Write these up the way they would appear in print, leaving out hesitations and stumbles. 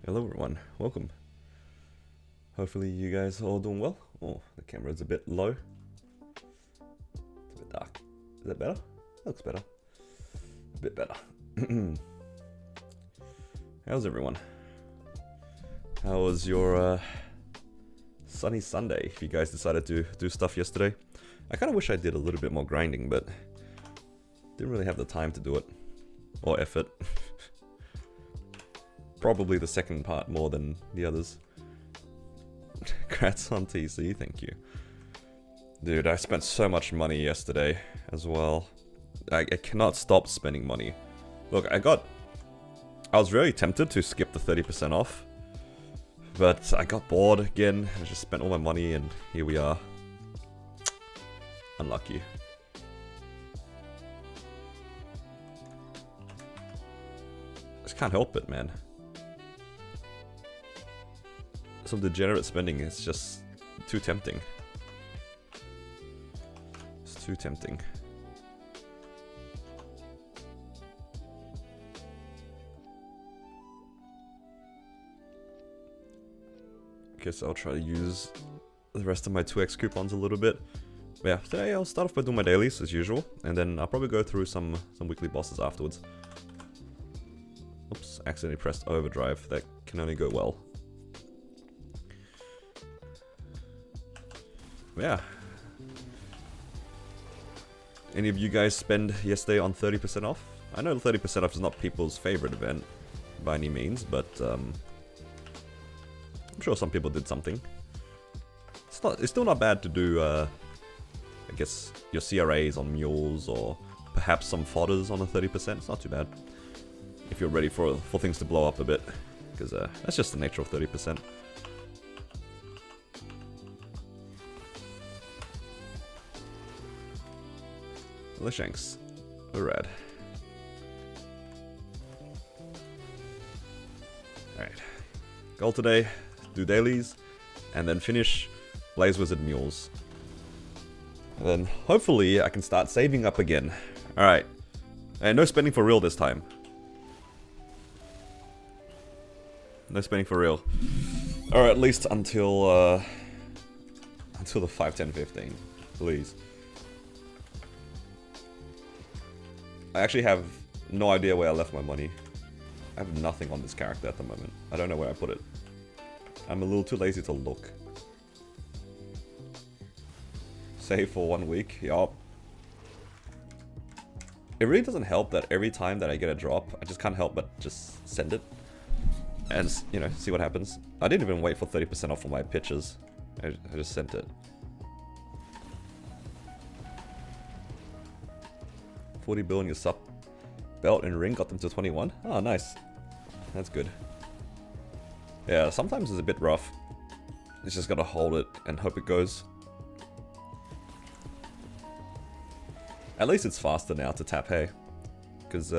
Hello everyone, welcome. Hopefully you guys are all doing well. Oh, the camera's a bit low. It's a bit dark. Is that better? Looks better. A bit better. How's everyone? How was your sunny Sunday if you guys decided to do stuff yesterday? I kind of wish I did a little bit more grinding, but didn't really have the time to do it. Or effort. Probably the second part more than the others. Congrats on TC, thank you. Dude, I spent so much money yesterday as well. I cannot stop spending money. Look, I was very tempted to skip the 30% off. But I got bored again. I just spent all my money and here we are. Unlucky. Just can't help it, man. Some degenerate spending is just too tempting. It's too tempting. Guess I'll try to use the rest of my 2x coupons a little bit. But yeah, today I'll start off by doing my dailies as usual, and then I'll probably go through some weekly bosses afterwards. Oops, accidentally pressed overdrive. That can only go well. Yeah. Any of you guys spend yesterday on 30% off? I know 30% off is not people's favorite event by any means, but I'm sure some people did something. It's still not bad to do, I guess, your CRAs on mules or perhaps some fodders on a 30%. It's not too bad if you're ready for things to blow up a bit, because that's just the nature of 30%. Shanks. Rad. Alright. Goal today, do dailies, and then finish Blaze Wizard Mules. And then hopefully I can start saving up again. Alright. And no spending for real this time. No spending for real. Or at least until the 5, 10, 15. Please. I actually have no idea where I left my money. I have nothing on this character at the moment. I don't know where I put it. I'm a little too lazy to look. Save for 1 week, yup. It really doesn't help that every time that I get a drop, I just can't help but just send it. And, you know, see what happens. I didn't even wait for 30% off for my pitches. I just sent it. 40 billion your sub belt and ring got them to 21. Oh, nice. That's good. Yeah, sometimes it's a bit rough. You just gotta hold it and hope it goes. At least it's faster now to tap, hey. Because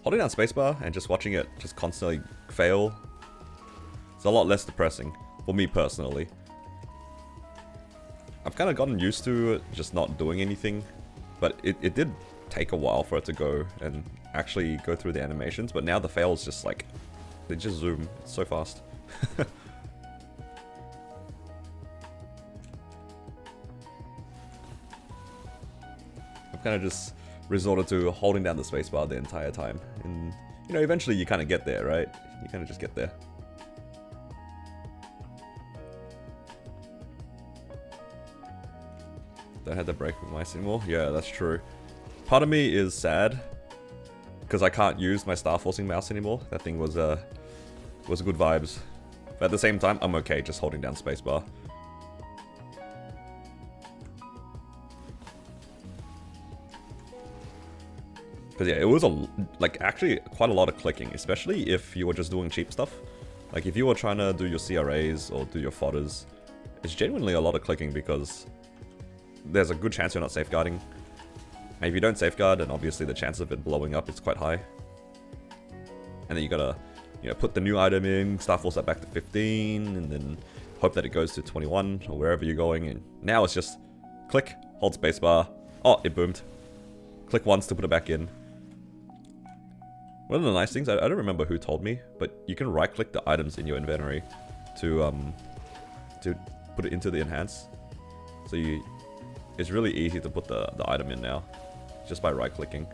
holding down spacebar and just watching it just constantly fail, it's a lot less depressing, for me personally. I've kind of gotten used to it, just not doing anything. But it did take a while for it to go and actually go through the animations, but now the fails just like, they just zoom. It's so fast. I've kind of just resorted to holding down the spacebar the entire time. And, you know, eventually you kind of get there, right? You kind of just get there. Don't have to break with mice anymore. Yeah, that's true. Part of me is sad because I can't use my Star Forcing mouse anymore. That thing was good vibes. But at the same time, I'm okay just holding down spacebar. Because yeah, it was actually quite a lot of clicking, especially if you were just doing cheap stuff. Like if you were trying to do your CRAs or do your fodders, it's genuinely a lot of clicking because there's a good chance you're not safeguarding. And if you don't safeguard, then obviously the chance of it blowing up is quite high. And then you gotta, you know, put the new item in, Star Force that back to 15, and then hope that it goes to 21 or wherever you're going. And now it's just click, hold spacebar. Oh, it boomed. Click once to put it back in. One of the nice things, I don't remember who told me, but you can right-click the items in your inventory to put it into the enhance. So it's really easy to put the item in now, just by right-clicking.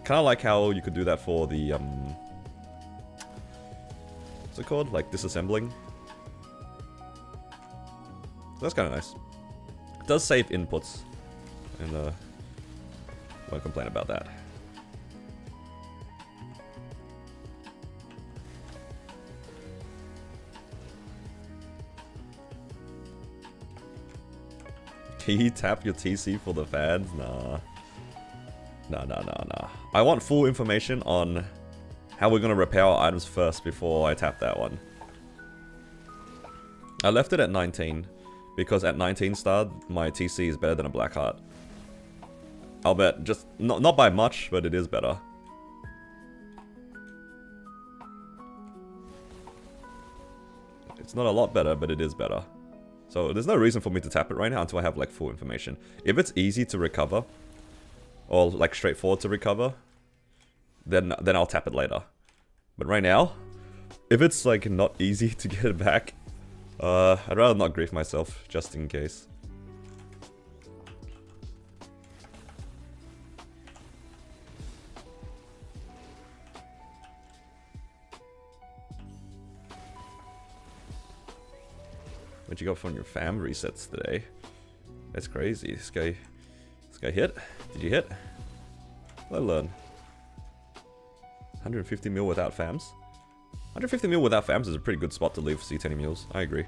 Kind of like how you could do that for the what's it called? Like disassembling. So that's kind of nice. It does save inputs, and won't complain about that. Can you tap your TC for the fans? Nah. Nah. I want full information on how we're gonna repair our items first before I tap that one. I left it at 19 because at 19 star my TC is better than a black heart. I'll bet, just not by much, but it is better. It's not a lot better, but it is better. So there's no reason for me to tap it right now until I have like full information. If it's easy to recover, or like straightforward to recover, then I'll tap it later. But right now, if it's like not easy to get it back, I'd rather not grief myself just in case. What'd you got from your fam resets today? That's crazy. This guy hit? Did you hit? Let learn. 150 mil without fams? 150 mil without fams is a pretty good spot to leave C10 mules. I agree.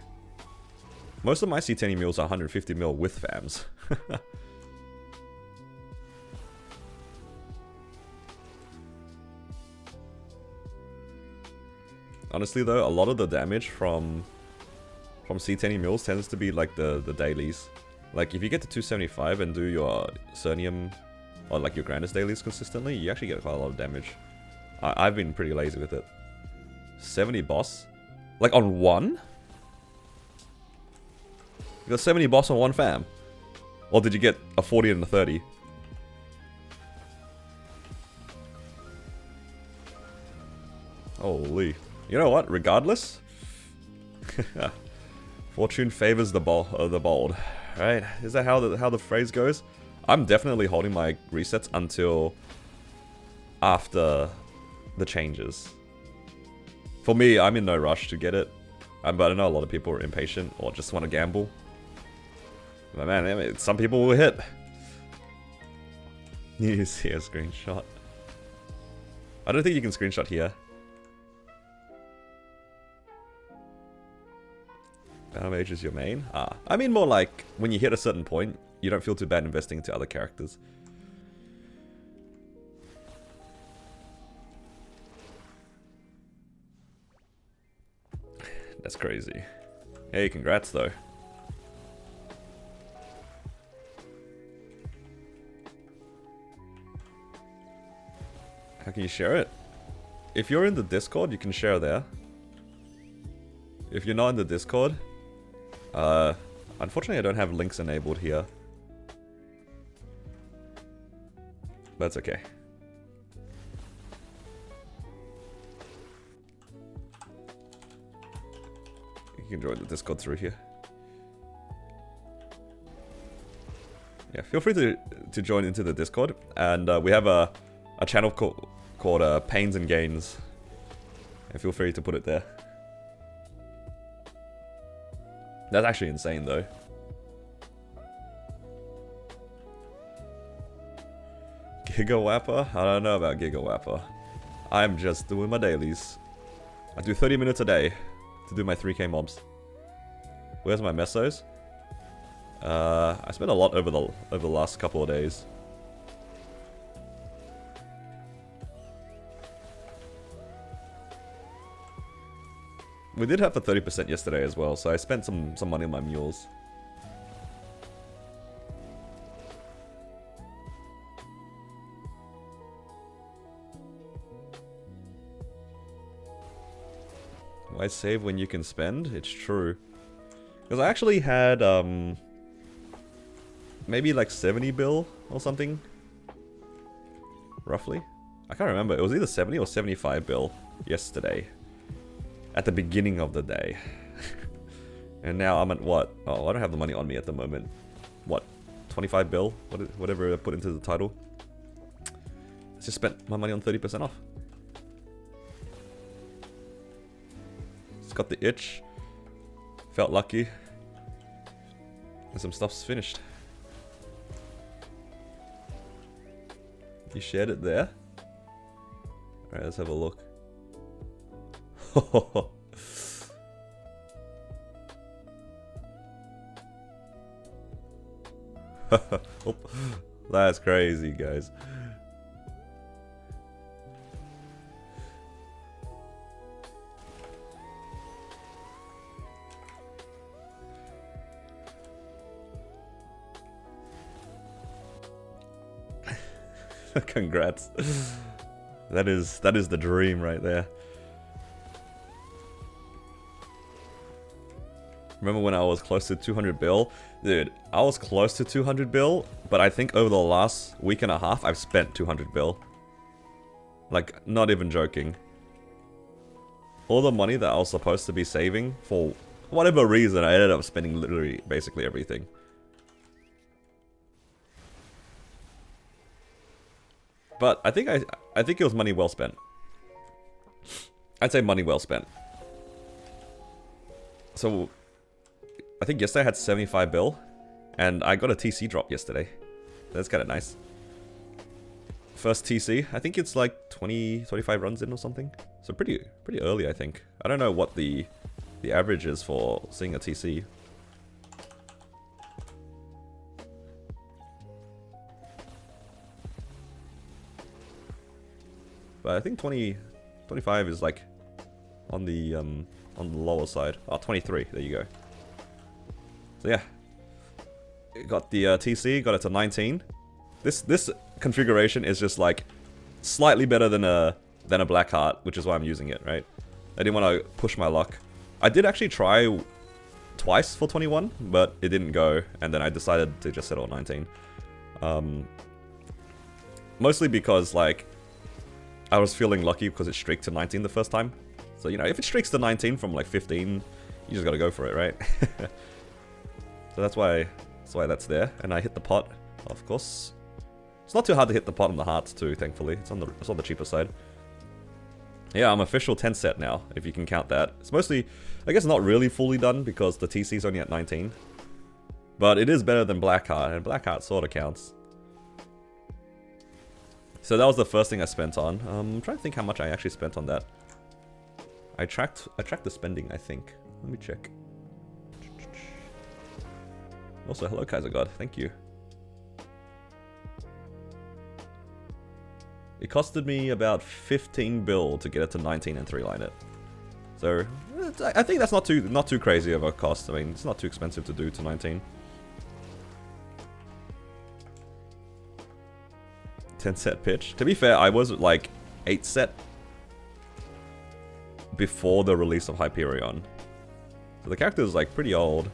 Most of my C10 mules are 150 mil with fams. Honestly though, a lot of the damage from C10 mules tends to be like the dailies. Like if you get to 275 and do your Cernium or like your Grandest dailies consistently, you actually get quite a lot of damage. I've been pretty lazy with it. 70 boss? Like on one? You got 70 boss on one fam? Or did you get a 40 and a 30? Holy. You know what? Regardless, fortune favors the bold, right? Is that how the phrase goes? I'm definitely holding my resets until after the changes. For me, I'm in no rush to get it, but I know a lot of people are impatient or just want to gamble. But man, I mean, some people will hit. You see a screenshot. I don't think you can screenshot here. Battle Mage is your main? I mean more like, when you hit a certain point, you don't feel too bad investing into other characters. That's crazy. Hey, congrats though. How can you share it? If you're in the Discord, you can share there. If you're not in the Discord, unfortunately I don't have links enabled here. But it's okay. You can join the Discord through here. Yeah, feel free to join into the Discord. And we have a channel called Pains and Gains. And feel free to put it there. That's actually insane though. Gigawapper? I don't know about Gigawapper. I'm just doing my dailies. I do 30 minutes a day to do my 3k mobs. Where's my mesos? I spent a lot over the last couple of days. We did have the 30% yesterday as well, so I spent some money on my mules. Why save when you can spend? It's true. Because I actually had, maybe like 70 bill or something. roughly. I can't remember. It was either 70 or 75 bill yesterday. At the beginning of the day. And now I'm at what? Oh, I don't have the money on me at the moment. What? 25 bill? Whatever I put into the title. I just spent my money on 30% off. It's got the itch. Felt lucky. And some stuff's finished. You shared it there? Alright, let's have a look. Oh, that's crazy, guys. Congrats. That is the dream right there. Remember when I was close to 200 bill? Dude, I was close to 200 bill, but I think over the last week and a half, I've spent 200 bill. Like, not even joking. All the money that I was supposed to be saving, for whatever reason, I ended up spending literally, basically everything. But I think it was money well spent. I'd say money well spent. So I think yesterday I had 75 bill, and I got a TC drop yesterday. That's kind of nice. First TC, I think it's like 25 runs in or something. So pretty early, I think. I don't know what the average is for seeing a TC. But I think 25 is like on the lower side. Oh, 23, there you go. So yeah, got the TC, got it to 19. This configuration is just like slightly better than a black heart, which is why I'm using it, right? I didn't want to push my luck. I did actually try twice for 21, but it didn't go, and then I decided to just settle at 19. Mostly because like I was feeling lucky because it streaked to 19 the first time. So you know, if it streaks to 19 from like 15, you just gotta go for it, right? So that's why that's there, and I hit the pot, of course. It's not too hard to hit the pot on the hearts too, thankfully. It's on the cheaper side. Yeah, I'm official 10 set now, if you can count that. It's mostly, I guess, not really fully done because the TC's only at 19. But it is better than black heart, and black heart sort of counts. So that was the first thing I spent on. I'm trying to think how much I actually spent on that. I tracked the spending, I think. Let me check. Also, hello Kaiser God, thank you. It costed me about 15 bill to get it to 19 and 3-line it. So I think that's not too crazy of a cost. I mean, it's not too expensive to do to 19. 10 set pitch. To be fair, I was like 8 set before the release of Hyperion. So the character is like pretty old.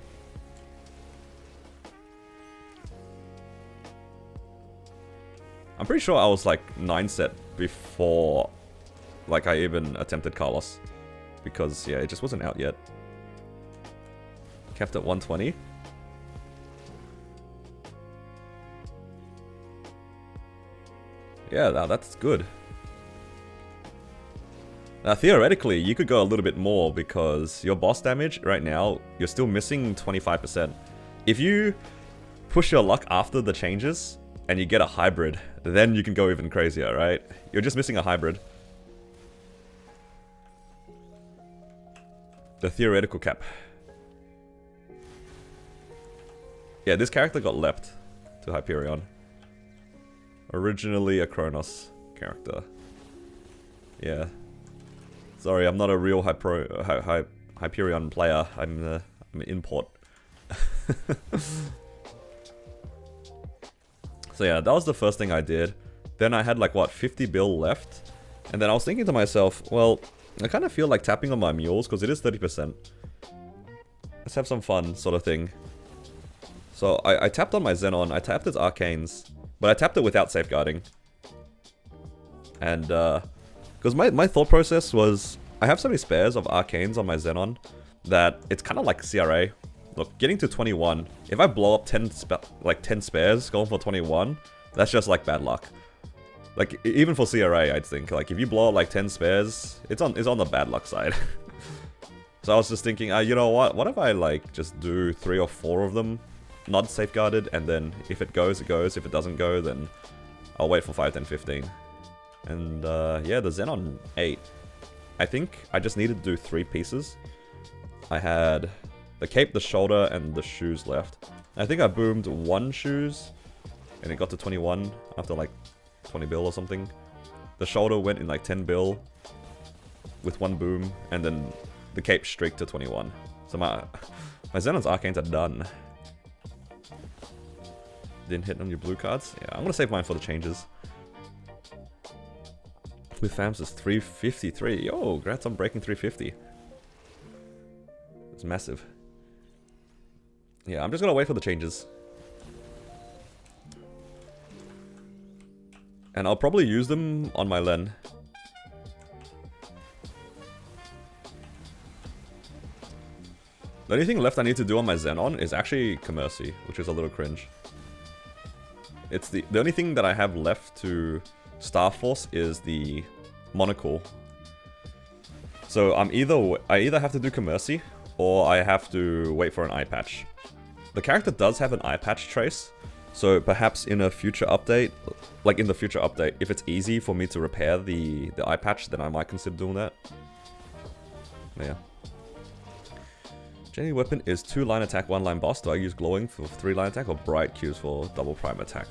I'm pretty sure I was like 9 set before like I even attempted Carlos. Because yeah, it just wasn't out yet. Kept at 120. Yeah, that's good. Now theoretically, you could go a little bit more because your boss damage right now, you're still missing 25%. If you push your luck after the changes and you get a hybrid, then you can go even crazier, right? You're just missing a hybrid. The theoretical cap. Yeah, this character got leapt to Hyperion. Originally a Kronos character. Yeah. Sorry, I'm not a real Hyperion player. I'm an import. So yeah, that was the first thing I did. Then I had like, what, 50 bill left? And then I was thinking to myself, well, I kind of feel like tapping on my mules because it is 30%. Let's have some fun, sort of thing. So I tapped on my Xenon, I tapped its Arcanes, but I tapped it without safeguarding. And, because my thought process was, I have so many spares of arcanes on my Xenon that it's kind of like CRA. Look, getting to 21, if I blow up 10 spares going for 21, that's just like bad luck. Like, even for CRA, I'd think, like, if you blow up like 10 spares, it's on the bad luck side. So I was just thinking, you know what if I like just do 3 or 4 of them, not safeguarded, and then if it goes, it goes, if it doesn't go, then I'll wait for 5, 10, 15. And yeah, the Xenon 8, I think I just needed to do 3 pieces. I had the cape, the shoulder, and the shoes left. I think I boomed 1 shoes, and it got to 21 after like 20 bill or something. The shoulder went in like 10 bill with 1 boom, and then the cape streaked to 21. So my Xenon's arcanes are done. Didn't hit on your blue cards? Yeah, I'm gonna save mine for the changes. With fams is 353. Yo, congrats on breaking 350. It's massive. Yeah, I'm just gonna wait for the changes. And I'll probably use them on my Len. The only thing left I need to do on my Xenon is actually Commercy, which is a little cringe. It's the only thing that I have left to Star Force is the monocle. So I either have to do Commercy or I have to wait for an eye patch. The character does have an eye patch trace, so perhaps in a future update, like in the future update, if it's easy for me to repair the eye patch, then I might consider doing that. Yeah. Jenny weapon is 2 line attack, 1 line boss. Do I use glowing for 3 line attack or bright cues for double prime attack?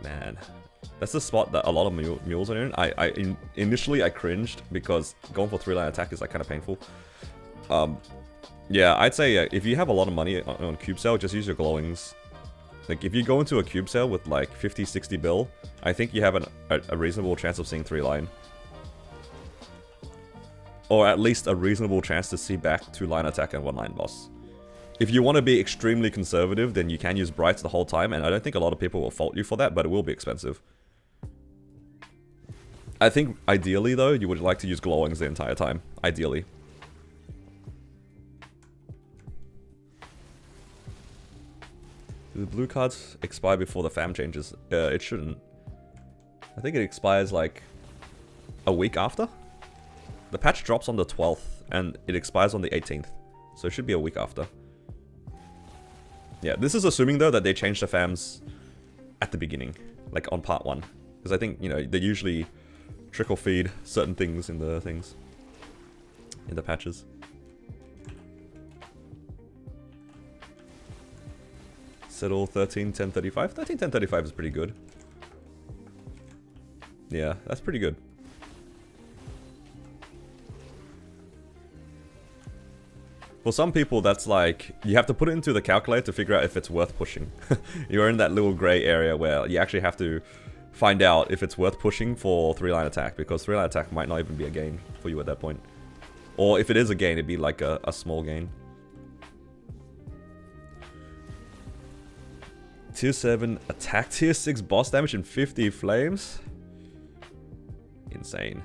Man, that's the spot that a lot of mules are in. Initially I cringed because going for 3 line attack is like kind of painful. Yeah, I'd say if you have a lot of money on cube sale, just use your glowings. Like if you go into a cube sale with like 50, 60 bill, I think you have a reasonable chance of seeing 3 line. Or at least a reasonable chance to see back 2 line attack and 1 line boss. If you want to be extremely conservative, then you can use brights the whole time, and I don't think a lot of people will fault you for that, but it will be expensive. I think ideally though, you would like to use glowings the entire time. Ideally. Do the blue cards expire before the fam changes? It shouldn't. I think it expires like a week after. The patch drops on the 12th, and it expires on the 18th. So it should be a week after. Yeah, this is assuming, though, that they change the fams at the beginning. Like, on part 1. Because I think, you know, they usually trickle feed certain things in the things. In the patches. Settle 13.10.35. 13.10.35 is pretty good. Yeah, that's pretty good. For some people, that's like, you have to put it into the calculator to figure out if it's worth pushing. You're in that little gray area where you actually have to find out if it's worth pushing for 3 line attack, because 3 line attack might not even be a gain for you at that point. Or if it is a gain, it'd be like a small gain. Tier 7 attack, tier 6 boss damage and 50 flames? Insane.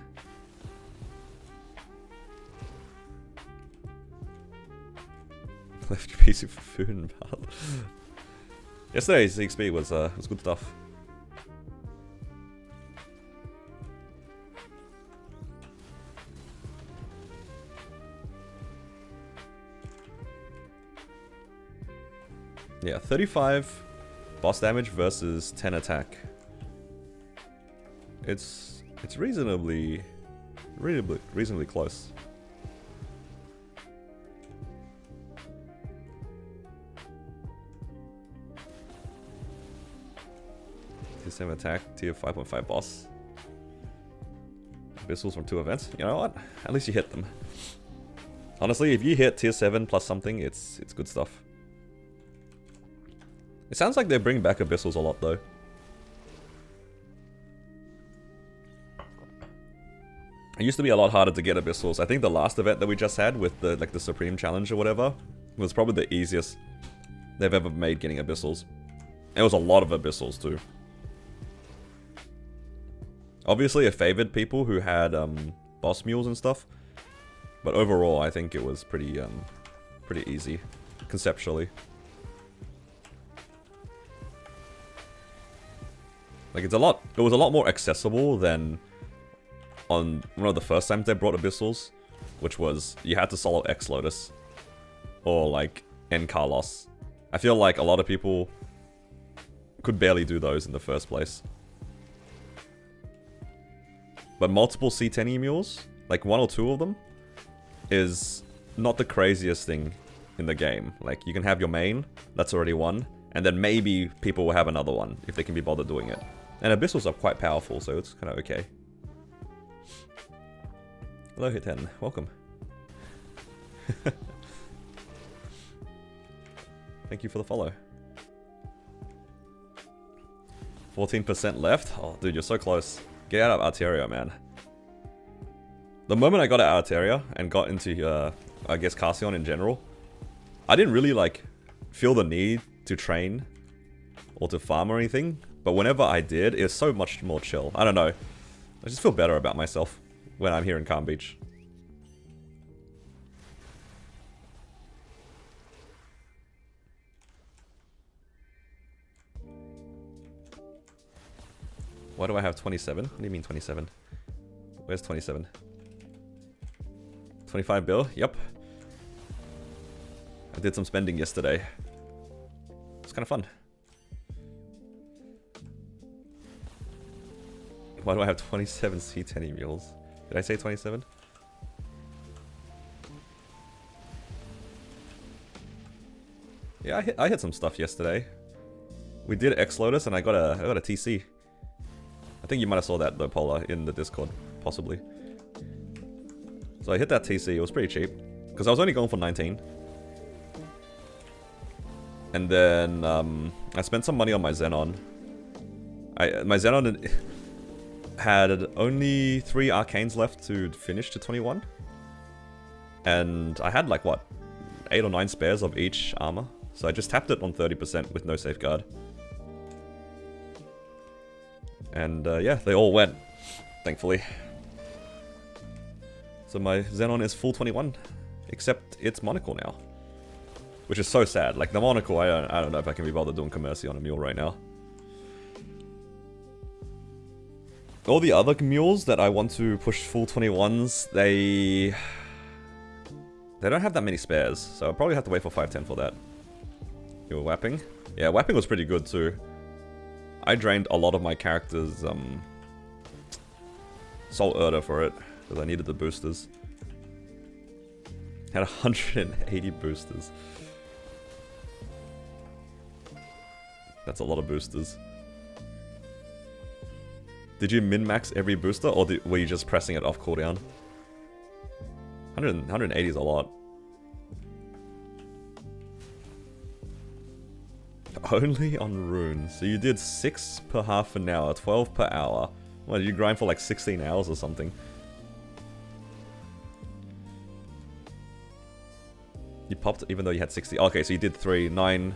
Left your PC for food and bath. Yesterday's XP was good stuff. Yeah, 35 boss damage versus 10 attack. It's reasonably close. Tier 7 attack, tier 5.5 boss. Abyssals from 2 events. You know what? At least you hit them. Honestly, if you hit tier 7 plus something, it's good stuff. It sounds like they bring back Abyssals a lot though. It used to be a lot harder to get Abyssals. I think the last event that we just had with the like the Supreme Challenge or whatever was probably the easiest they've ever made getting Abyssals. It was a lot of abyssals too. Obviously, it favored people who had boss mules and stuff, but overall, I think it was pretty easy conceptually. Like it was a lot more accessible than on one of the first times they brought abyssals, which was you had to solo X Lotus or like N Carlos. I feel like a lot of people could barely do those in the first place. But multiple C10 mules, like 1 or 2 of them, is not the craziest thing in the game. Like you can have your main, that's already one, and then maybe people will have another one if they can be bothered doing it. And abyssals are quite powerful, so it's kind of okay. Hello Hit10, welcome. Thank you for the follow. 14% left? Oh dude, you're so close. Get out of Arteria, man. The moment I got out of Arteria and got into, I guess, Carcion in general, I didn't really, like, feel the need to train or to farm or anything. But whenever I did, it was so much more chill. I don't know. I just feel better about myself when I'm here in Calm Beach. Why do I have 27? What do you mean 27? Where's 27? 25 bill? Yep. I did some spending yesterday. It's kind of fun. Why do I have 27 C10 mules? Did I say 27? Yeah, I hit some stuff yesterday. We did X Lotus and I got a TC. I think you might have saw that though, Polar, in the Discord, possibly. So I hit that TC, it was pretty cheap. Because I was only going for 19. And then I spent some money on my Xenon. My Xenon had only 3 arcanes left to finish to 21. And I had like, what, 8 or 9 spares of each armor. So I just tapped it on 30% with no safeguard. And yeah, they all went, thankfully. So my Xenon is full 21, except it's monocle now. Which is so sad. Like the monocle, I don't know if I can be bothered doing Commercy on a mule right now. All the other mules that I want to push full 21s, they don't have that many spares, so I'll probably have to wait for 510 for that. You were Wapping? Yeah, Wapping was pretty good too. I drained a lot of my character's Soul Erda for it, because I needed the boosters. Had 180 boosters. That's a lot of boosters. Did you min-max every booster, or were you just pressing it off cooldown? 180 is a lot. Only on runes. So you did 6 per half an hour, 12 per hour. What, did you grind for like 16 hours or something? You popped even though you had 60. Okay, so you did 3, 9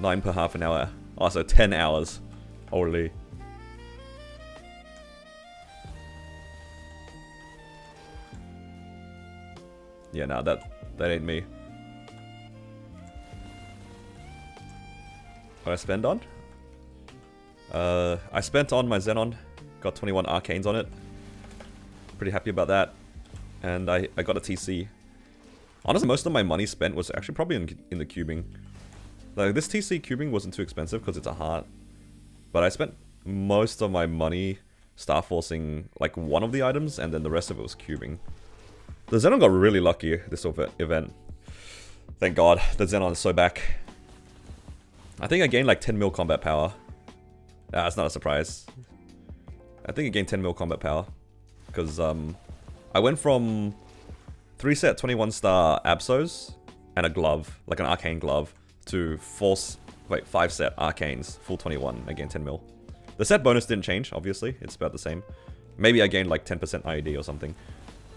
per half an hour. Oh, so 10 hours. Holy. Yeah, nah, that ain't me. What I spend on? I spent on my Xenon. Got 21 arcanes on it. Pretty happy about that. And I got a TC. Honestly, most of my money spent was actually probably in the cubing. Like, this TC cubing wasn't too expensive because it's a heart. But I spent most of my money star forcing like one of the items, and then the rest of it was cubing. The Xenon got really lucky this event. Thank God, the Xenon is so back. I think I gained like 10 mil combat power. It's not a surprise. I think I gained 10 mil combat power. Because I went from 3 set 21 star Absols and a glove, like an arcane glove, to 5 set arcanes, full 21, I gained 10 mil. The set bonus didn't change, obviously, it's about the same. Maybe I gained like 10% IED or something.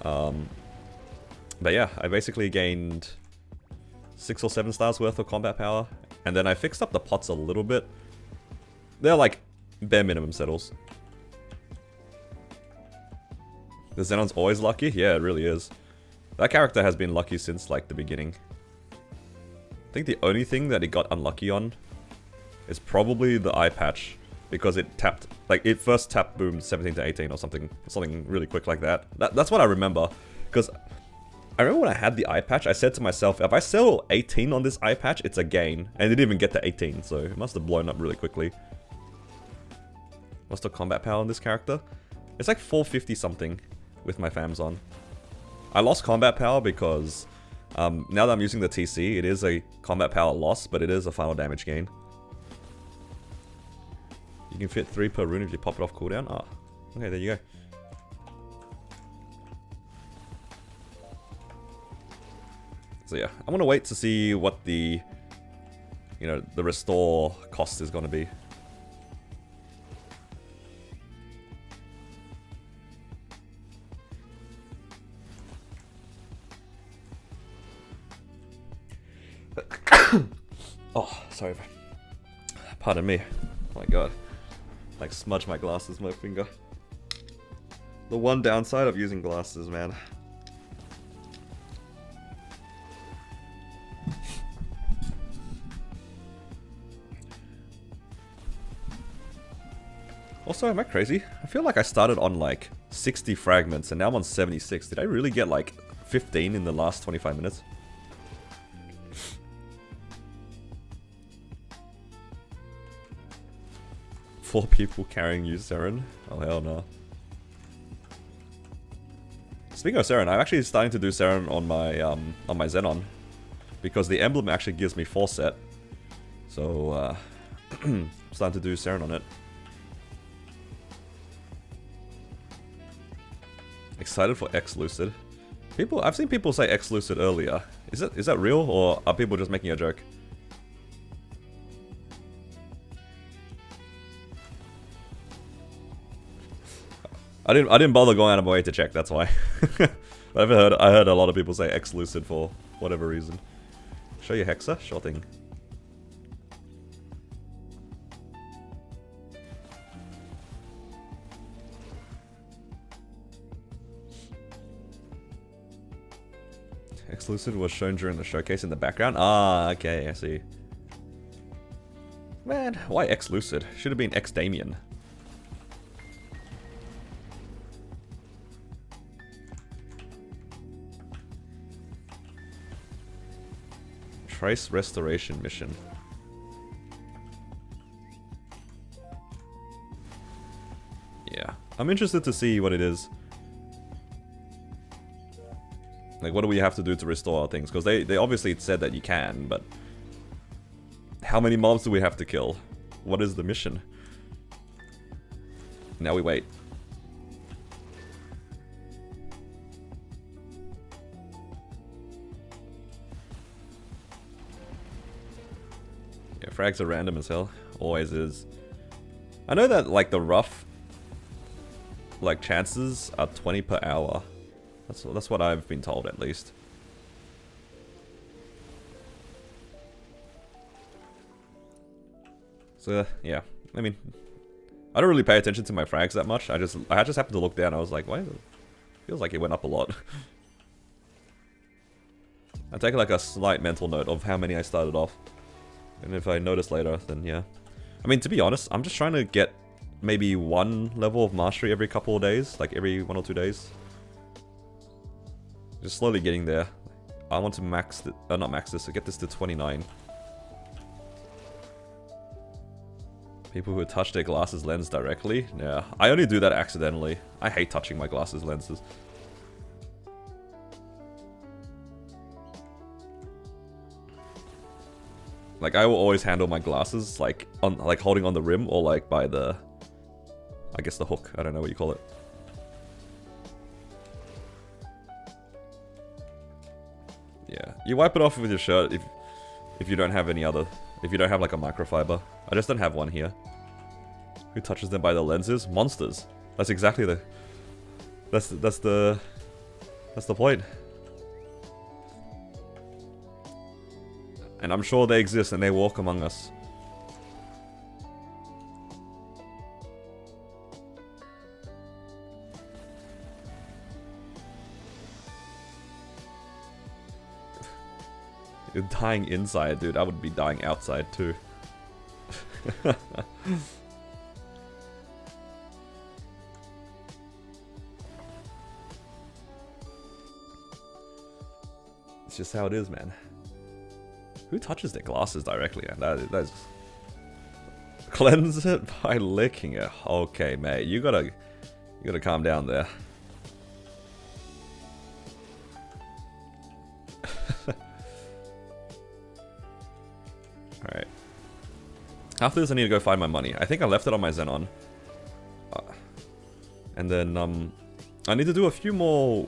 But yeah, I basically gained 6 or 7 stars worth of combat power, And then I fixed up the pots a little bit. They're like bare minimum settles. The Xenon's always lucky? Yeah, it really is. That character has been lucky since like the beginning. I think the only thing that he got unlucky on is probably the eye patch. Because it tapped, like it first tapped boom 17 to 18 or something really quick like that. That's what I remember. Because I remember when I had the eye patch, I said to myself, if I sell 18 on this eye patch, it's a gain. And it didn't even get to 18, so it must have blown up really quickly. What's the combat power on this character? It's like 450 something with my fams on. I lost combat power because now that I'm using the TC, it is a combat power loss, but it is a final damage gain. You can fit 3 per rune if you pop it off cooldown. Ah, okay, there you go. So yeah, I'm gonna wait to see what the, you know, the restore cost is gonna be. Oh, sorry. Pardon me. Oh my god. Like smudge my glasses, my finger. The one downside of using glasses, man. Also, am I crazy? I feel like I started on like 60 fragments and now I'm on 76. Did I really get like 15 in the last 25 minutes? Four people carrying you, Seren? Oh hell no. Speaking of Seren, I'm actually starting to do Seren on my Xenon. Because the emblem actually gives me 4 set. So I'm starting to do Seren on it. Excited for X Lucid. I've seen people say X Lucid earlier. Is that real or are people just making a joke? I didn't bother going out of my way to check, that's why. I heard a lot of people say X Lucid for whatever reason. Show you Hexa? Sure thing. X Lucid was shown during the showcase in the background. Ah, okay, I see. Man, why X Lucid? Should have been X Damien. Trace restoration mission. Yeah, I'm interested to see what it is. Like, what do we have to do to restore our things? Because they obviously said that you can, but how many mobs do we have to kill? What is the mission? Now we wait. Yeah, frags are random as hell. Always is. I know that, like, the rough, like, chances are 20 per hour. That's what I've been told, at least. So, yeah. I mean, I don't really pay attention to my frags that much. I just happened to look down. I was like, why? Feels like it went up a lot. I take like a slight mental note of how many I started off. And if I notice later, then yeah. I mean, to be honest, I'm just trying to get maybe 1 level of mastery every couple of days. Like every 1 or 2 days. Just slowly getting there. I want to max not max this, so get this to 29. People who touch their glasses lens directly? Yeah, I only do that accidentally. I hate touching my glasses lenses. Like, I will always handle my glasses, like, holding on the rim, or like by the, I guess the hook, I don't know what you call it. Yeah, you wipe it off with your shirt if you don't have any other, if you don't have like a microfiber. I just don't have one here. Who touches them by the lenses? Monsters. That's exactly the, that's the point. And I'm sure they exist and they walk among us. You're dying inside, dude. I would be dying outside too. It's just how it is, man. Who touches their glasses directly? That's cleanse it by licking it. Okay, mate, you gotta calm down there. Alright. After this, I need to go find my money. I think I left it on my Xenon. And then, I need to do a few more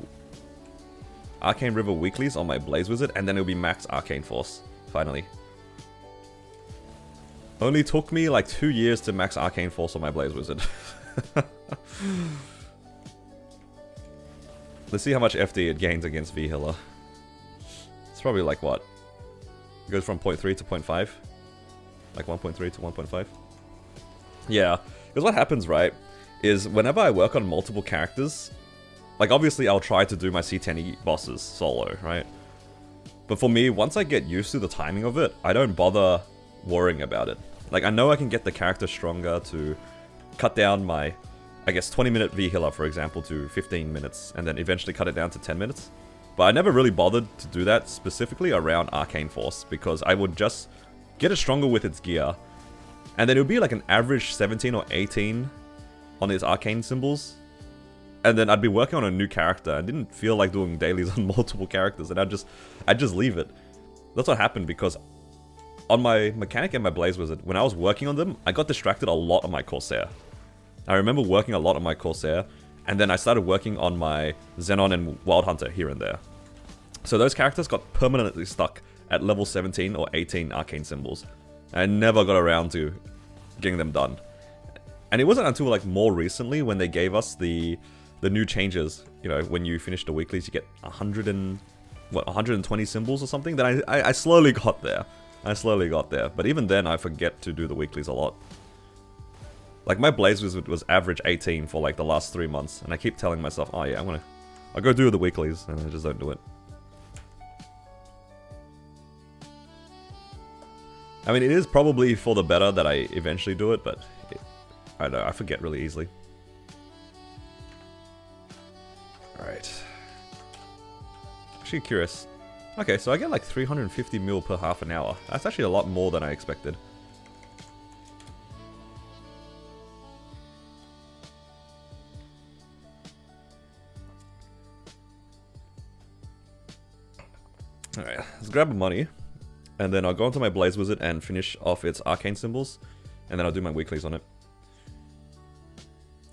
Arcane River weeklies on my Blaze Wizard, and then it'll be max Arcane Force, finally. Only took me like 2 years to max Arcane Force on my Blaze Wizard. Let's see how much FD it gains against V-Healer. It's probably like what? It goes from 0.3 to 0.5? Like 1.3 to 1.5? Yeah, because what happens, right, is whenever I work on multiple characters, like obviously I'll try to do my C10E bosses solo, right? But for me, once I get used to the timing of it, I don't bother worrying about it. Like I know I can get the character stronger to cut down my, I guess 20-minute V-Healer, for example, to 15 minutes, and then eventually cut it down to 10 minutes. But I never really bothered to do that specifically around Arcane Force, because I would just get it stronger with its gear, and then it would be like an average 17 or 18 on its arcane symbols, and then I'd be working on a new character. I didn't feel like doing dailies on multiple characters, and I'd just leave it. That's what happened, because on my Mechanic and my Blaze Wizard, when I was working on them, I got distracted a lot on my Corsair. I remember working a lot on my Corsair, and then I started working on my Xenon and Wild Hunter here and there. So those characters got permanently stuck at level 17 or 18 arcane symbols. I never got around to getting them done. And it wasn't until like more recently when they gave us the new changes, you know, when you finish the weeklies you get 120 symbols or something, then I slowly got there. But even then I forget to do the weeklies a lot. Like my Blaze Wizard was average 18 for like the last 3 months, and I keep telling myself, oh yeah, I'll go do the weeklies, and I just don't do it. I mean, it is probably for the better that I eventually do it, but I don't know, I forget really easily. Alright. Actually curious. Okay, so I get like 350 mil per half an hour. That's actually a lot more than I expected. Alright, let's grab the money. And then I'll go into my Blaze Wizard and finish off its arcane symbols. And then I'll do my weeklies on it.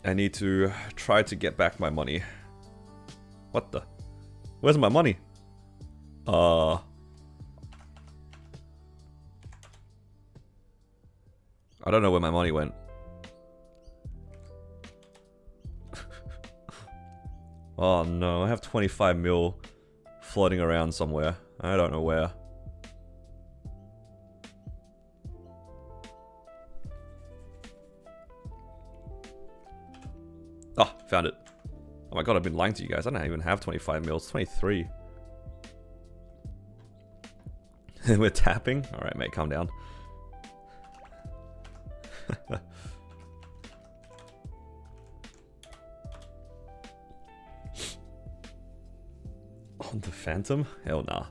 I need to try to get back my money. What the? Where's my money? I don't know where my money went. Oh no, I have 25 mil floating around somewhere. I don't know where. Oh, found it. Oh my god, I've been lying to you guys. I don't even have 25 mils, 23. We're tapping? Alright, mate, calm down. On the Phantom? Hell nah.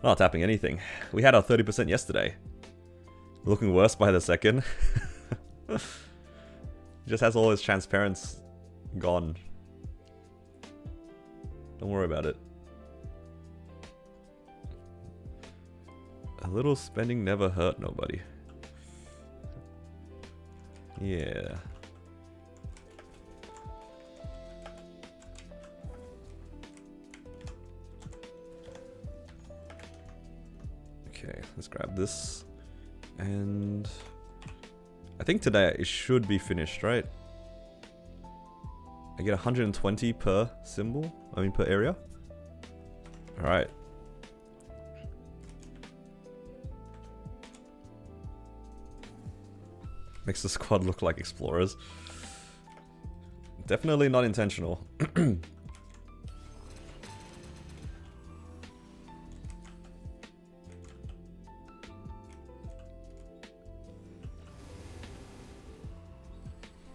Not tapping anything. We had our 30% yesterday. Looking worse by the second. Just has all his transparents gone. Don't worry about it. A little spending never hurt nobody. Yeah. Okay, let's grab this. And I think today it should be finished, right? I get 120 per symbol, per area. Alright. Makes the squad look like explorers. Definitely not intentional.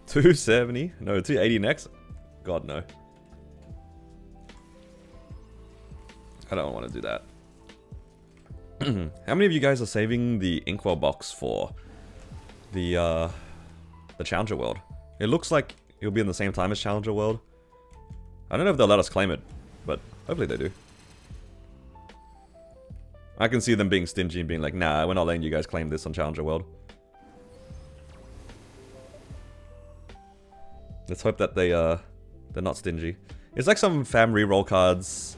$270? No, $280 next? God, no. I don't want to do that. How many of you guys are saving the Inkwell box for the Challenger World? It looks like it'll be in the same time as Challenger World. I don't know if they'll let us claim it, but hopefully they do. I can see them being stingy and being like, nah, we're not letting you guys claim this on Challenger World. Let's hope that they're not stingy. It's like some fam reroll cards,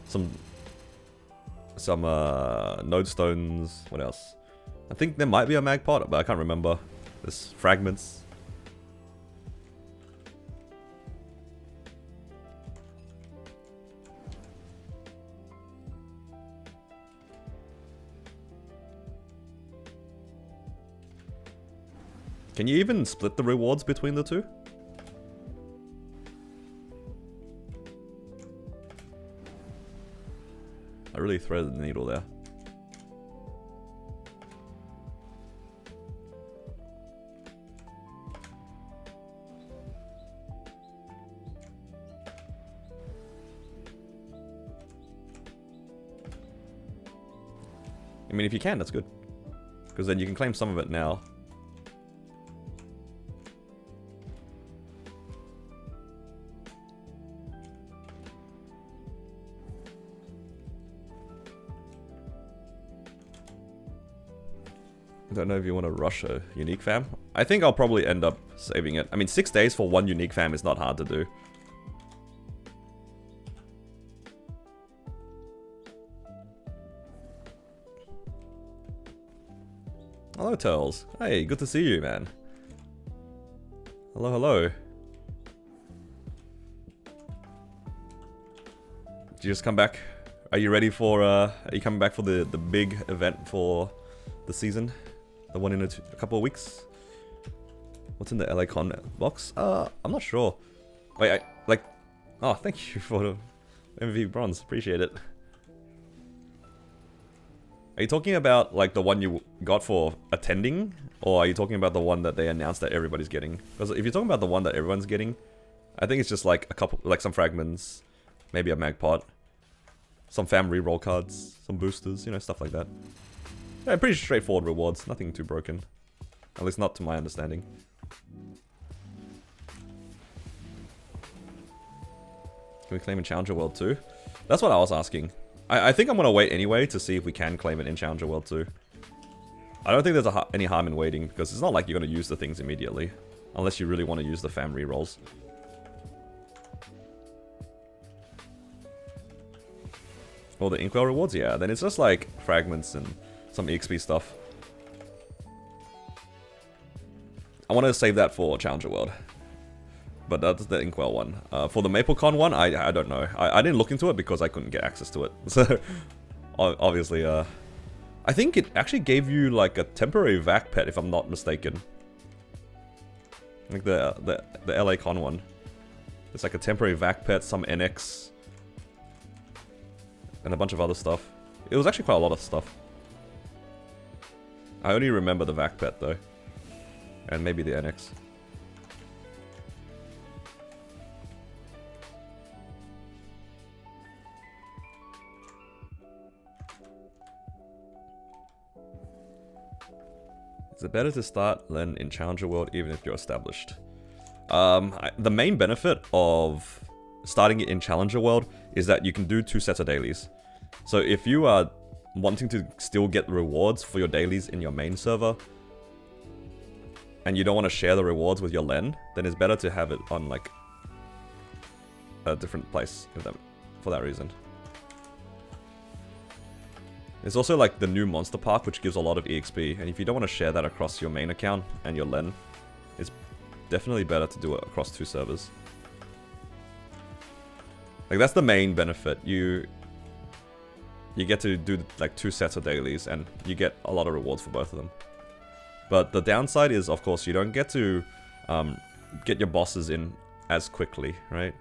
some node stones. What else? I think there might be a mag pot, but I can't remember. There's fragments. Can you even split the rewards between the two? I really threaded the needle there. I mean, if you can, that's good. Because then you can claim some of it now. I don't know if you want to rush a unique fam. I think I'll probably end up saving it. I mean, 6 days for one unique fam is not hard to do. Hello, Turles. Hey, good to see you, man. Hello, hello. Did you just come back? Are you ready for, are you coming back for the big event for the season? The one in a couple of weeks? What's in the LA Con box? I'm not sure. Wait, oh, thank you for the MVP bronze. Appreciate it. Are you talking about, like, the one you got for attending? Or are you talking about the one that they announced that everybody's getting? Because if you're talking about the one that everyone's getting, I think it's just, like, a couple, like, some fragments, maybe a mag pot, some fam reroll cards, some boosters, you know, stuff like that. Yeah, pretty straightforward rewards, nothing too broken. At least not to my understanding. Can we claim in Challenger World too? That's what I was asking. I think I'm going to wait anyway to see if we can claim it in Challenger World too. I don't think there's any harm in waiting, because it's not like you're going to use the things immediately. Unless you really want to use the fam rerolls. Or the Inkwell rewards? Yeah, then it's just like fragments and some EXP stuff. I want to save that for Challenger World. But that's the Inkwell one. For the MapleCon one, I don't know. I didn't look into it because I couldn't get access to it. So, obviously, I think it actually gave you like a temporary vac pet, if I'm not mistaken. Like the LA Con one. It's like a temporary vac pet, some NX, and a bunch of other stuff. It was actually quite a lot of stuff. I only remember the vac pet though. And maybe the NX. Is it better to start Len in Challenger World even if you're established? The main benefit of starting it in Challenger World is that you can do 2 sets of dailies. So if you are wanting to still get the rewards for your dailies in your main server, and you don't want to share the rewards with your Len, then it's better to have it on like a different place for that reason. There's also like the new Monster Park, which gives a lot of EXP, and if you don't want to share that across your main account and your Len, it's definitely better to do it across 2 servers. Like that's the main benefit. You get to do like 2 sets of dailies, and you get a lot of rewards for both of them. But the downside is, of course, you don't get to get your bosses in as quickly, right?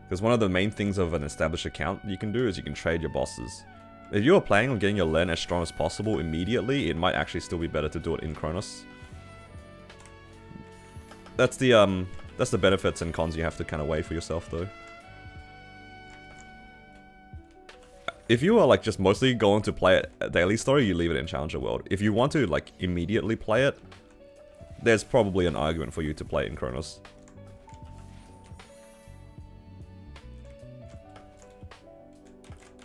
Because one of the main things of an established account you can do is you can trade your bosses. If you're planning on getting your Len as strong as possible immediately, it might actually still be better to do it in Kronos. That's the benefits and cons you have to kind of weigh for yourself, though. If you are like just mostly going to play it at Daily Story, you leave it in Challenger World. If you want to like immediately play it, there's probably an argument for you to play it in Kronos.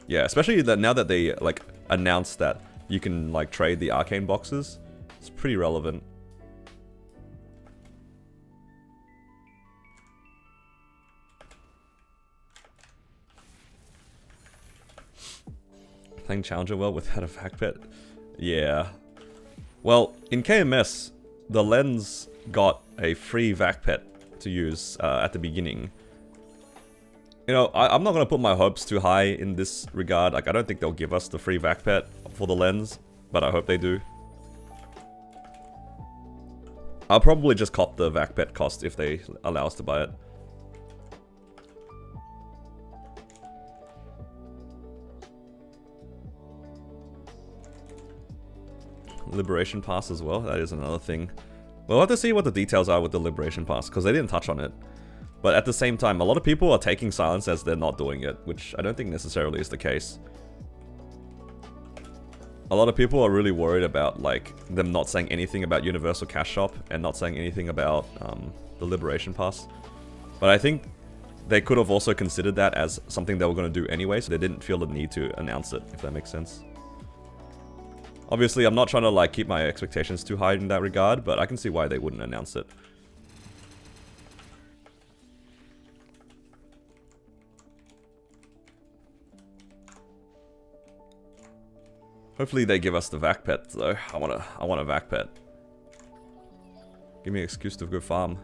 Yeah, especially that now that they like announced that you can like trade the arcane boxes, it's pretty relevant. Playing Challenger World without a vac pet? Yeah. Well, in KMS, the Lens got a free vac pet to use at the beginning. You know, I'm not going to put my hopes too high in this regard. Like, I don't think they'll give us the free vac pet for the Lens, but I hope they do. I'll probably just cop the vac pet cost if they allow us to buy it. Liberation Pass as well, that is another thing. We'll have to see what the details are with the Liberation Pass, because they didn't touch on it. But at the same time, a lot of people are taking silence as they're not doing it, which I don't think necessarily is the case. A lot of people are really worried about like them not saying anything about Universal Cash Shop and not saying anything about the Liberation Pass. But I think they could have also considered that as something they were going to do anyway, so they didn't feel the need to announce it, if that makes sense. Obviously, I'm not trying to like keep my expectations too high in that regard, but I can see why they wouldn't announce it. Hopefully they give us the vac pet though. I want a vac pet. Give me an excuse to go farm.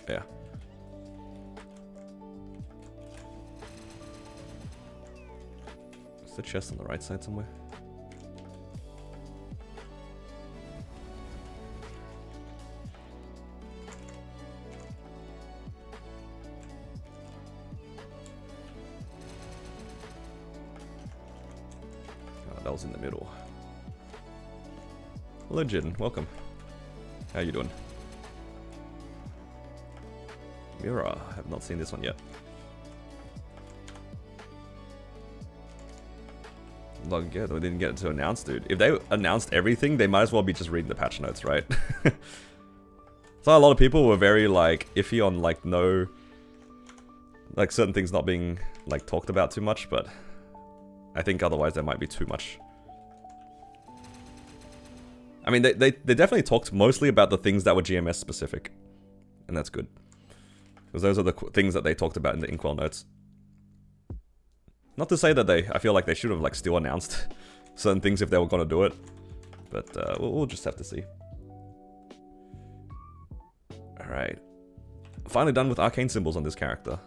Yeah. Is the chest on the right side somewhere? That was in the middle. Hello, Jin. Welcome. How you doing? Mira. I have not seen this one yet. Log get. We didn't get it to announce, dude. If they announced everything, they might as well be just reading the patch notes, right? So a lot of people were very like iffy on like like certain things not being like talked about too much, but I think otherwise there might be too much. I mean, they definitely talked mostly about the things that were GMS specific, and that's good. Because those are the things that they talked about in the Inkwell notes. Not to say that I feel like they should have like still announced certain things if they were going to do it, but we'll just have to see. Alright. Finally done with arcane symbols on this character.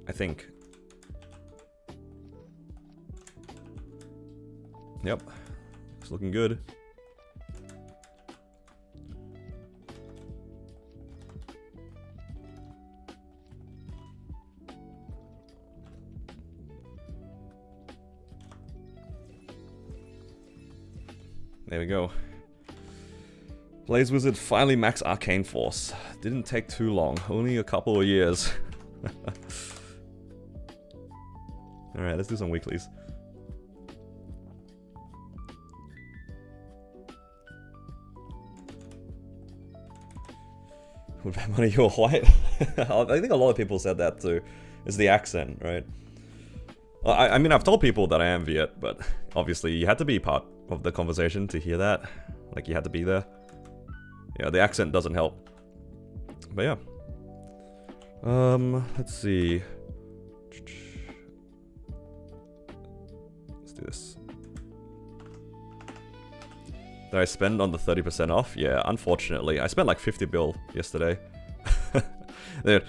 I think. Yep. It's looking good. There we go. Blaze Wizard finally max Arcane Force. Didn't take too long, only a couple of years. Alright, let's do some weeklies. Would bet money you're white? I think a lot of people said that too. It's the accent, right? I mean, I've told people that I am Viet, but obviously you had to be part of the conversation to hear that. Like, you had to be there. Yeah, the accent doesn't help. But yeah. Let's see. Let's do this. Did I spend on the 30% off? Yeah, unfortunately. I spent like 50 bill yesterday. Dude,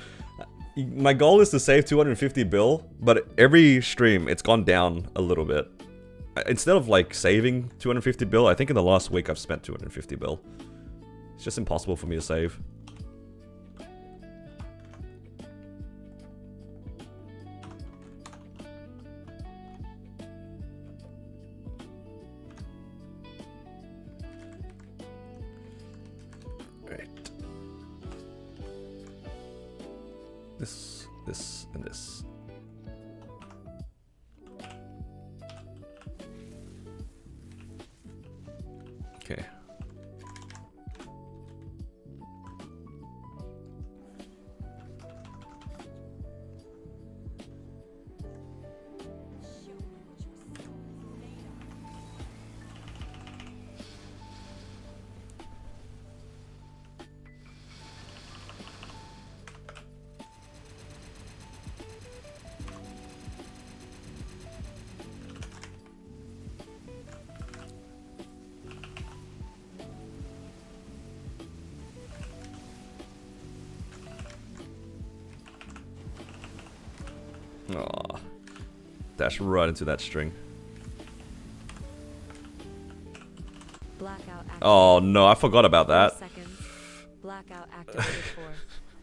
My goal is to save 250 bill, but every stream it's gone down a little bit. Instead of like saving 250 bill, I think in the last week I've spent 250 bill. It's just impossible for me to save. This, and this. Okay. Aw. Dash right into that string. Blackout activated. Oh no, I forgot about that. 3 seconds. Blackout activated for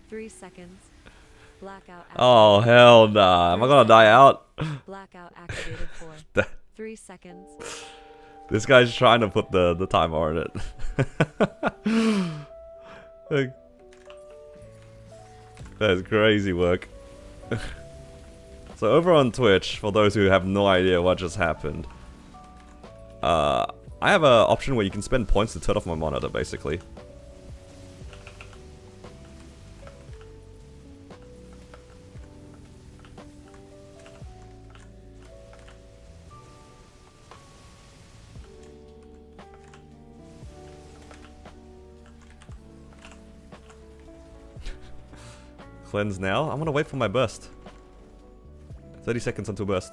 3 seconds. Blackout activated. Oh hell nah. Am I gonna die out? Blackout activated for 3 seconds. This guy's trying to put the timer on it. Like, that's crazy work. So over on Twitch, for those who have no idea what just happened, I have an option where you can spend points to turn off my monitor, basically. Cleanse now? I'm gonna wait for my burst. 30 seconds until burst.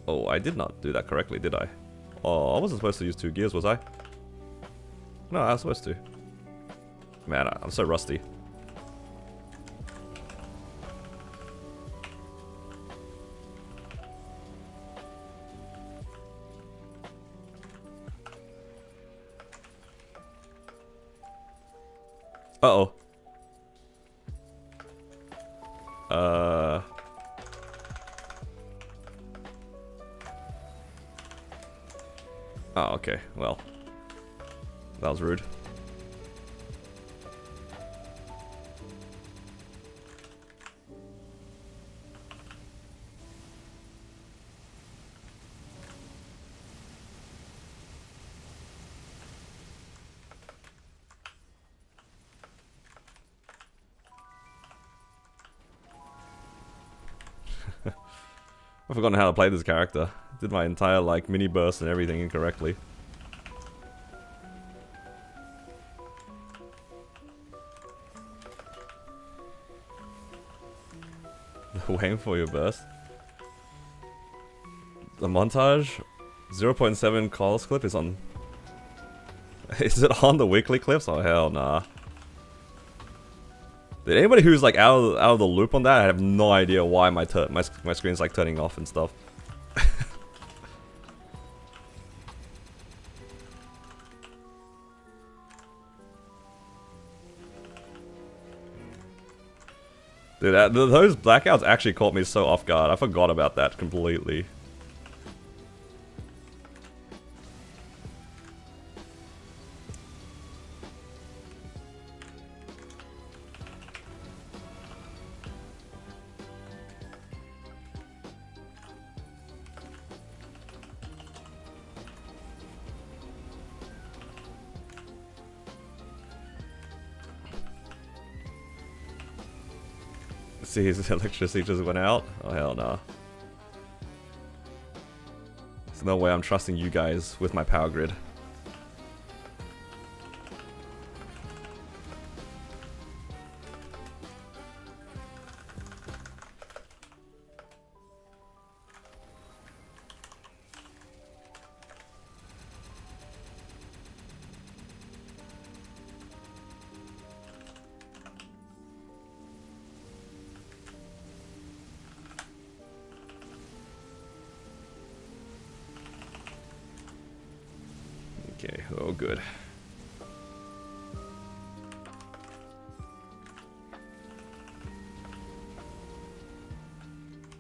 Oh, I did not do that correctly, did I? Oh, I wasn't supposed to use 2 gears, was I? No, I was supposed to. Man, I'm so rusty. Uh-oh. Oh, okay. Well, that was rude. I've forgotten how to play this character. Did my entire like mini burst and everything incorrectly. Waiting for your burst. The montage 0.7 calls clip is on. Is it on the weekly clips? Oh hell nah. Did anybody who's like out of the loop on that? I have no idea why my screen's like turning off and stuff. Dude, those blackouts actually caught me so off guard. I forgot about that completely. See, his electricity just went out? Oh hell no. There's no way I'm trusting you guys with my power grid. good.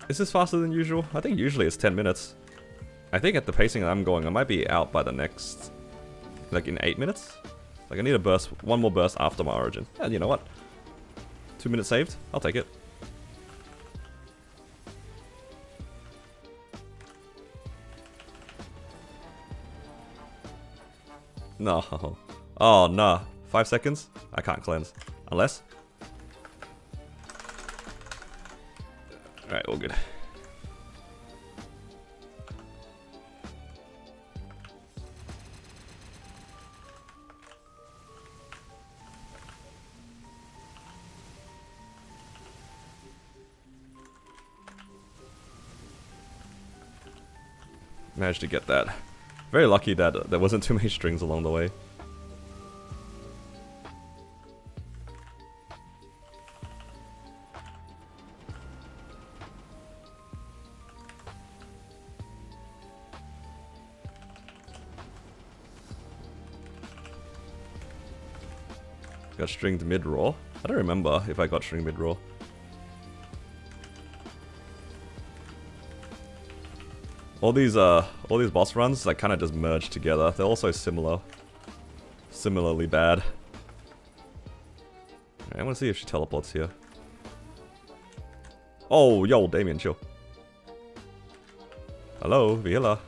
Is this faster than usual? I think usually it's 10 minutes. I think at the pacing I'm going, I might be out by the next... like in 8 minutes? Like I need a burst, one more burst after my origin. And you know what? 2 minutes saved? I'll take it. No. Oh, no. 5 seconds? I can't cleanse. Unless... Alright, all good. Managed to get that. Very lucky that there wasn't too many strings along the way. Got stringed mid-roll. I don't remember if I got stringed mid-roll. All these boss runs like kind of just merge together. They're also similarly bad. Right, I want to see if she teleports here. Oh, yo, Damien, chill. Hello, Vila.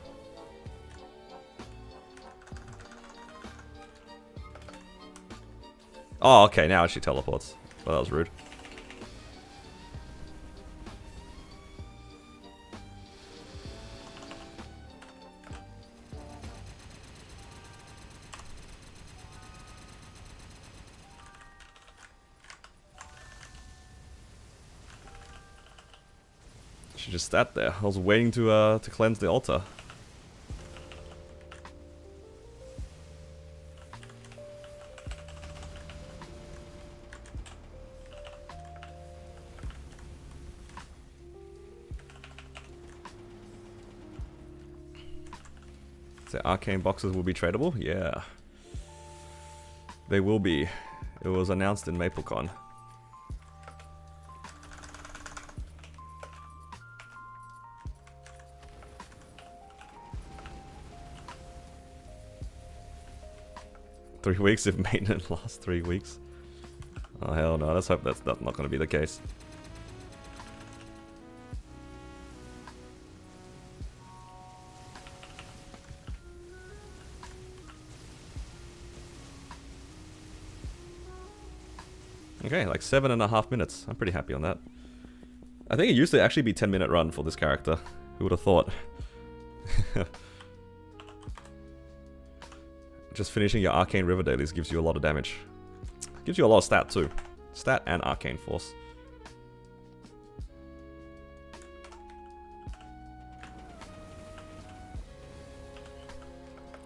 Oh, okay, now she teleports. Well, that was rude. She just sat there. I was waiting to cleanse the altar. So arcane boxes will be tradable? Yeah. They will be. It was announced in MapleCon. Three weeks if maintenance lasts 3 weeks. Oh hell no, let's hope that's not going to be the case. Okay, like 7.5 minutes. I'm pretty happy on that. I think it used to actually be 10-minute run for this character. Who would have thought? Just finishing your Arcane River dailies gives you a lot of damage. Gives you a lot of stat too. Stat and Arcane Force.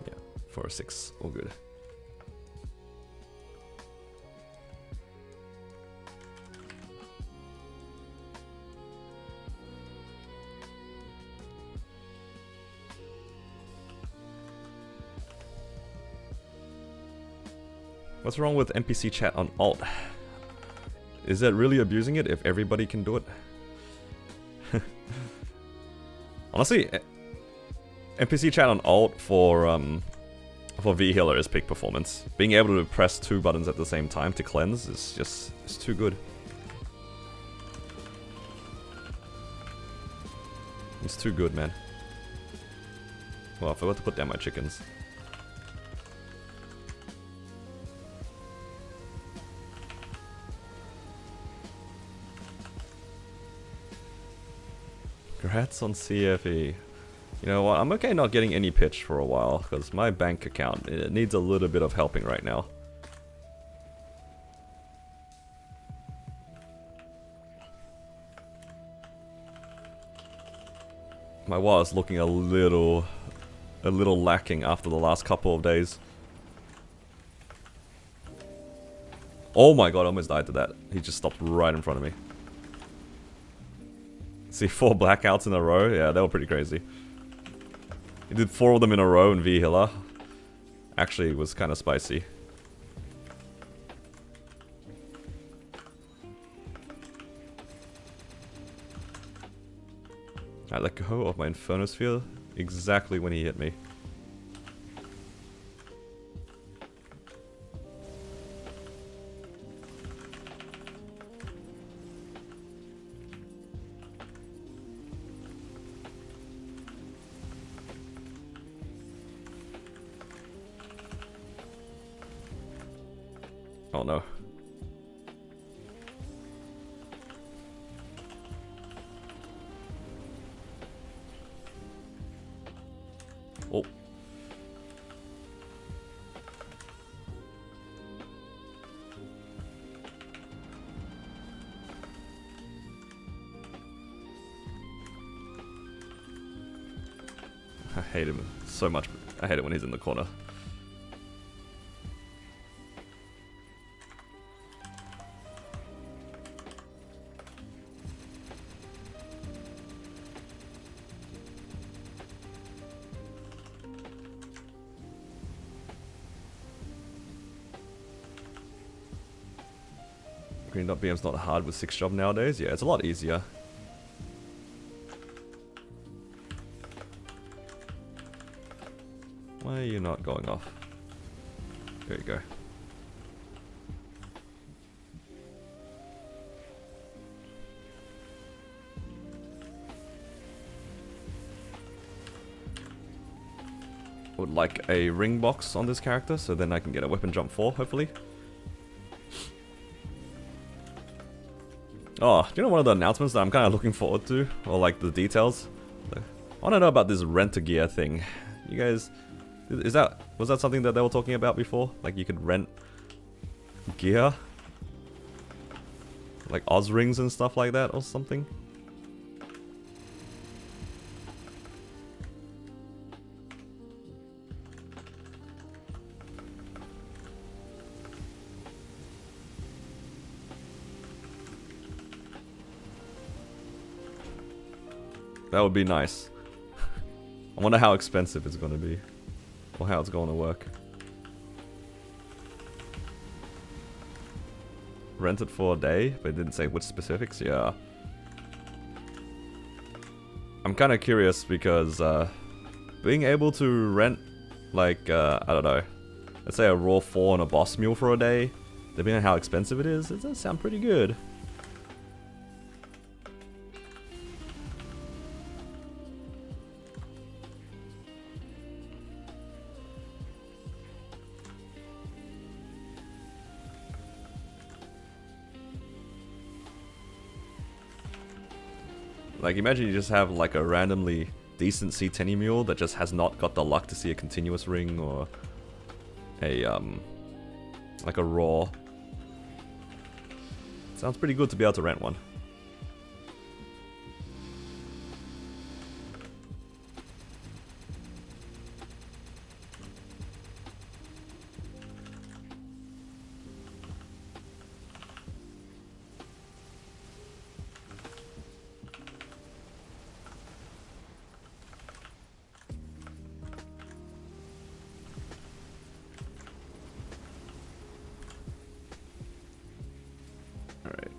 Yeah, 4 or 6. All good. What's wrong with NPC chat on alt? Is that really abusing it if everybody can do it? Honestly, NPC chat on alt for V healer is peak performance. Being able to press 2 buttons at the same time to cleanse is just it's too good. It's too good, man. Well, I forgot to put down my chickens. Congrats on CFE. You know what, I'm okay not getting any pitch for a while, because my bank account, it needs a little bit of helping right now. My wallet's looking a little lacking after the last couple of days. Oh my god, I almost died to that. He just stopped right in front of me. See, 4 blackouts in a row? Yeah, they were pretty crazy. He did 4 of them in a row in V Hilla. actually was kind of spicy. I let go of my Inferno Sphere exactly when he hit me. Oh no. Oh. I hate him so much. I hate it when he's in the corner. Green dot BM's not hard with 6 job nowadays. Yeah, it's a lot easier. Why are you not going off? There you go. Would like a ring box on this character, so then I can get a weapon jump 4, hopefully. Oh, do you know one of the announcements that I'm kind of looking forward to? Or like the details? I want to know about this rent-a-gear thing. You guys... was that something that they were talking about before? Like you could rent gear? Like Oz rings and stuff like that or something? That would be nice. I wonder how expensive it's going to be. Or how it's going to work. Rent it for a day, but it didn't say which specifics. Yeah. I'm kind of curious because being able to rent, like, I don't know, let's say a raw 4 and a boss mule for a day, depending on how expensive it does sound pretty good. Like, imagine you just have like a randomly decent C10 mule that just has not got the luck to see a continuous ring or a, like a raw. Sounds pretty good to be able to rent one.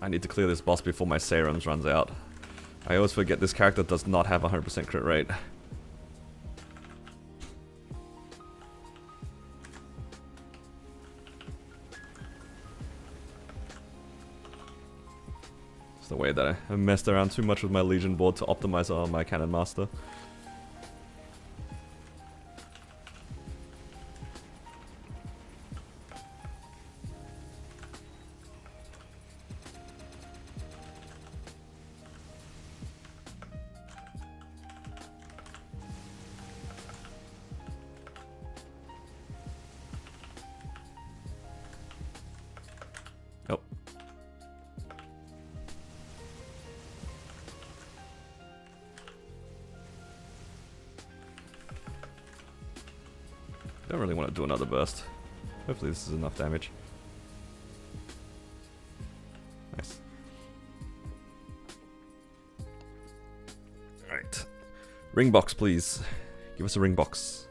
I need to clear this boss before my serums runs out. I always forget this character does not have 100% crit rate. It's the way that I messed around too much with my Legion board to optimize on my Cannon Master. Don't really want to do another burst. Hopefully this is enough damage. Nice. Alright. Ring box, please. Give us a ring box.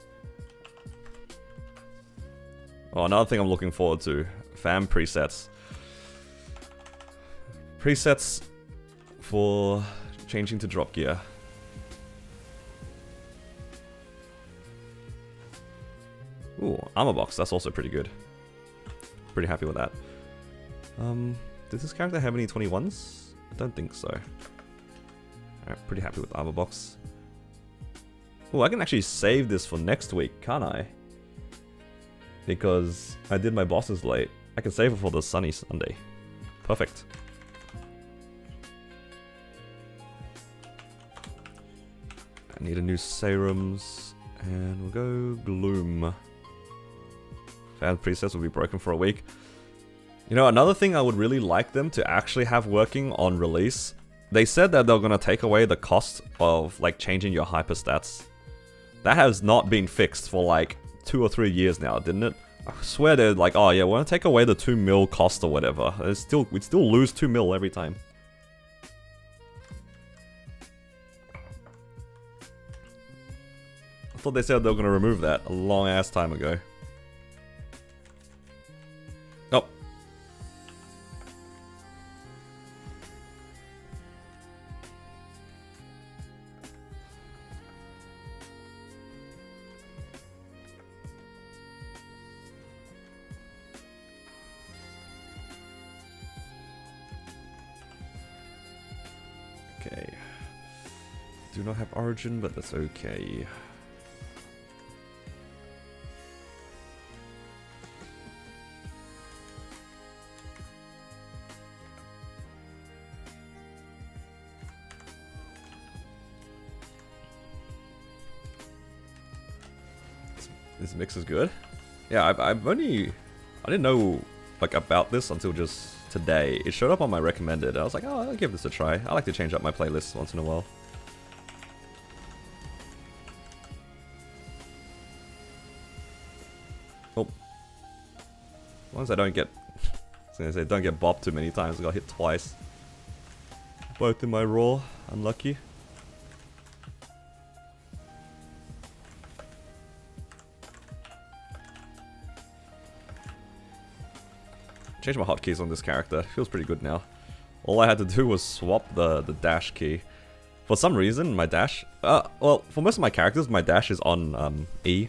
Oh, another thing I'm looking forward to. Fam presets. Presets for changing to drop gear. Ooh, armor box. That's also pretty good. Pretty happy with that. Did this character have any 21s? I don't think so. Alright, pretty happy with armor box. Oh, I can actually save this for next week, can't I? Because I did my bosses late. I can save it for the sunny Sunday. Perfect. I need a new serums. And we'll go Gloom. Fan presets will be broken for a week. You know, another thing I would really like them to actually have working on release. They said that they're gonna take away the cost of like changing your hyper stats. That has not been fixed for like 2 or 3 years now, didn't it? I swear they're like, oh yeah, we're gonna take away the 2 mil cost or whatever. We'd still lose 2 mil every time. I thought they said they were gonna remove that a long ass time ago. Oh. Okay. Do not have origin, but that's okay. This mix is good. Yeah, I didn't know like about this until just today. It showed up on my recommended. I was like, oh, I'll give this a try. I like to change up my playlists once in a while. Oh, as long as I don't get, I was gonna say, don't get bopped too many times. I got hit twice. Both in my raw. Unlucky. Changed my hotkeys on this character. Feels pretty good now. All I had to do was swap the dash key. For some reason, my dash... well, for most of my characters, my dash is on E.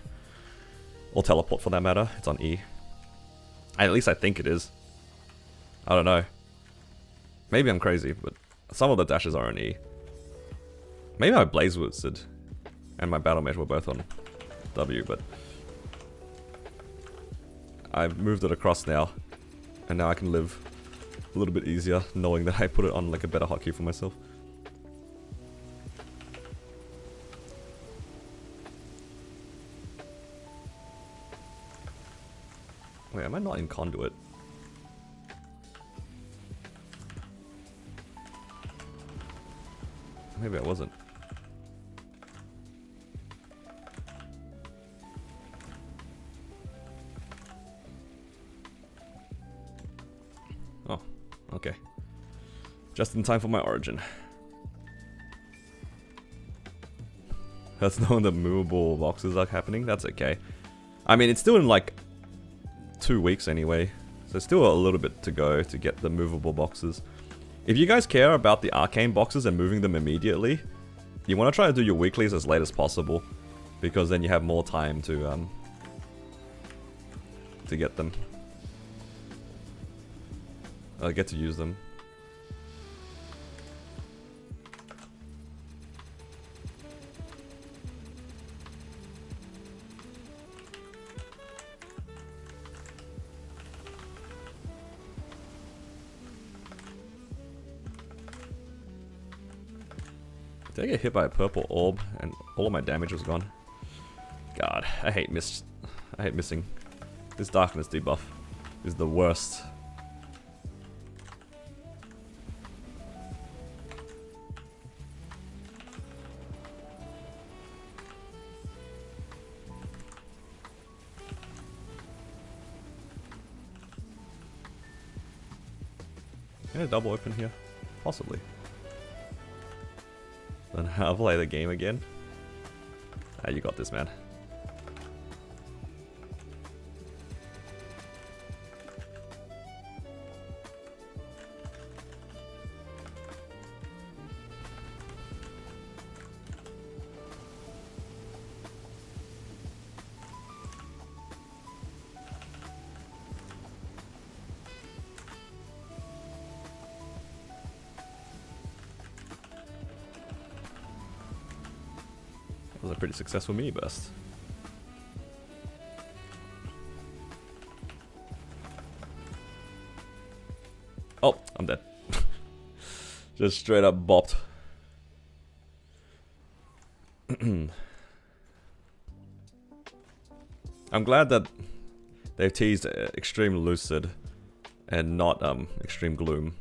Or teleport for that matter. It's on E. At least I think it is. I don't know. Maybe I'm crazy, but some of the dashes are on E. Maybe my Blaze Wizard and my Battle Mage were both on W, but... I've moved it across now. And now I can live a little bit easier knowing that I put it on like a better hotkey for myself. Wait, am I not in conduit? Maybe I wasn't. Oh, okay. Just in time for my origin. That's knowing the movable boxes are happening. That's okay. I mean, it's still in like 2 weeks anyway. So still a little bit to go to get the movable boxes. If you guys care about the arcane boxes and moving them immediately, you want to try to do your weeklies as late as possible. Because then you have more time to get them. Get to use them. Did I get hit by a purple orb and all of my damage was gone? God, I hate missing. This darkness debuff is the worst. Can I double open here? Possibly. Then I'll play the game again. Ah, you got this, man. was a pretty successful mini burst. Oh, I'm dead. Just straight up bopped. I'm glad that they've teased Extreme Lucid and not Extreme Gloom.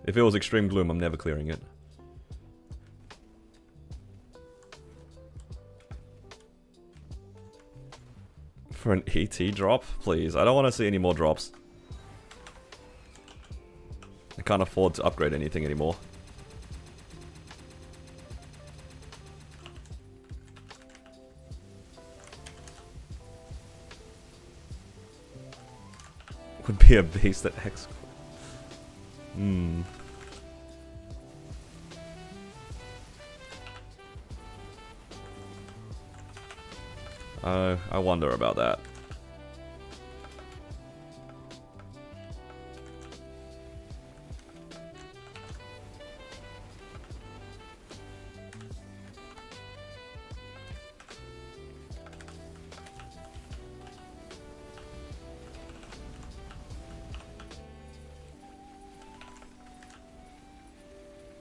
If it was Extreme Gloom, I'm never clearing it. For an ET drop? Please, I don't want to see any more drops. I can't afford to upgrade anything anymore. Would be a beast at X. I wonder about that.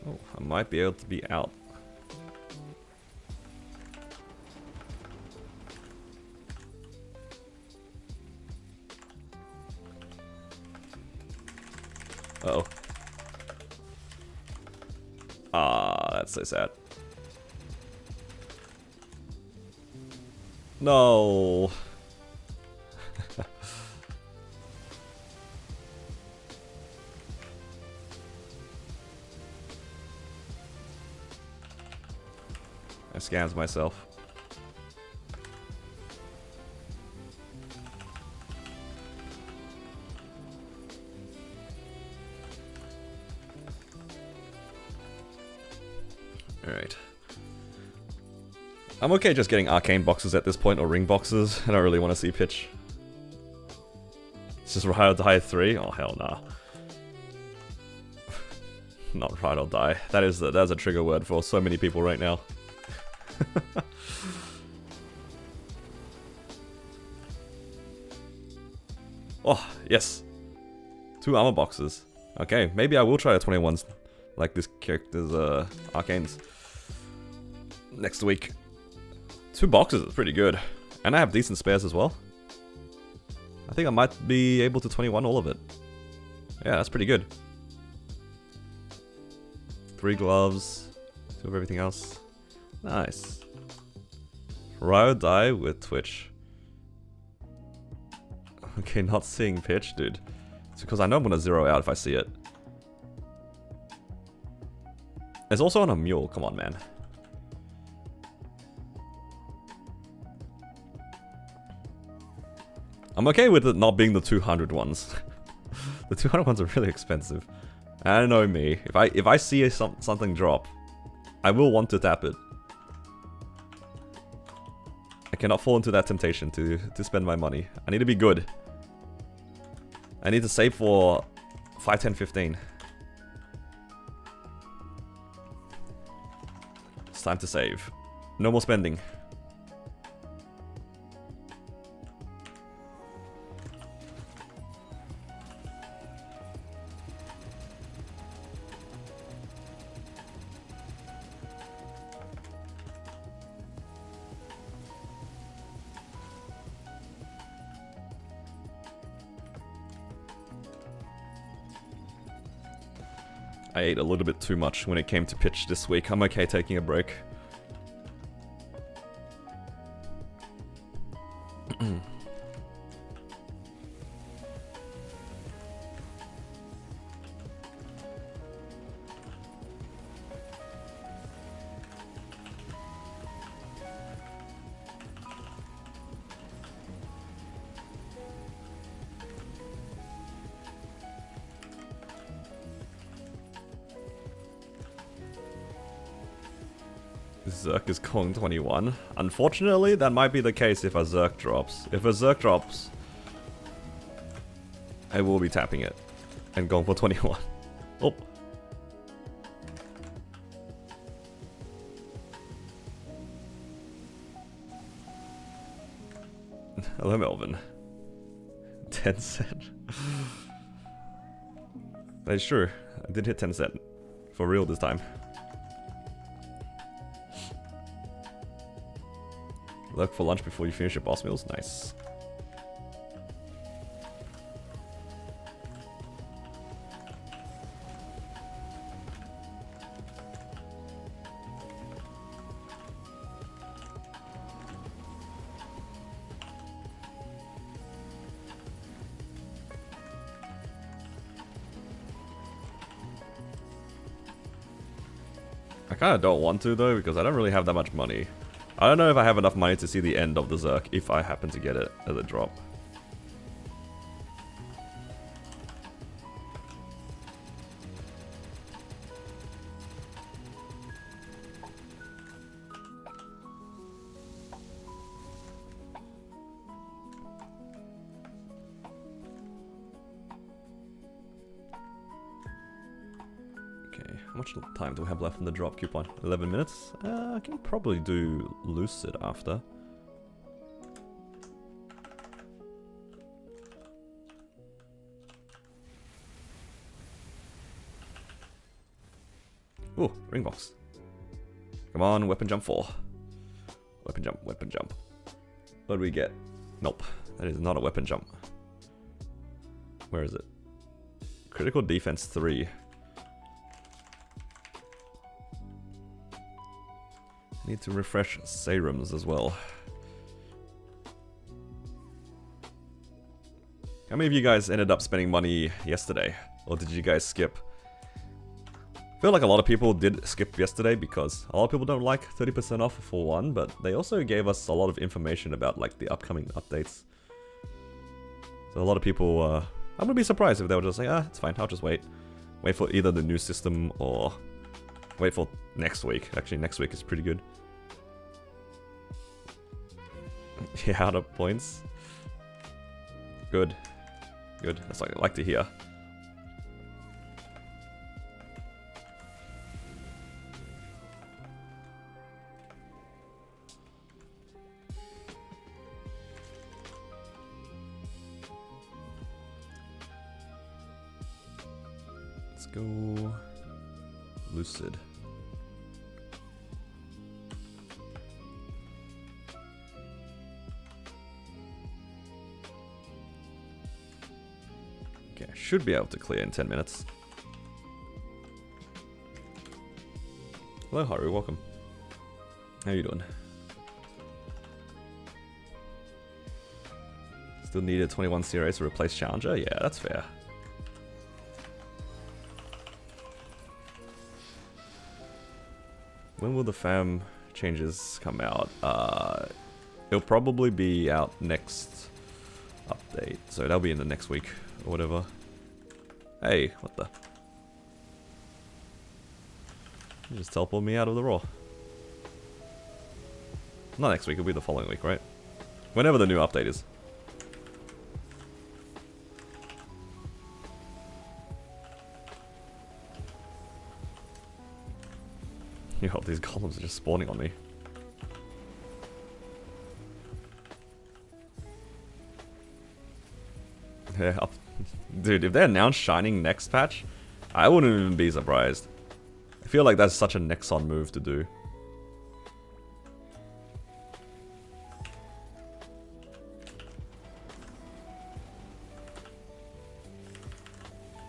Oh, I might be able to be out. Uh-oh. Ah, that's so sad. No. I scans myself. Alright. I'm okay just getting arcane boxes at this point, or ring boxes. I don't really want to see pitch. It's just ride or die 3? Oh hell nah. Not ride or die. That's a trigger word for so many people right now. Oh, yes. 2 armor boxes. Okay, maybe I will try the 21s like this character's arcanes next week. 2 boxes is pretty good. And I have decent spares as well. I think I might be able to 21 all of it. Yeah, that's pretty good. 3 gloves, 2 of everything else. Nice. Ride or die with Twitch. Okay, not seeing pitch, dude. It's because I know I'm gonna zero out if I see it. It's also on a mule, come on, man. I'm okay with it not being the 200 ones. The 200 ones are really expensive. I know me. If I see something drop, I will want to tap it. I cannot fall into that temptation to spend my money. I need to be good. I need to save for 5, 10, 15. It's time to save. No more spending. I ate a little bit too much when it came to pitch this week. I'm okay taking a break. Zerk is going 21. Unfortunately, that might be the case if a Zerk drops. If a Zerk drops, I will be tapping it and going for 21. Oh. Hello, Melvin. 10 cent. That is true. I did hit 10 cent. For real this time. Look for lunch before you finish your boss meals. Nice. I kind of don't want to though, because I don't really have that much money. I don't know if I have enough money to see the end of the Zerk if I happen to get it as a drop. How much time do we have left on the drop coupon? 11 minutes? I can probably do Lucid after. Ooh, ring box. Come on, weapon jump 4. Weapon jump, weapon jump. What do we get? Nope, that is not a weapon jump. Where is it? Critical defense 3. Need to refresh serums as well. How many of you guys ended up spending money yesterday? Or did you guys skip? I feel like a lot of people did skip yesterday because a lot of people don't like 30% off for one, but they also gave us a lot of information about like the upcoming updates. So a lot of people, I'm gonna be surprised if they were just like, ah, it's fine, I'll just wait. Wait for either the new system or wait for next week. Actually, next week is pretty good. Yeah, out of points. Good. Good. That's what I like to hear. Let's go Lucid. Okay, I should be able to clear in 10 minutes. Hello, Haru, welcome. How you doing? Still needed 21 CRAs to replace Challenger? Yeah, that's fair. When will the FAM changes come out? It'll probably be out next update, so that'll be in the next week or whatever. Hey, what the? You just teleport me out of the Raw. Not next week, it'll be the following week, right? Whenever the new update is. Yo, these golems are just spawning on me. Yeah, dude, if they announce Shining next patch, I wouldn't even be surprised. I feel like that's such a Nexon move to do.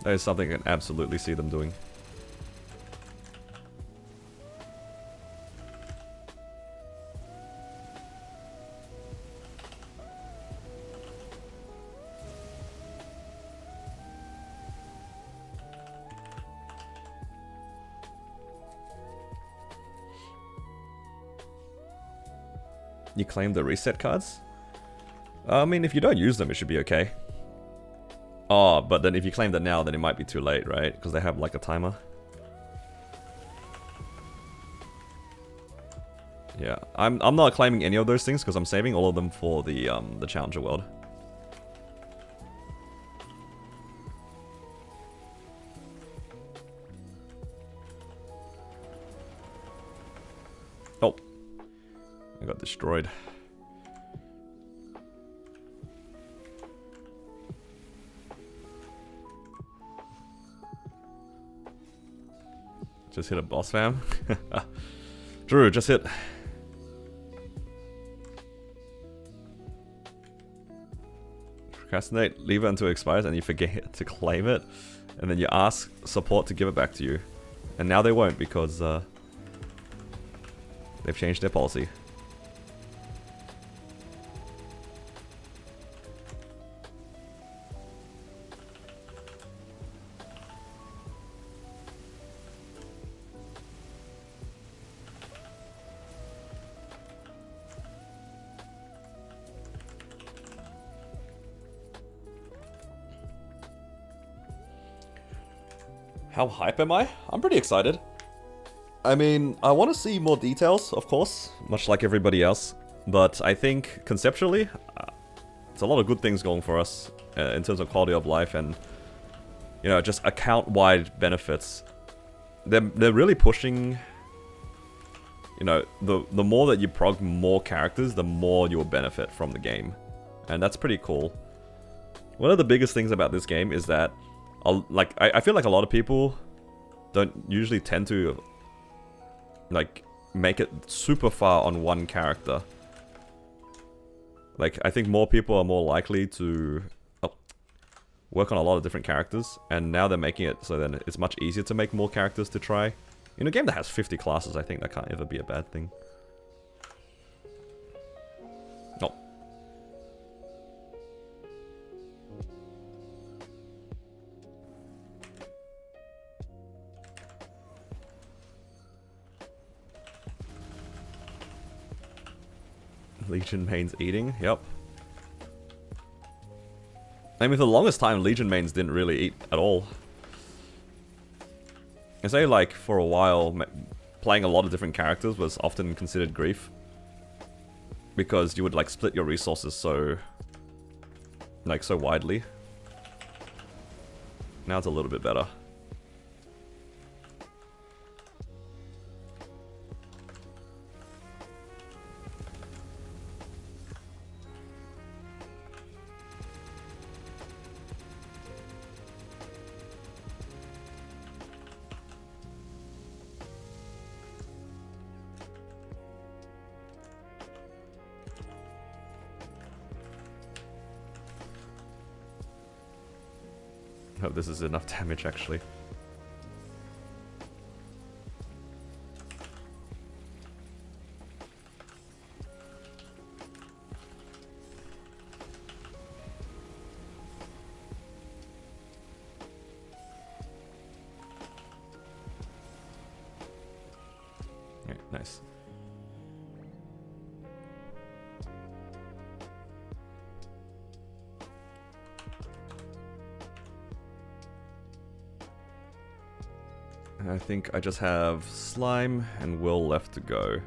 That is something I can absolutely see them doing. You claim the reset cards? I mean, if you don't use them, it should be okay. Oh, but then if you claim that now, then it might be too late, right? Because they have like a timer. Yeah, I'm not claiming any of those things because I'm saving all of them for the Challenger world. Oh. I got destroyed. Just hit a boss, fam. Drew, just hit. Procrastinate, leave it until it expires, and you forget to claim it. And then you ask support to give it back to you. And now they won't because they've changed their policy. How hype am I? I'm pretty excited. I mean, I want to see more details, of course, much like everybody else. But I think, conceptually, it's a lot of good things going for us in terms of quality of life and, you know, just account-wide benefits. They're really pushing, you know, the more that you prog more characters, the more you'll benefit from the game. And that's pretty cool. One of the biggest things about this game is that I feel like a lot of people don't usually tend to like make it super far on one character. Like I think more people are more likely to work on a lot of different characters, and now they're making it so then it's much easier to make more characters to try. In a game that has 50 classes, I think that can't ever be a bad thing. Oh. Legion mains eating, yep. I mean, for the longest time, Legion mains didn't really eat at all. I say, like, for a while, playing a lot of different characters was often considered grief. Because you would, like, split your resources so widely. Now it's a little bit better. Hope this is enough damage, actually. Okay, nice. I think I just have Slime and Will left to go.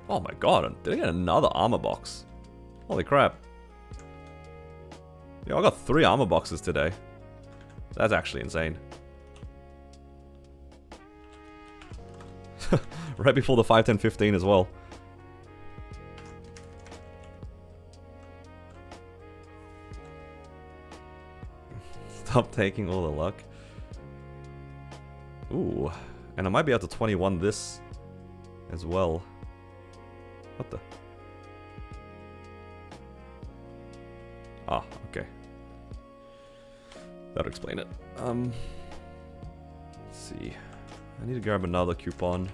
Oh my god, did I get another armor box? Holy crap. Yo, I got 3 armor boxes today. That's actually insane. Right before the 5, 10, 15 as well. Stop taking all the luck. Ooh, and I might be able to 21 this as well. What the? Ah, okay. That'll explain it. Let's see. I need to grab another coupon.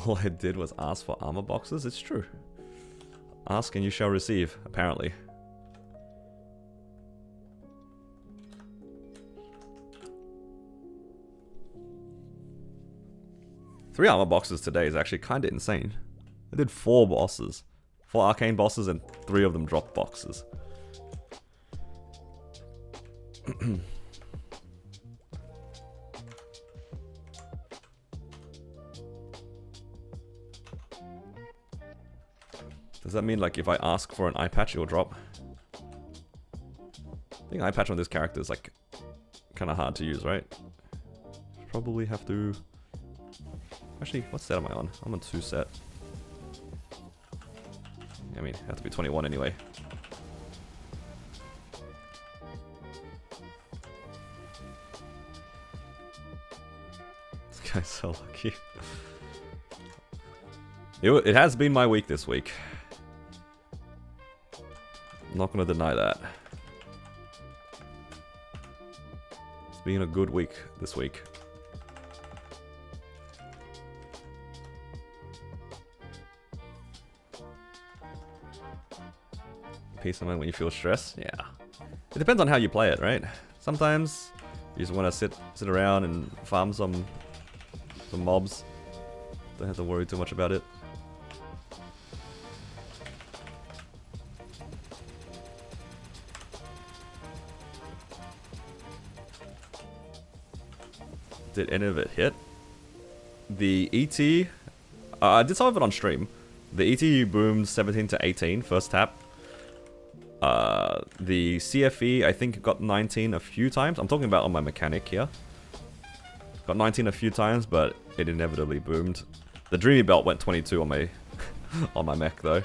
All I did was ask for armor boxes. It's true. Ask and you shall receive, apparently. Three armor boxes today is actually kind of insane. I did 4 bosses. 4 arcane bosses and 3 of them dropped boxes. Does that mean, like, if I ask for an eye patch, it will drop? I think eye patch on this character is, like, kind of hard to use, right? Probably have to Actually, what set am I on? I'm on 2 set. I mean, I have to be 21 anyway. This guy's so lucky. It has been my week this week. I'm not gonna deny that. It's been a good week this week. Peace of mind when you feel stress? Yeah. It depends on how you play it, right? Sometimes you just want to sit around and farm some mobs. Don't have to worry too much about it. Did any of it hit? The ET, I did some of it on stream. The ET boomed 17 to 18, first tap. The CFE, I think, got 19 a few times. I'm talking about on my mechanic here. Got 19 a few times, but it inevitably boomed. The Dreamy Belt went 22 on my on my mech though.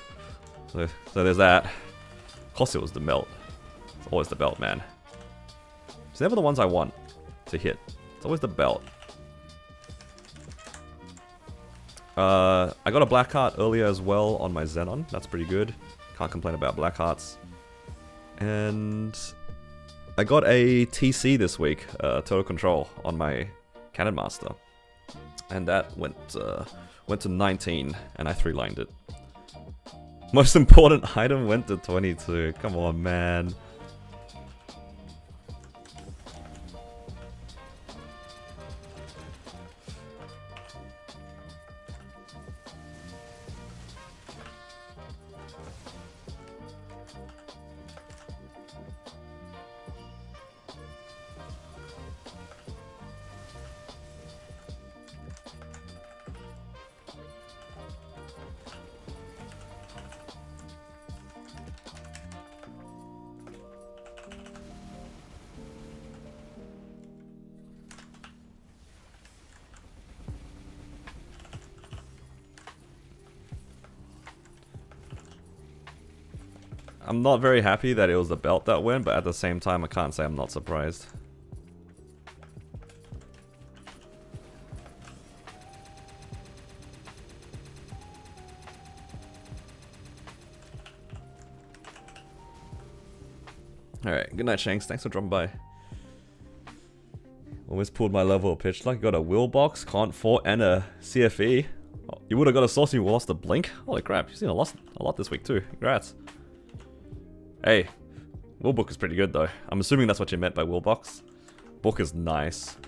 So there's that. Of course it was the melt. It's always the belt, man. It's never the ones I want to hit. It's always the belt. I got a black heart earlier as well on my Xenon. That's pretty good. Can't complain about black hearts. And I got a TC this week, Total Control, on my Cannon Master. And that went to 19, and I 3-lined it. Most important item went to 22. Come on, man. I'm not very happy that it was the belt that went, but at the same time, I can't say I'm not surprised. Alright, good night, Shanks. Thanks for dropping by. Almost pulled my level of pitch luck. Got a will box, Con 4, and a CFE. Oh, you would have got a sauce and you lost a blink? Holy crap, you've seen a lot this week too. Congrats. Hey, will book is pretty good though. I'm assuming that's what you meant by will box. Book is nice.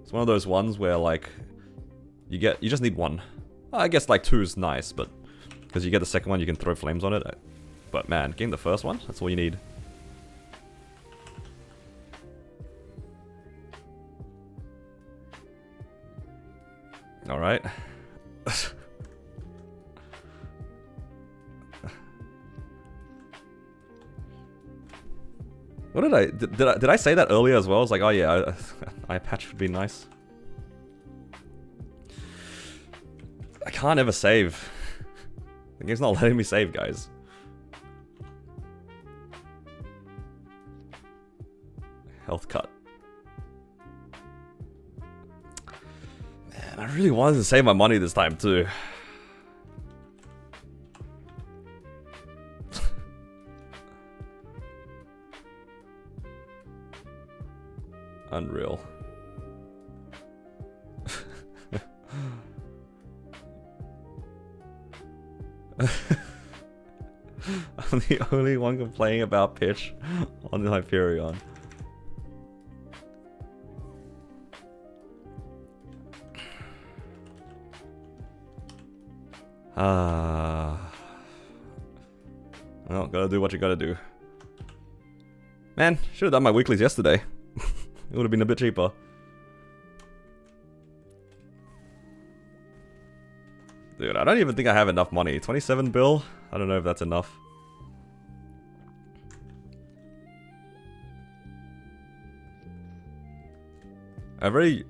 It's one of those ones where like you just need one. I guess like 2 is nice, but because you get the second one, you can throw flames on it. But man, getting the first one, that's all you need. All right. What did I say that earlier as well? I was like, oh yeah, eye patch would be nice. I can't ever save. The game's not letting me save, guys. Health cut. Man, I really wanted to save my money this time too. Unreal. I'm the only one complaining about pitch on the Hyperion. Well, gotta do what you gotta do. Man, should have done my weeklies yesterday. It would have been a bit cheaper. Dude, I don't even think I have enough money. 27 bill? I don't know if that's enough. Wait,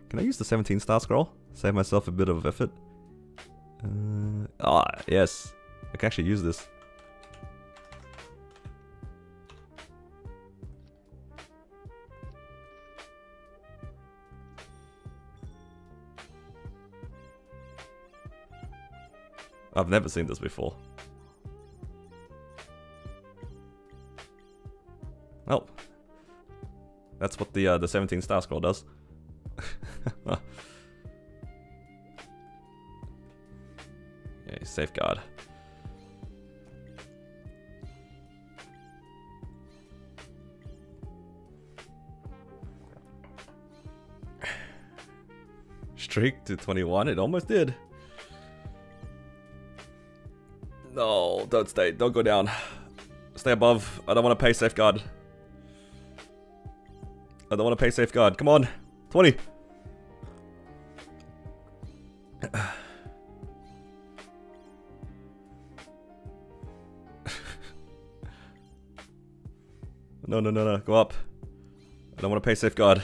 can I use the 17 star scroll? Save myself a bit of effort. Yes. I can actually use this. I've never seen this before. Oh. That's what the 17 star scroll does. Okay, safeguard. Streak to 21, it almost did. No, don't stay, don't go down. Stay above, I don't want to pay safeguard. I don't want to pay safeguard, come on, 20. No, go up. I don't want to pay safeguard.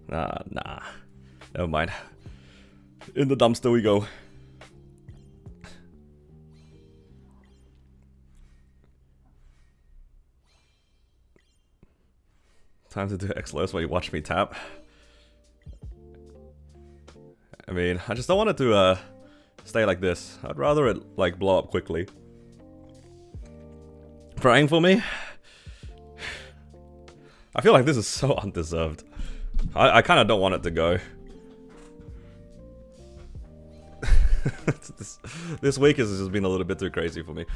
Nah. Never mind. In the dumpster we go. Time to do X-Los while you watch me tap. I mean, I just don't want it to stay like this. I'd rather it like blow up quickly. Praying for me? I feel like this is so undeserved. I kind of don't want it to go. this week has just been a little bit too crazy for me.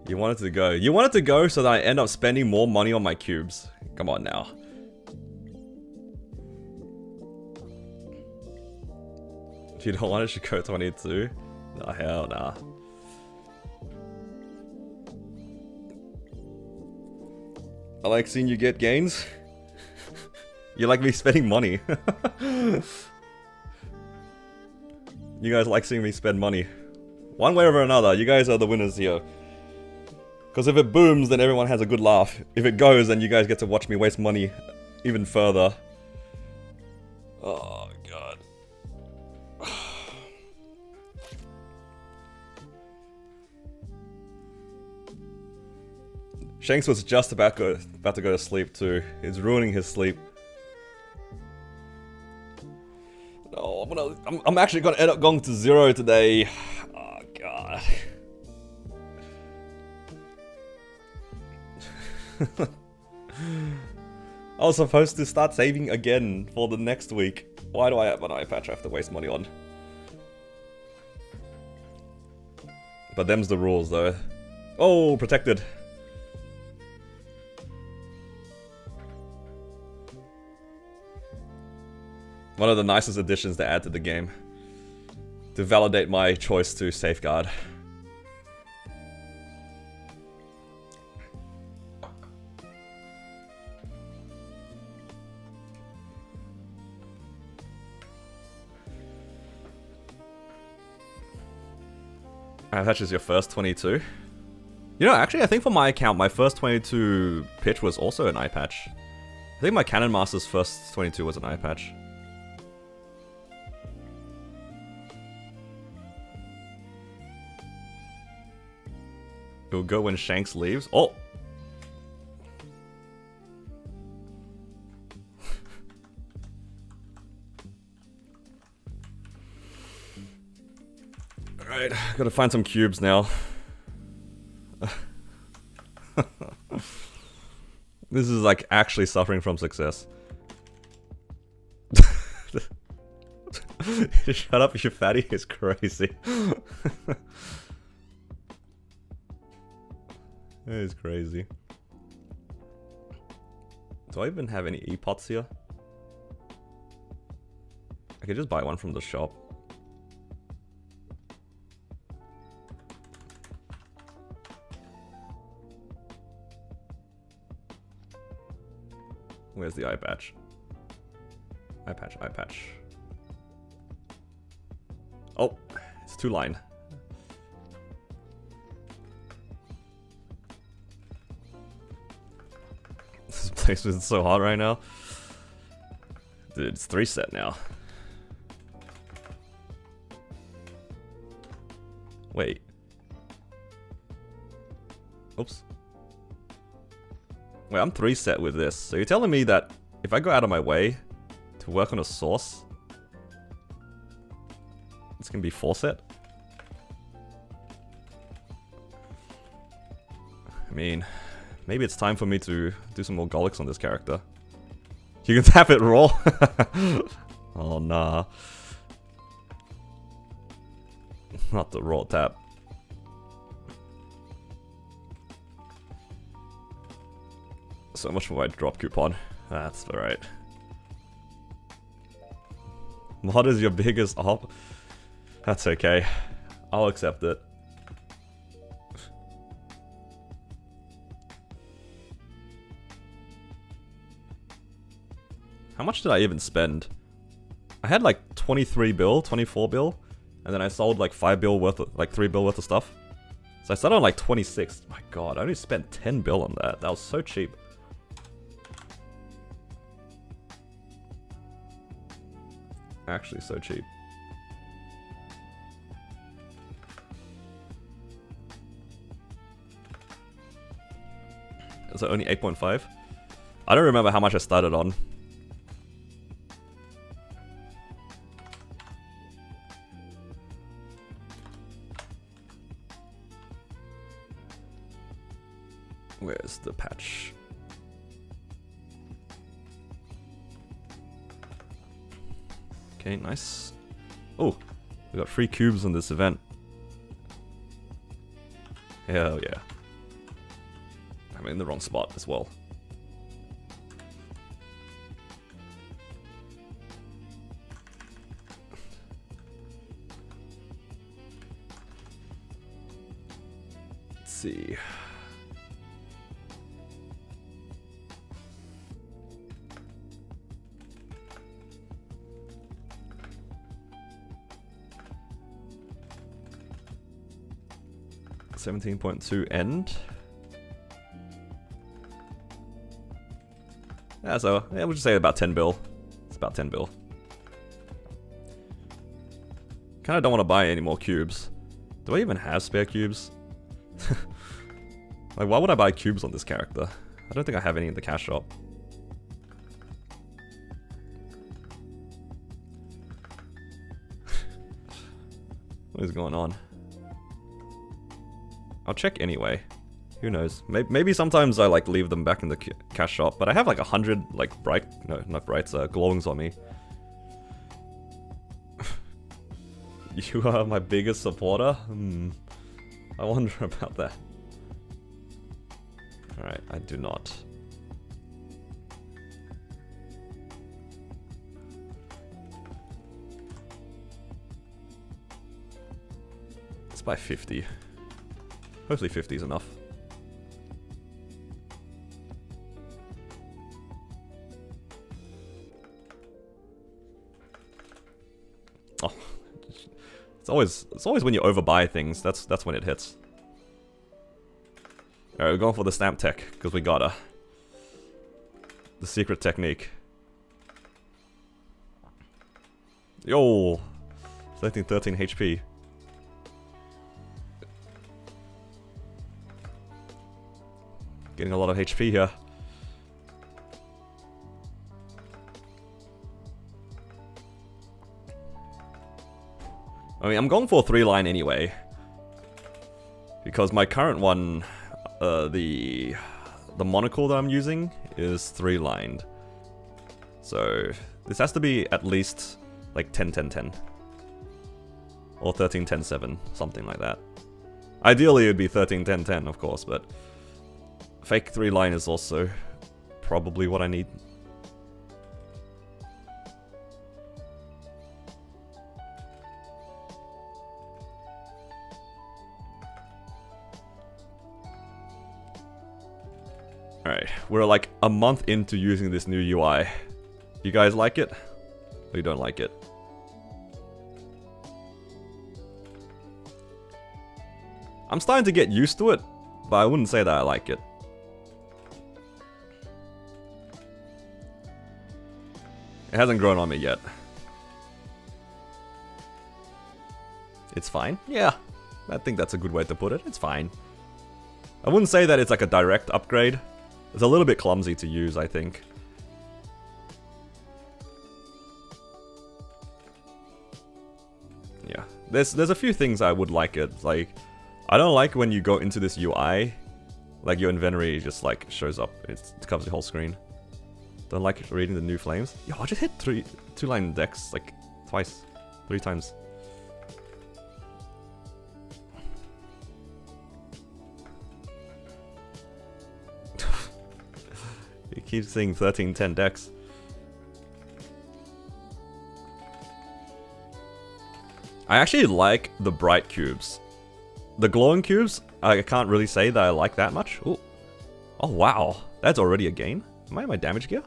You want it to go. You want it to go so that I end up spending more money on my cubes. Come on now. If you don't want it, should go 22. No, hell nah. I like seeing you get gains. You like me spending money. You guys like seeing me spend money. One way or another, you guys are the winners here. Because if it booms, then everyone has a good laugh. If it goes, then you guys get to watch me waste money even further. Oh, God. Shanks was just about to go to sleep too. He's ruining his sleep. No, I'm actually gonna end up going to 0 today. Oh God. I was supposed to start saving again for the next week. Why do I have an eye patch I have to waste money on? But them's the rules though. Oh, protected. One of the nicest additions to add to the game. To validate my choice to safeguard. That's just your first 22. You know, actually, I think for my account, my first 22 pitch was also an eye patch. I think my Cannon Master's first 22 was an eye patch. It'll go when Shanks leaves. Oh! Alright, gotta find some cubes now. This is like actually suffering from success. Shut up, you fatty, is crazy. That is crazy. Do I even have any E-pots here? I could just buy one from the shop. Where's the eye patch? Eye patch, eye patch. Oh, it's 2-line. It's so hard right now. Dude, it's 3 set now. Wait. Oops. Wait, I'm 3 set with this. So you're telling me that if I go out of my way to work on a source, it's gonna be 4 set? I mean, maybe it's time for me to do some more Golics on this character. You can tap it raw? Oh, nah. Not the raw tap. So much for my drop coupon. That's alright. What is your biggest op? That's okay. I'll accept it. How much did I even spend? I had like 23 bill, 24 bill, and then I sold like 5 bill worth of, like 3 bill worth of stuff. So I started on like 26. My god, I only spent 10 bill on that. That was so cheap. Actually so cheap. Is it only 8.5? I don't remember how much I started on. Where's the patch? Okay, nice. Oh, we got 3 cubes on this event. Hell yeah. I'm in the wrong spot as well. Let's see. $17.2 end. Yeah, so yeah, we'll just say about 10 bill. It's about 10 bill. Kinda don't want to buy any more cubes. Do I even have spare cubes? Like, why would I buy cubes on this character? I don't think I have any in the cash shop. What is going on? I'll check anyway. Who knows? Maybe sometimes I like leave them back in the cash shop, but I have like 100 like not brights, glowings on me. You are my biggest supporter? I wonder about that. Alright, I do not. Let's buy 50. Hopefully 50 is enough. Oh, it's always when you overbuy things. That's when it hits. All right, we're going for the stamp tech because we gotta. The secret technique. Yo, 13 HP. Getting a lot of HP here. I mean, I'm going for a 3-line anyway. Because my current one, the monocle that I'm using is 3-lined. So this has to be at least like 10-10-10. Or 13-10-7, something like that. Ideally it would be 13-10-10, of course, but fake 3-line is also probably what I need. Alright, we're like a month into using this new UI. You guys like it? Or you don't like it? I'm starting to get used to it, but I wouldn't say that I like it. It hasn't grown on me yet. It's fine? Yeah. I think that's a good way to put it. It's fine. I wouldn't say that it's like a direct upgrade. It's a little bit clumsy to use, I think. Yeah. There's a few things I would like it. Like, I don't like when you go into this UI, like your inventory just like shows up. It covers the whole screen. Don't like reading the new flames. Yo, I just hit 2-line decks like twice. 3 times. You keep seeing 13-10 decks. I actually like the bright cubes. The glowing cubes, I can't really say that I like that much. Ooh. Oh wow, that's already a gain? Am I in my damage gear?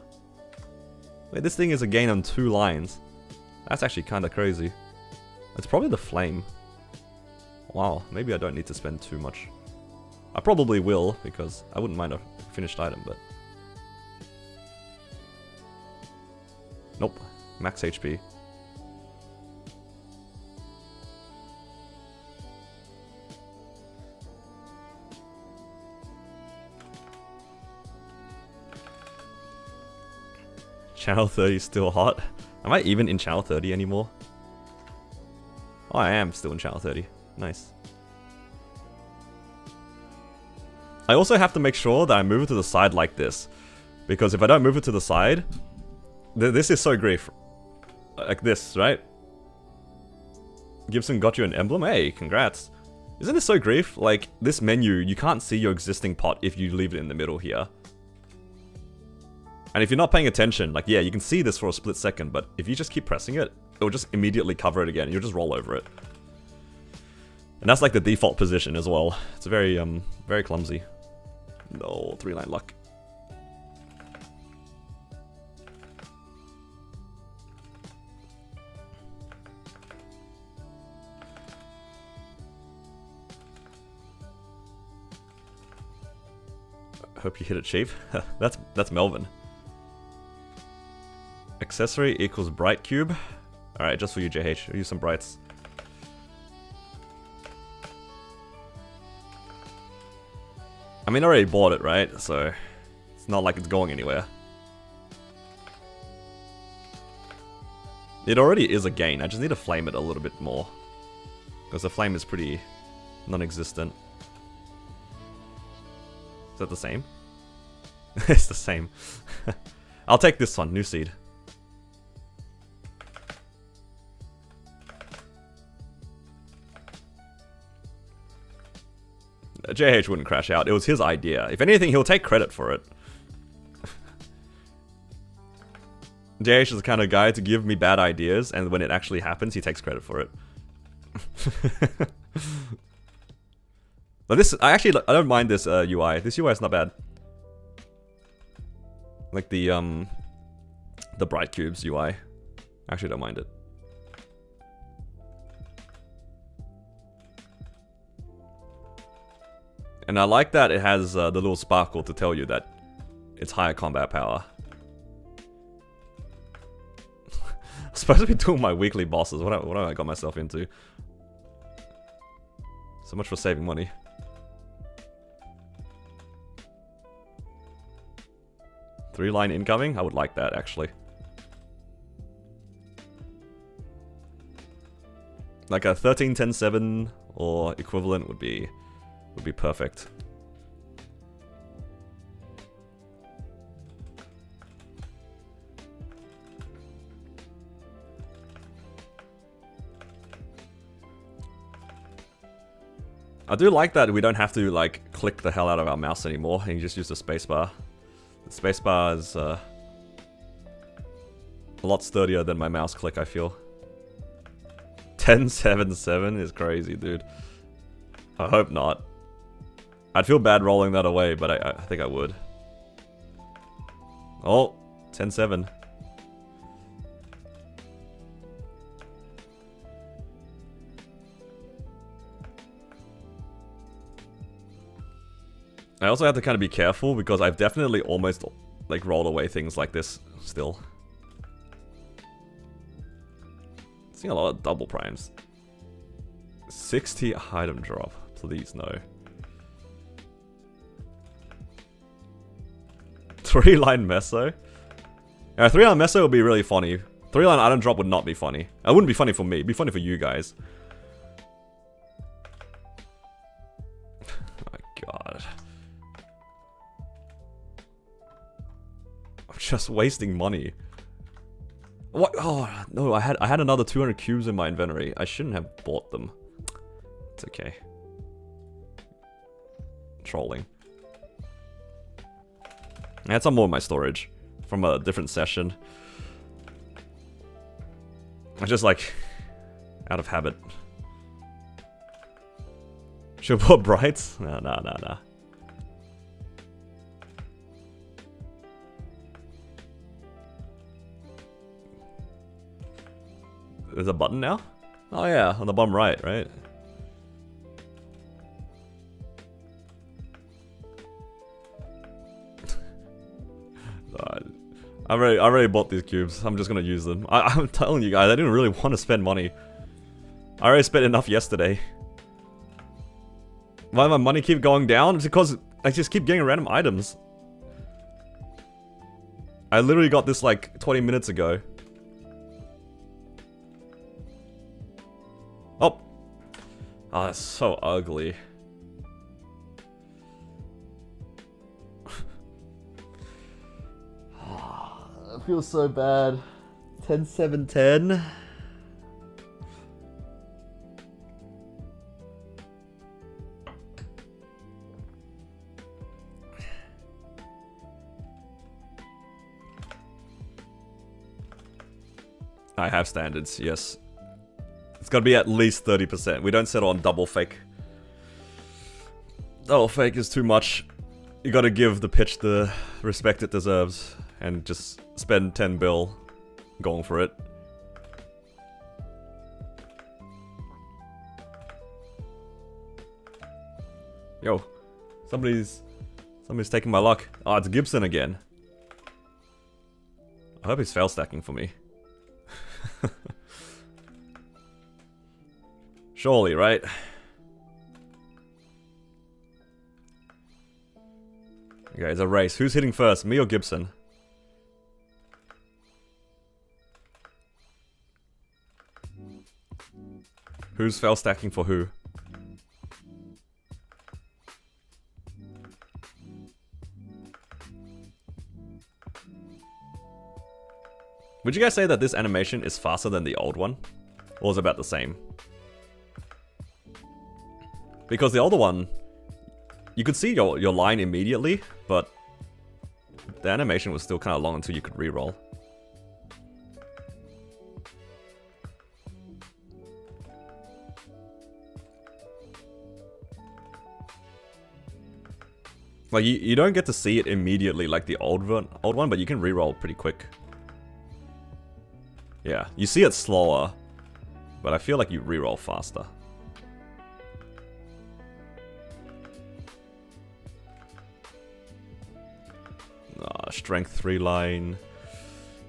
Wait, this thing is a gain on 2 lines. That's actually kinda crazy. It's probably the flame. Wow, maybe I don't need to spend too much. I probably will, because I wouldn't mind a finished item, but... Nope, max HP. Channel 30 is still hot. Am I even in channel 30 anymore? Oh, I am still in channel 30. Nice. I also have to make sure that I move it to the side like this. Because if I don't move it to the side, this is so grief. Like this, right? Gibson got you an emblem? Hey, congrats. Isn't this so grief? Like, this menu, you can't see your existing pot if you leave it in the middle here. And if you're not paying attention, like, yeah, you can see this for a split second, but if you just keep pressing it, it'll just immediately cover it again. You'll just roll over it. And that's like the default position as well. It's very, very clumsy. No, 3-line luck. Hope you hit it cheap. That's Melvin. Accessory equals bright cube. Alright, just for you, JH. Use some brights. I mean, I already bought it, right? So, it's not like it's going anywhere. It already is a gain. I just need to flame it a little bit more. Because the flame is pretty non-existent. Is that the same? It's the same. I'll take this one, new seed. JH wouldn't crash out. It was his idea. If anything, he'll take credit for it. JH is the kind of guy to give me bad ideas, and when it actually happens, he takes credit for it. But this, I don't mind this UI. This UI is not bad. Like the bright cubes UI. I actually don't mind it. And I like that it has the little sparkle to tell you that it's higher combat power. I'm supposed to be doing my weekly bosses. What have I got myself into? So much for saving money. Three-line incoming? I would like that, actually. Like a 13-10-7 or equivalent would be perfect. I do like that we don't have to like click the hell out of our mouse anymore and you just use the spacebar. The spacebar is a lot sturdier than my mouse click, I feel. 10-7-7 is crazy, dude. I hope not. I'd feel bad rolling that away, but I think I would. Oh, 10-7. I also have to kind of be careful because I've definitely almost like rolled away things like this still. Seeing a lot of double primes. 60 item drop. Please no. 3-line meso? Yeah, 3-line meso would be really funny. 3-line item drop would not be funny. It wouldn't be funny for me. It'd be funny for you guys. Oh my god. I'm just wasting money. What? Oh no, I had another 200 cubes in my inventory. I shouldn't have bought them. It's okay. Trolling. I had some more in my storage from a different session. I just like out of habit. Should have bought brights? Nah. There's a button now? Oh yeah, on the bottom right, right? I already bought these cubes. I'm just gonna use them. I'm telling you guys, I didn't really want to spend money. I already spent enough yesterday. Why my money keep going down? It's because I just keep getting random items. I literally got this like 20 minutes ago. Oh. Oh, that's so ugly. I feel so bad. 10, 7, 10. I have standards, yes. It's gotta be at least 30%. We don't settle on double fake. Double fake is too much. You gotta give the pitch the respect it deserves. And just spend 10 bill going for it. Yo, somebody's taking my luck. Oh, it's Gibson again. I hope he's fail stacking for me. Surely, right? Okay, it's a race. Who's hitting first, me or Gibson? Who's fail stacking for who? Would you guys say that this animation is faster than the old one? Or is it about the same? Because the older one, you could see your line immediately, but the animation was still kind of long until you could reroll. Like, you don't get to see it immediately like the old one, but you can reroll pretty quick. Yeah, you see it slower, but I feel like you reroll faster. Strength 3 line.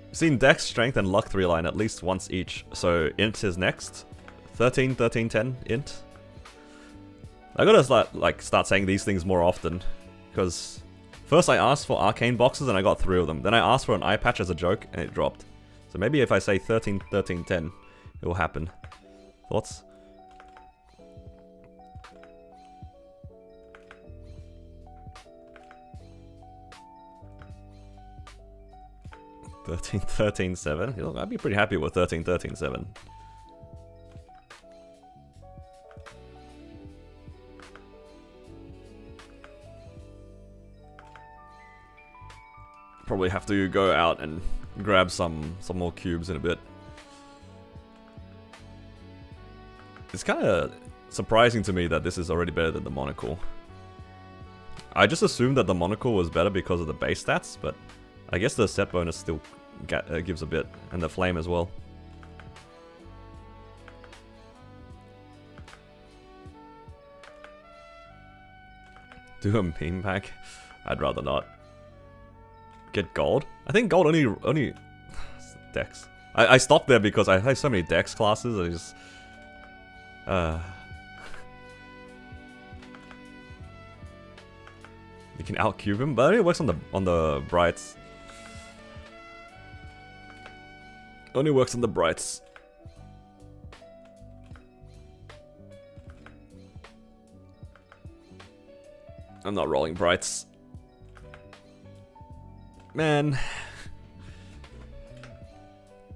I've seen Dex, Strength, and Luck 3 line at least once each, so Int is next. 13, 13, 10, Int. I gotta start saying these things more often. Because first I asked for arcane boxes and I got 3 of them. Then I asked for an eye patch as a joke and it dropped. So maybe if I say 13, 13, 10, it will happen. Thoughts? $13, 13, 7. I'd be pretty happy with 13, 13, 7. Probably have to go out and grab some more cubes in a bit. It's kind of surprising to me that this is already better than the Monocle. I just assumed that the Monocle was better because of the base stats, but I guess the set bonus still gives a bit, and the flame as well. Do a meme pack? I'd rather not. Get gold? I think gold only Dex. I stopped there because I have so many dex classes. I just you can outcube him, but it only works on the brights. Only works on the brights. I'm not rolling brights. Man.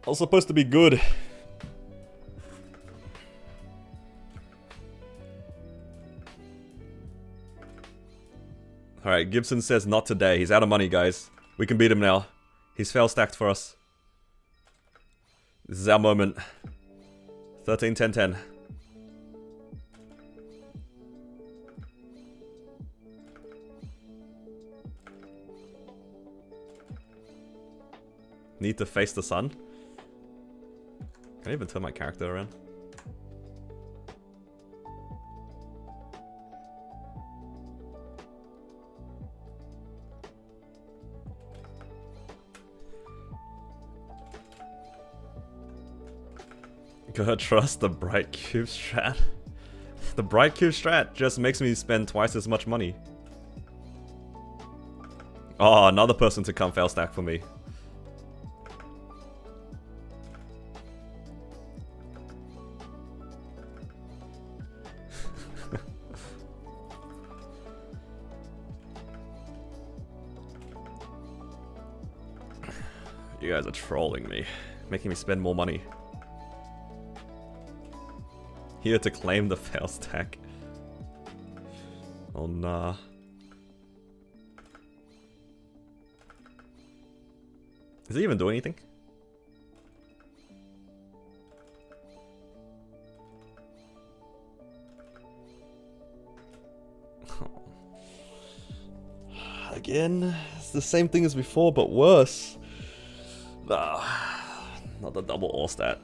I was supposed to be good. Alright, Gibson says not today. He's out of money, guys. We can beat him now. He's fail stacked for us. This is our moment. 13, 10, 10. Need to face the sun. Can I even turn my character around? Gotta trust the bright cube strat. The bright cube strat just makes me spend twice as much money. Oh, another person to come fail stack for me. You guys are trolling me, making me spend more money. Here to claim the fail stack. Oh nah. Does he even do anything? Again, it's the same thing as before, but worse. Not the double all stat.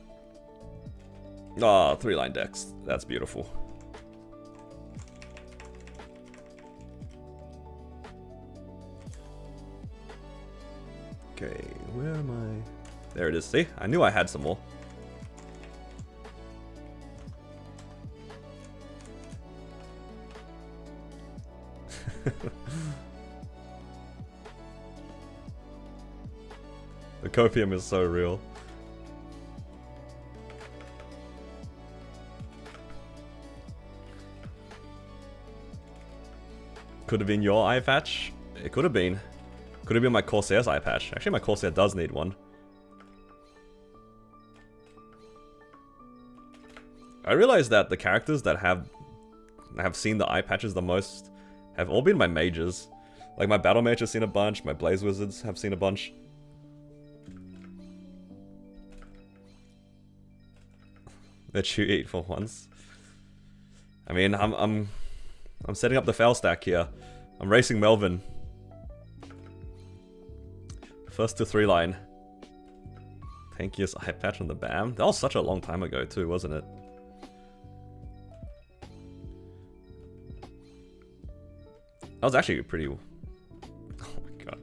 Ah, 3-line dex. That's beautiful. Okay, where am I? There it is. See? I knew I had some more. The copium is so real. Could have been your eye patch. It could have been. Could have been my Corsair's eye patch. Actually, my Corsair does need one. I realized that the characters that have seen the eye patches the most have all been my mages. Like my battle mage has seen a bunch. My blaze wizards have seen a bunch. Let you eat for once. I mean, I'm setting up the fail stack here. I'm racing Melvin. First to 3-line. Tankiest eye patch on the BAM. That was such a long time ago too, wasn't it? That was actually pretty... Oh my god.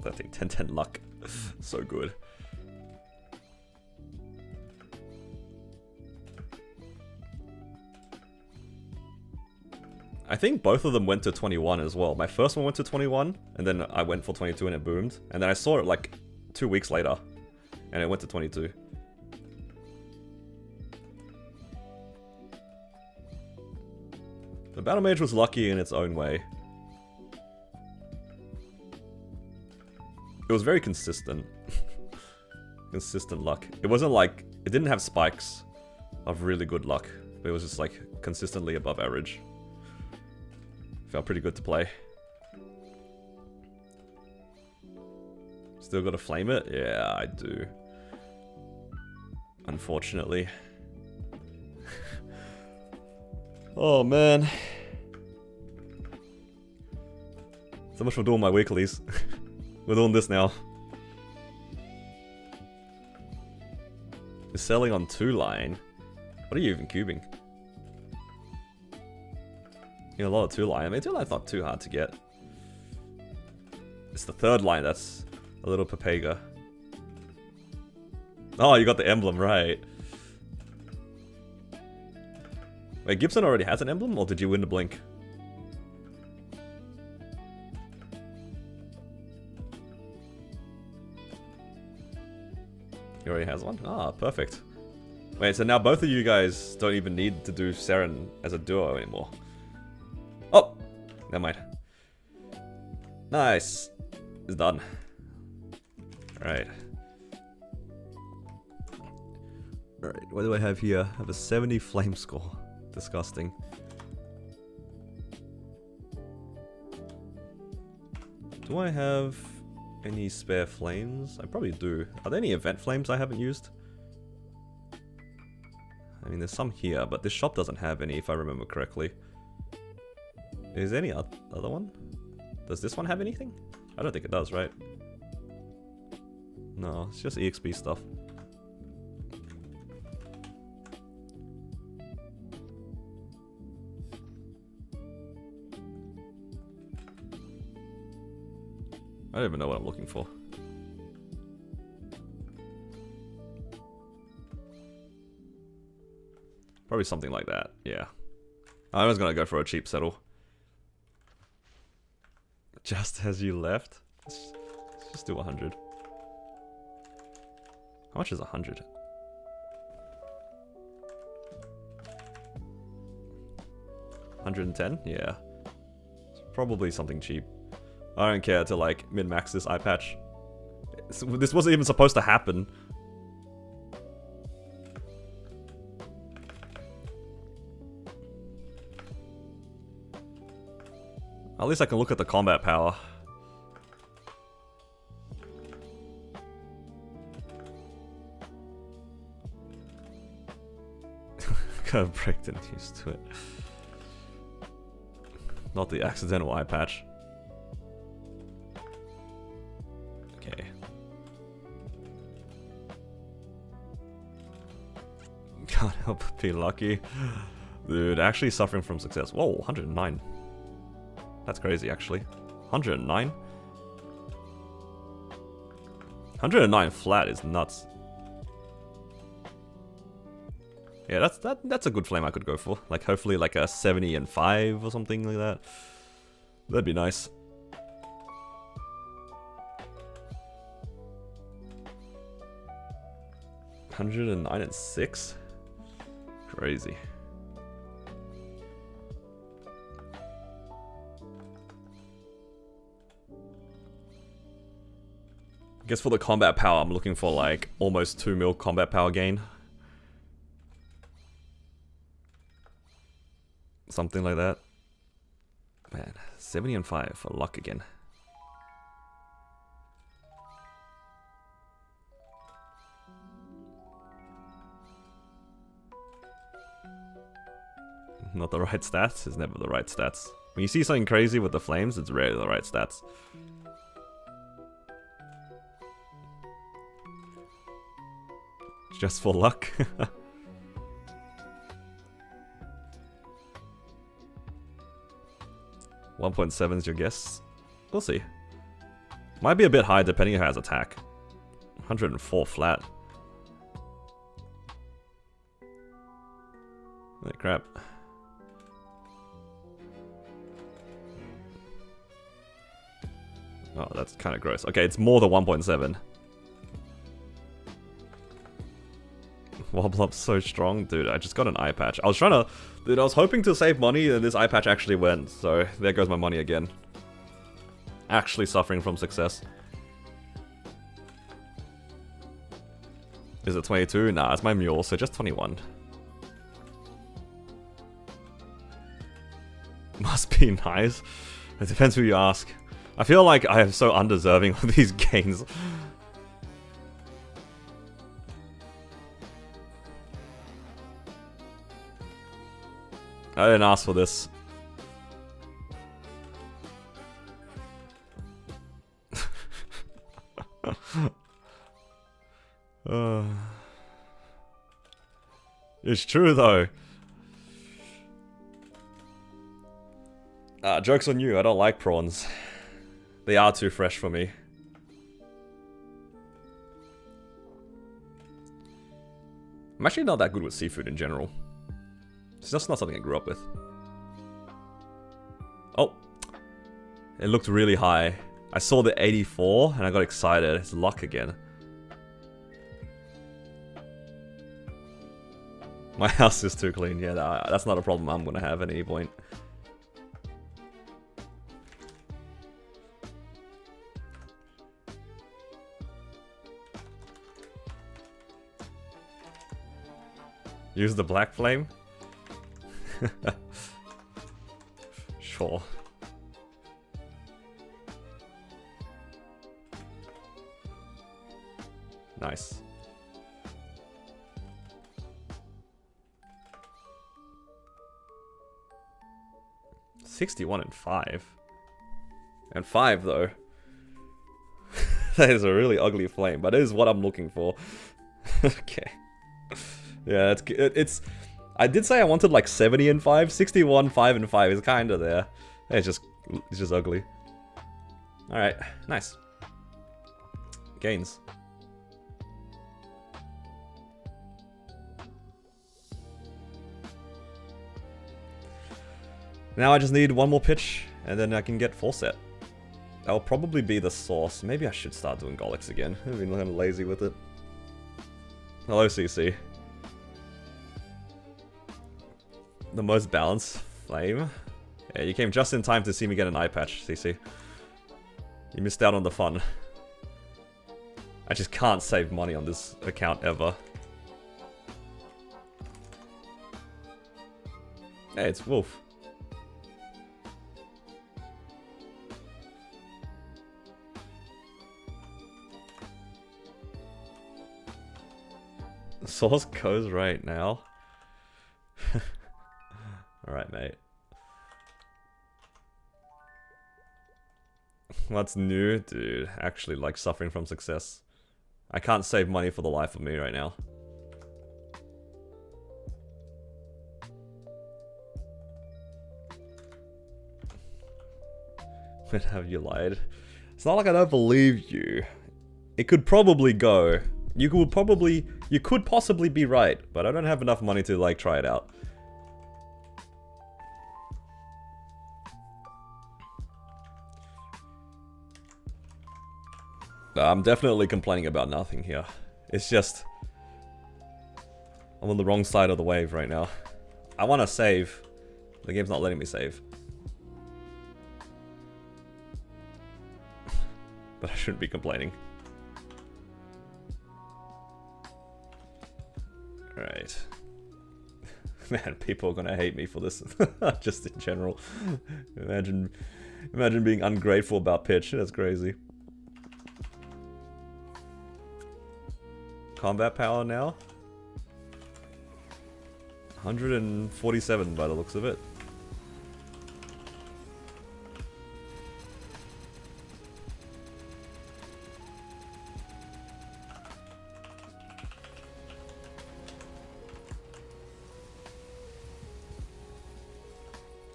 13, 10, 10 luck. So good. I think both of them went to 21 as well. My first one went to 21, and then I went for 22 and it boomed. And then I saw it like 2 weeks later, and it went to 22. The Battle Mage was lucky in its own way. It was very consistent. Consistent luck. It wasn't like... It didn't have spikes of really good luck, but it was just like consistently above average. Felt pretty good to play. Still gotta flame it? Yeah, I do. Unfortunately. Oh man. So much for doing my weeklies. We're doing this now. You're selling on 2-line. What are you even cubing? You know, a lot of 2-line. I mean, 2-line's not too hard to get. It's the 3rd line that's a little papega. Oh, you got the emblem, right. Wait, Gibson already has an emblem, or did you win the blink? He already has one? Ah, perfect. Wait, so now both of you guys don't even need to do Seren as a duo anymore. Oh! Never mind. Nice. It's done. Alright. Alright, what do I have here? I have a 70 flame score. Disgusting. Do I have any spare flames? I probably do. Are there any event flames I haven't used? I mean, there's some here, but this shop doesn't have any if I remember correctly. Is there any other one? Does this one have anything? I don't think it does, right? No, it's just EXP stuff. I don't even know what I'm looking for. Probably something like that, yeah. I was gonna go for a cheap settle. Just as you left? Let's just do 100. How much is 100? $110? Yeah. It's probably something cheap. I don't care to like min-max this eye patch. This wasn't even supposed to happen. At least I can look at the combat power. Kind of breaked and used to it. Not the accidental eye patch. Okay. Can't help but be lucky. Dude, actually suffering from success. Whoa, 109. That's crazy, actually. 109? 109 flat is nuts. Yeah, that's a good flame I could go for. Like, hopefully like a 70 and 5 or something like that. That'd be nice. $109 and 6? Crazy. I guess for the combat power, I'm looking for like almost 2 mil combat power gain. Something like that. Man, 70 and 5 for luck again. Not the right stats is never the right stats. When you see something crazy with the flames, it's rarely the right stats. Just for luck. 1.7 is your guess? We'll see. Might be a bit high depending on how it has attack. 104 flat. Holy crap. Oh, that's kind of gross. Okay, it's more than 1.7. Wobble up so strong. Dude, I just got an eye patch. I was trying to... Dude, I was hoping to save money and this eye patch actually went. So, there goes my money again. Actually suffering from success. Is it 22? Nah, it's my mule, so just 21. Must be nice. It depends who you ask. I feel like I am so undeserving of these gains. I didn't ask for this. It's true though. Joke's on you, I don't like prawns. They are too fresh for me. I'm actually not that good with seafood in general. It's just not something I grew up with. Oh. It looked really high. I saw the 84 and I got excited. It's luck again. My house is too clean. Yeah, that's not a problem I'm gonna have at any point. Use the black flame? Sure. Nice. $61 and 5. And 5 though. That is a really ugly flame, but it is what I'm looking for. Okay. Yeah, it's I did say I wanted like 70 and 5. 61, 5 and 5 is kinda there. It's just ugly. Alright, nice. Gains. Now I just need one more pitch, and then I can get full set. That'll probably be the sauce. Maybe I should start doing Golix again. I've been kind of lazy with it. Hello, CC. The most balanced flame. Yeah, you came just in time to see me get an eye patch, CC. You missed out on the fun. I just can't save money on this account ever. Hey, it's Wolf. Source goes right now. Alright, mate. What's new? Dude, actually like suffering from success. I can't save money for the life of me right now. When have you lied? It's not like I don't believe you. It could probably go. You could possibly be right, but I don't have enough money to like try it out. I'm definitely complaining about nothing here. It's just I'm on the wrong side of the wave right now. I want to save. The game's not letting me save. But I shouldn't be complaining. Alright. Man, people are gonna hate me for this. Just in general. Imagine being ungrateful about pitch. That's crazy. Combat power now? 147 by the looks of it.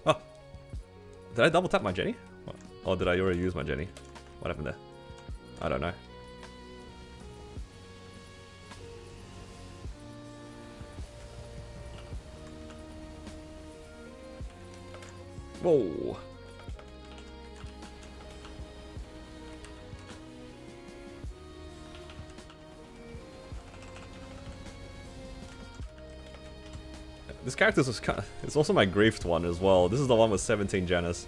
Oh. Did I double tap my Jenny? Or did I already use my Jenny? What happened there? I don't know. Whoa. This character is kind of, it's also my griefed one as well. This is the one with 17 Janus.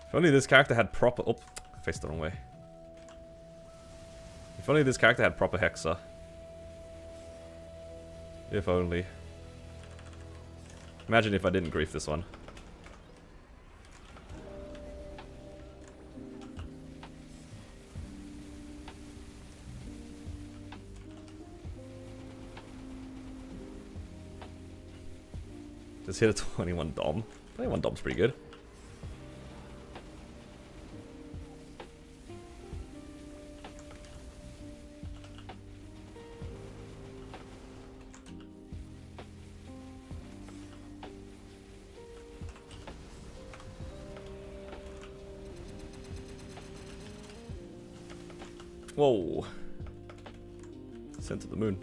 If only this character had proper... Oh, I faced the wrong way. If only this character had proper Hexa. If only. Imagine if I didn't grief this one. Just hit a 21 dom. 21 dom's pretty good. Whoa. Sent to the moon.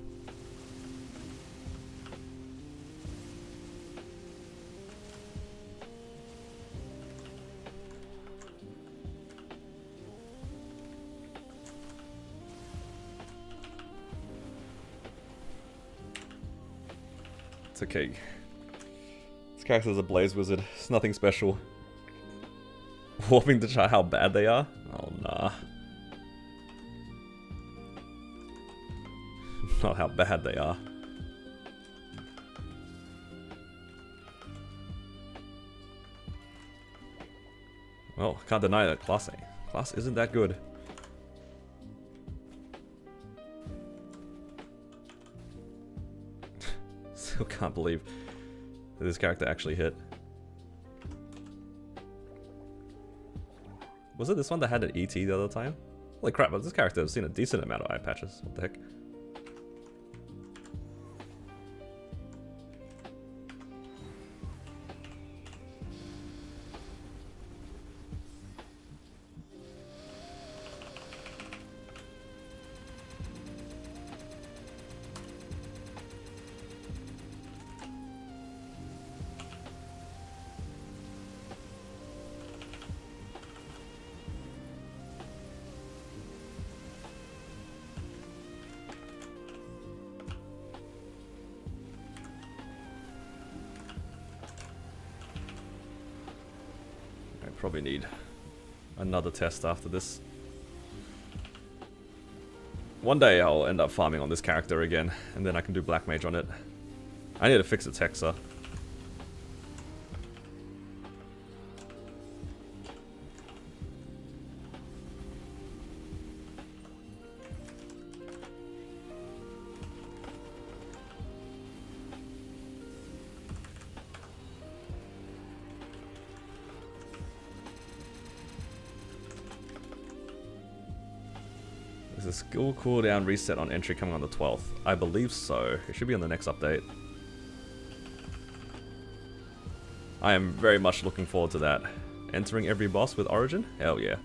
It's okay. This character's a blaze wizard. It's nothing special. Warping to try how bad they are? Oh nah. Not how bad they are. Well, can't deny that class A. Class isn't that good. Still can't believe that this character actually hit. Was it this one that had an ET the other time? Holy crap, this character has seen a decent amount of eye patches. What the heck? Probably need another test after this. One day I'll end up farming on this character again, and then I can do Black Mage on it. I need to fix its Hexa. There's a skill cooldown reset on entry coming on the 12th. I believe so. It should be on the next update. I am very much looking forward to that. Entering every boss with Origin? Hell yeah.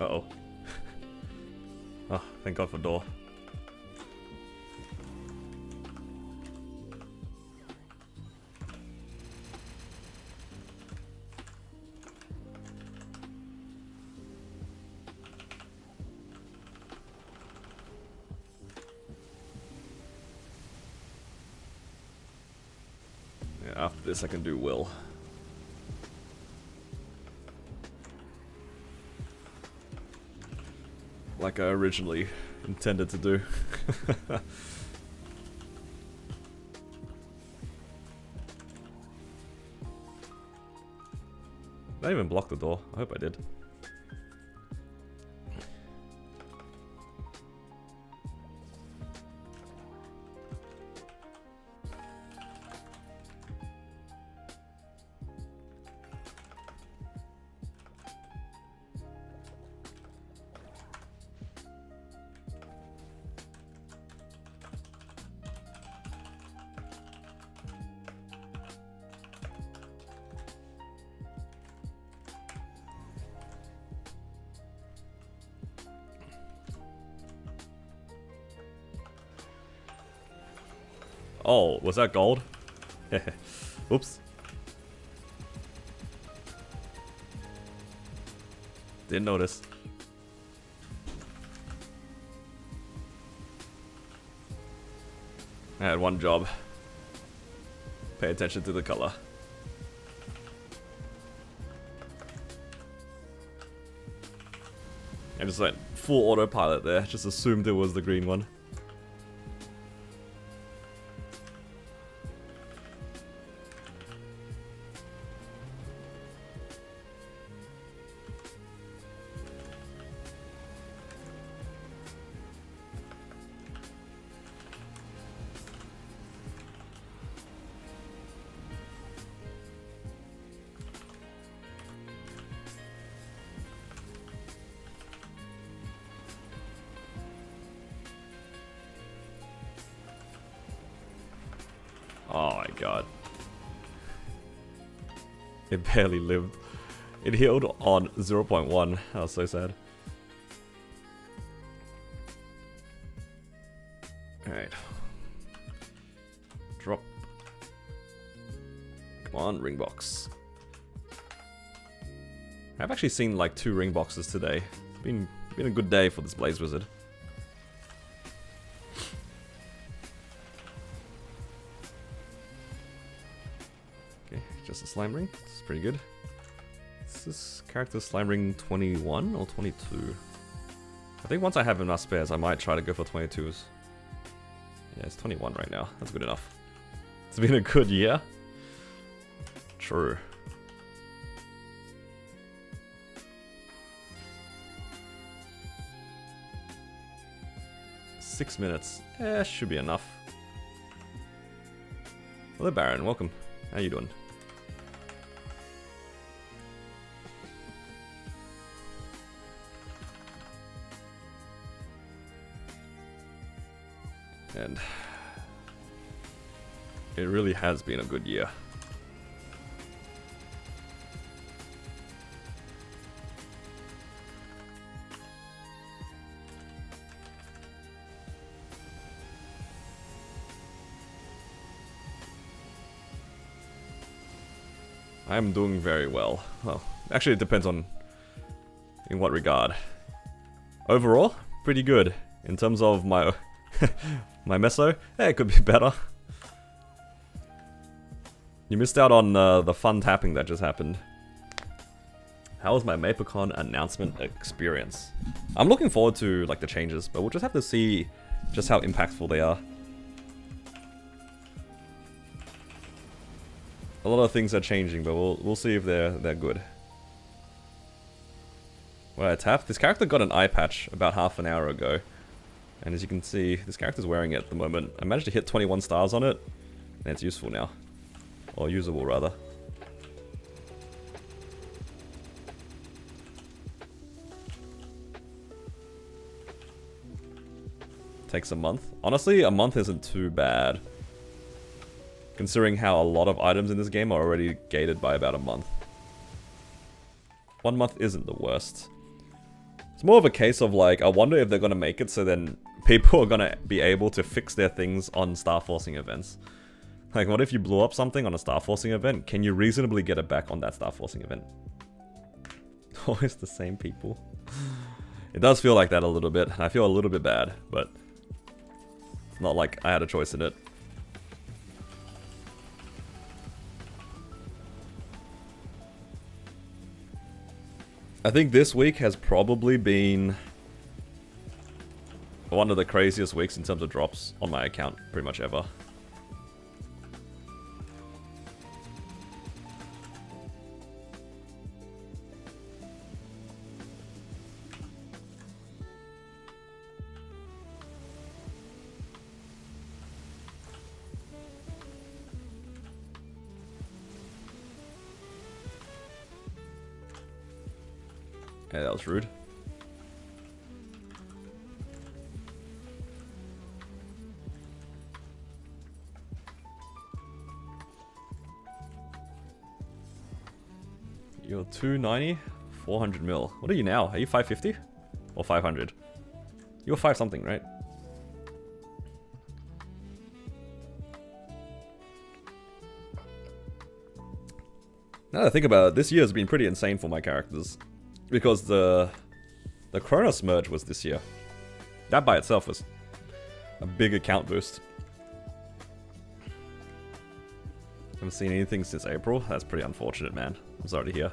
Uh-oh. Oh, thank God for door. Yeah, after this I can do Will. Like I originally intended to do. Did I even block the door? I hope I did. Oh, was that gold? Oops. Didn't notice. I had one job. Pay attention to the color. I just went full autopilot there, just assumed it was the green one. Oh my god. It barely lived. It healed on 0.1. That was so sad. Alright. Drop. Come on, ring box. I've actually seen like 2 ring boxes today. It's been a good day for this Blaze Wizard. Just a slime ring. This is pretty good. Is this character slime ring 21 or 22? I think once I have enough spares, I might try to go for 22s. Yeah, it's 21 right now. That's good enough. It's been a good year. True. Six minutes. Should be enough. Hello, Baron. Welcome. How you doing? And it really has been a good year. I'm doing very well. Well, actually it depends on in what regard. Overall, pretty good. In terms of my my meso, it could be better. You missed out on the fun tapping that just happened. How was my MapleCon announcement experience? I'm looking forward to like the changes, but we'll just have to see just how impactful they are. A lot of things are changing, but we'll see if they're good. Well, I tapped. This character got an eye patch about half an hour ago. And as you can see, this character's wearing it at the moment. I managed to hit 21 stars on it, and it's useful now. Or usable, rather. Takes a month. Honestly, a month isn't too bad. Considering how a lot of items in this game are already gated by about a month. 1 month isn't the worst. It's more of a case of like, I wonder if they're gonna make it so then people are gonna be able to fix their things on star forcing events. Like, what if you blew up something on a star forcing event? Can you reasonably get it back on that star forcing event? Always the same people. It does feel like that a little bit. I feel a little bit bad, but it's not like I had a choice in it. I think this week has probably been one of the craziest weeks in terms of drops on my account, pretty much ever. Yeah, that was rude. You're 290, 400 mil. What are you now? Are you 550? Or 500? You're 5 something, right? Now that I think about it, this year has been pretty insane for my characters. Because the Kronos merge was this year. That by itself was a big account boost. Haven't seen anything since April. That's pretty unfortunate, man. I'm sorry to hear.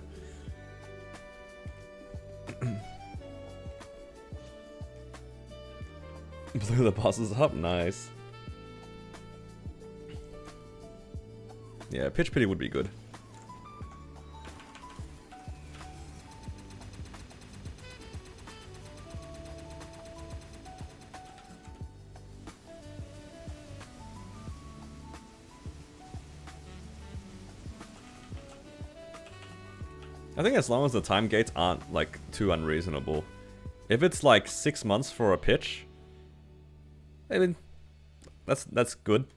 Blew the bosses up, nice. Yeah, pitch pity would be good. I think as long as the time gates aren't like too unreasonable. If it's like 6 months for a pitch, I mean, that's good.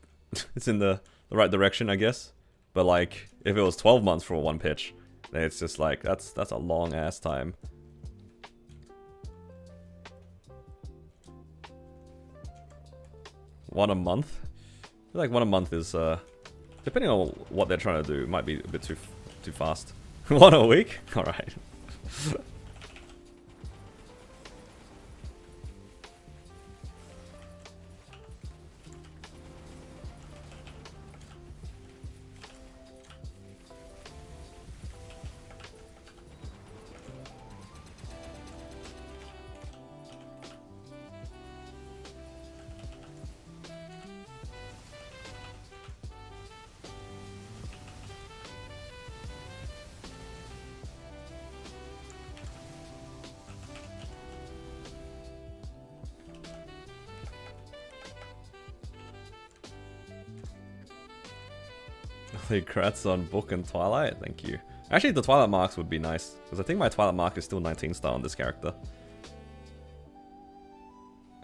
It's in the right direction, I guess. But like, if it was 12 months for one pitch, then it's just like that's a long ass time. One a month? I feel like 1 a month is depending on what they're trying to do, it might be a bit too fast. 1 a week? Alright. Congrats on Book and Twilight, thank you. Actually, the Twilight marks would be nice, because I think my Twilight mark is still 19 star on this character.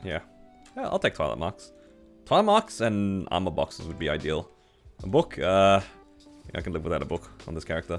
Yeah, I'll take Twilight marks. Twilight marks and armor boxes would be ideal. A book, I can live without a book on this character.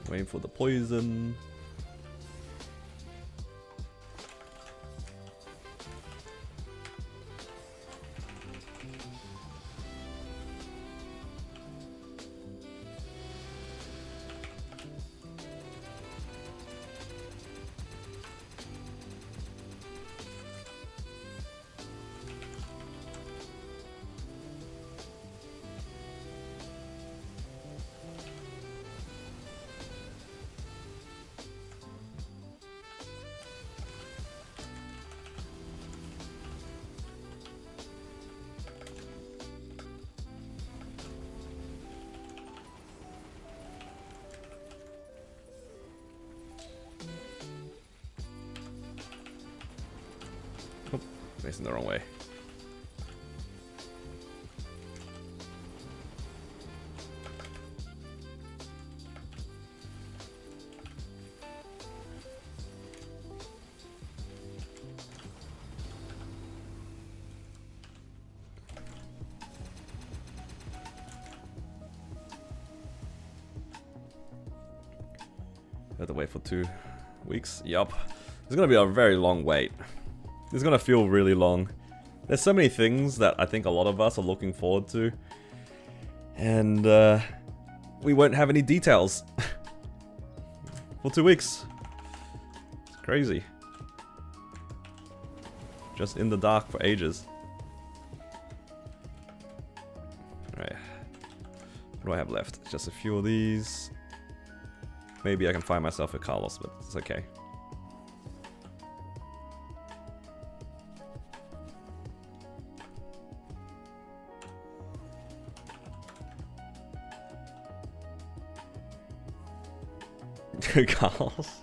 Waiting for the poison. Facing the wrong way. Have to wait for 2 weeks. Yup. It's gonna be a very long wait. It's gonna feel really long. There's so many things that I think a lot of us are looking forward to. And we won't have any details. For 2 weeks. It's crazy. Just in the dark for ages. Alright. What do I have left? Just a few of these. Maybe I can find myself a Carlos, but it's okay. Carlos.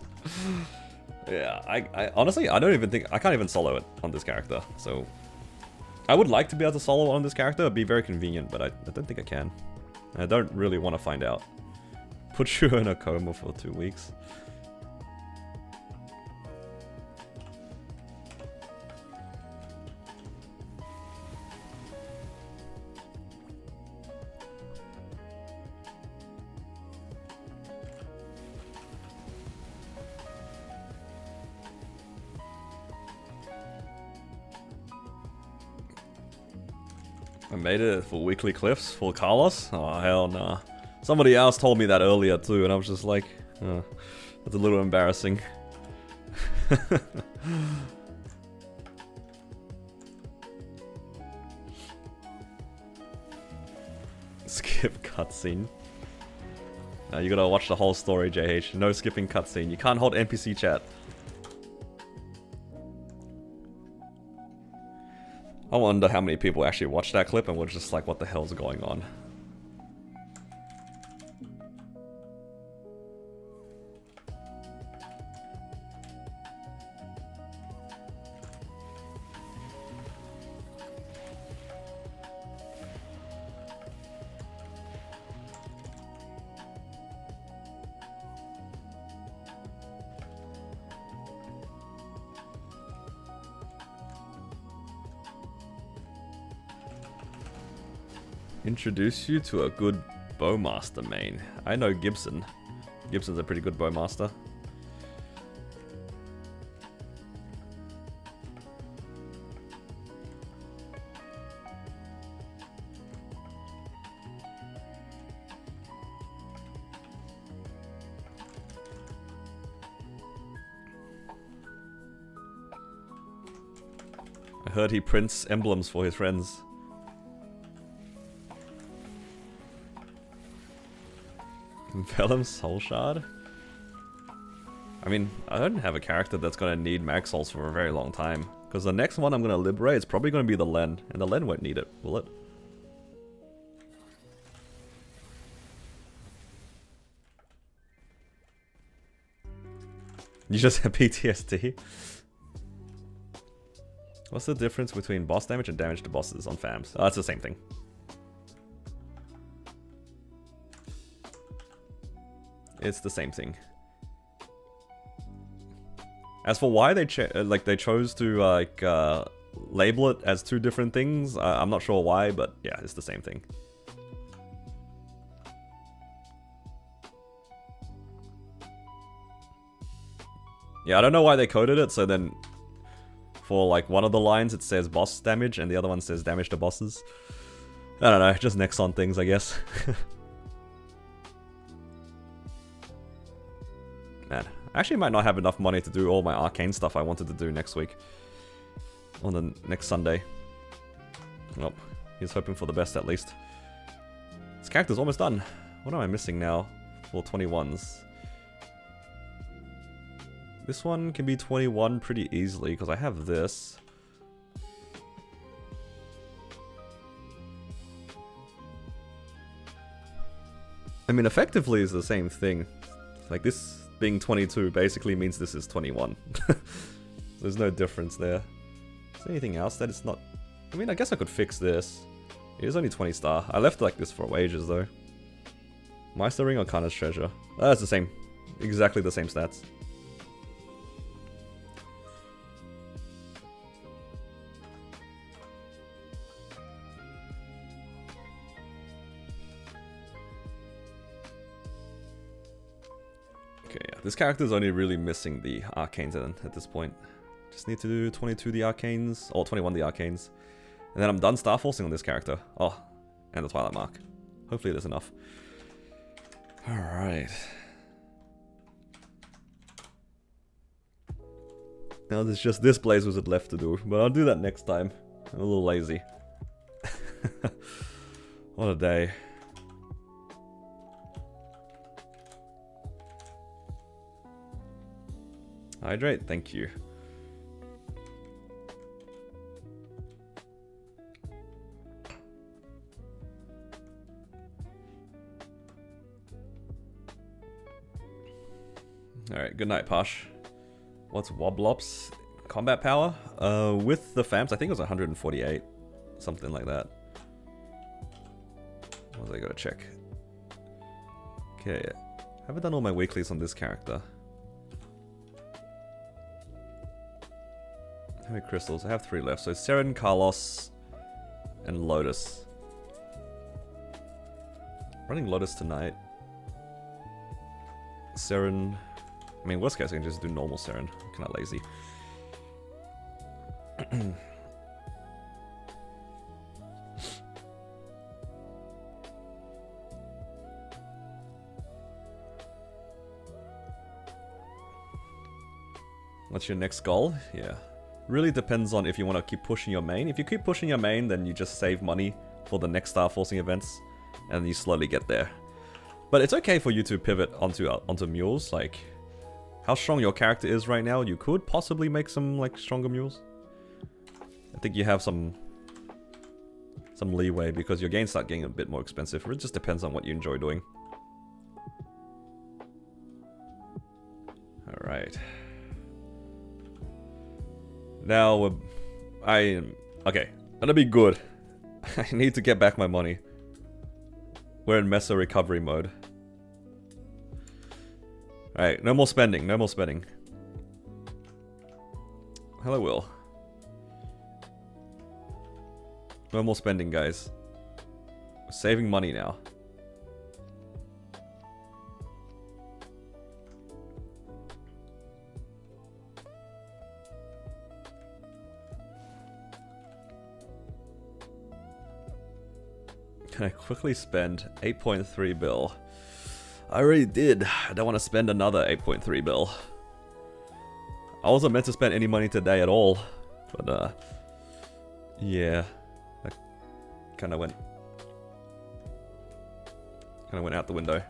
Yeah, I honestly, I don't even think, I can't even solo it on this character, so I would like to be able to solo on this character, it'd be very convenient, but I don't think I can. I don't really want to find out. Put you in a coma for 2 weeks. I made it for weekly cliffs for Carlos? Oh, hell nah. Somebody else told me that earlier too, and I was just like, Oh, that's a little embarrassing. Skip cutscene. You gotta watch the whole story, JH. No skipping cutscene. You can't hold NPC chat. I wonder how many people actually watched that clip and were just like, what the hell's going on? Introduce you to a good bowmaster main. I know Gibson. Gibson's a pretty good bowmaster. I heard he prints emblems for his friends. Vellum Soul Shard? I mean, I don't have a character that's gonna need mag souls for a very long time. Because the next one I'm gonna liberate is probably gonna be the Len. And the Len won't need it, will it? You just have PTSD? What's the difference between boss damage and damage to bosses on FAMs? Oh, it's the same thing. It's the same thing. As for why they chose to label it as two different things, I'm not sure why, but yeah, it's the same thing. Yeah, I don't know why they coded it, so then for like one of the lines it says boss damage and the other one says damage to bosses. I don't know, just Nexon things, I guess. Man, I actually might not have enough money to do all my arcane stuff I wanted to do next week. On the next Sunday. Well, he's hoping for the best at least. This character's almost done. What am I missing now for 21s? This one can be 21 pretty easily because I have this. I mean, effectively it's the same thing. Like this being 22 basically means this is 21. There's no difference there. Is there anything else that it's not... I mean, I guess I could fix this. It is only 20 star. I left like this for ages though. Meister Ring or Kana's Treasure? That's the same. Exactly the same stats. Okay, yeah. This character's only really missing the arcanes at this point. Just need to do 22 the arcanes, or 21 the arcanes. And then I'm done star forcing on this character. Oh, and the Twilight Mark. Hopefully there's enough. Alright. Now there's just this Blaze Wizard left to do, but I'll do that next time. I'm a little lazy. What a day. Hydrate, thank you. Alright, good night, Posh. What's Woblops? Combat power? With the FAMs, I think it was 148. Something like that. What was I gotta check? Okay, I haven't done all my weeklies on this character. How many crystals? I have 3 left. So Seren, Carlos, and Lotus. Running Lotus tonight. Seren. I mean, worst case, I can just do normal Seren. I'm kind of lazy. What's your next goal? Yeah. Really depends on if you want to keep pushing your main. If you keep pushing your main, then you just save money for the next star forcing events, and you slowly get there. But it's okay for you to pivot onto mules. Like, how strong your character is right now, you could possibly make some like stronger mules. I think you have some leeway because your gains start getting a bit more expensive. It just depends on what you enjoy doing. All right. Now, okay, gonna be good. I need to get back my money. We're in Mesa recovery mode. Alright, no more spending, no more spending. Hello, Will. No more spending, guys. We're saving money now. Can I quickly spend 8.3 bill? I already did. I don't want to spend another 8.3 bill. I wasn't meant to spend any money today at all. But, yeah. That kind of went out the window.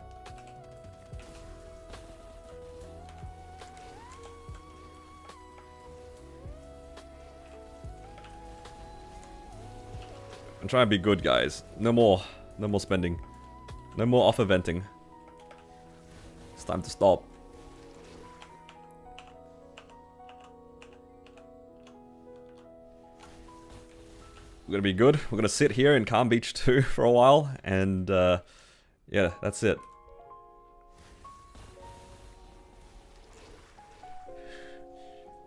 I'm trying to be good, guys. No more spending. No more off eventing. It's time to stop. We're gonna be good. We're gonna sit here in Calm Beach 2 for a while, and yeah, that's it.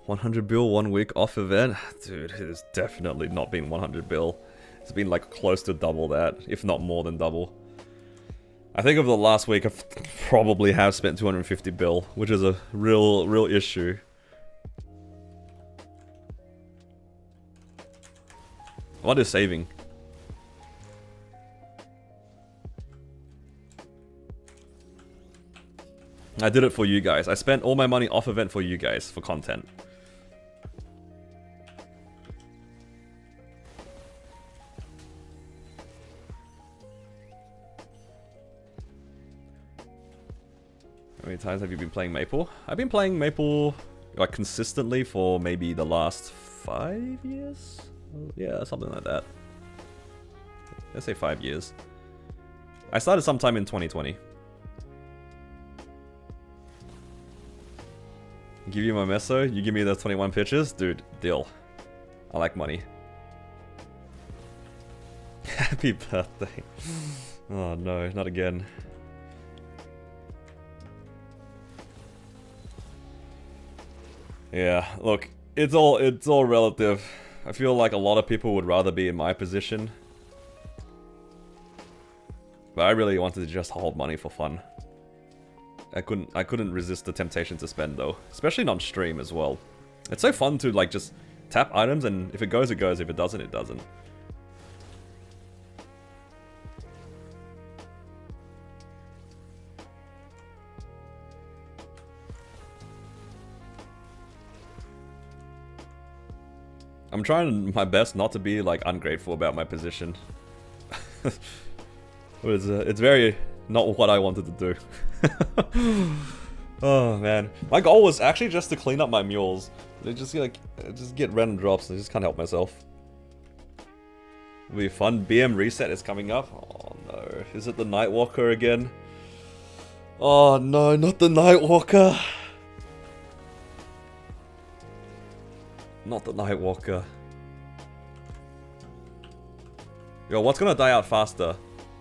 $100 bill 1 week off event? Dude, it has definitely not been 100 bill. It's been like close to double that, if not more than double. I think over the last week I probably have spent 250 bill, which is a real issue. What is saving? I did it for you guys. I spent all my money off event for you guys, for content. How many times have you been playing Maple? I've been playing Maple like consistently for maybe the last 5 years? Yeah, something like that. Let's say 5 years. I started sometime in 2020. Give you my meso, you give me those 21 pitches? Dude, deal. I like money. Happy birthday. Oh no, not again. Yeah, look, it's all relative. I feel like a lot of people would rather be in my position. But I really wanted to just hold money for fun. I couldn't resist the temptation to spend though, especially on stream as well. It's so fun to like just tap items, and if it goes, it goes. If it doesn't, it doesn't. I'm trying my best not to be like ungrateful about my position. It's very not what I wanted to do. Oh man, my goal was actually just to clean up my mules. They just get random drops, and I just can't help myself. It'll be fun. BM reset is coming up. Oh no, is it the Nightwalker again? Oh no, not the Nightwalker. Not the Nightwalker. Yo, what's gonna die out faster?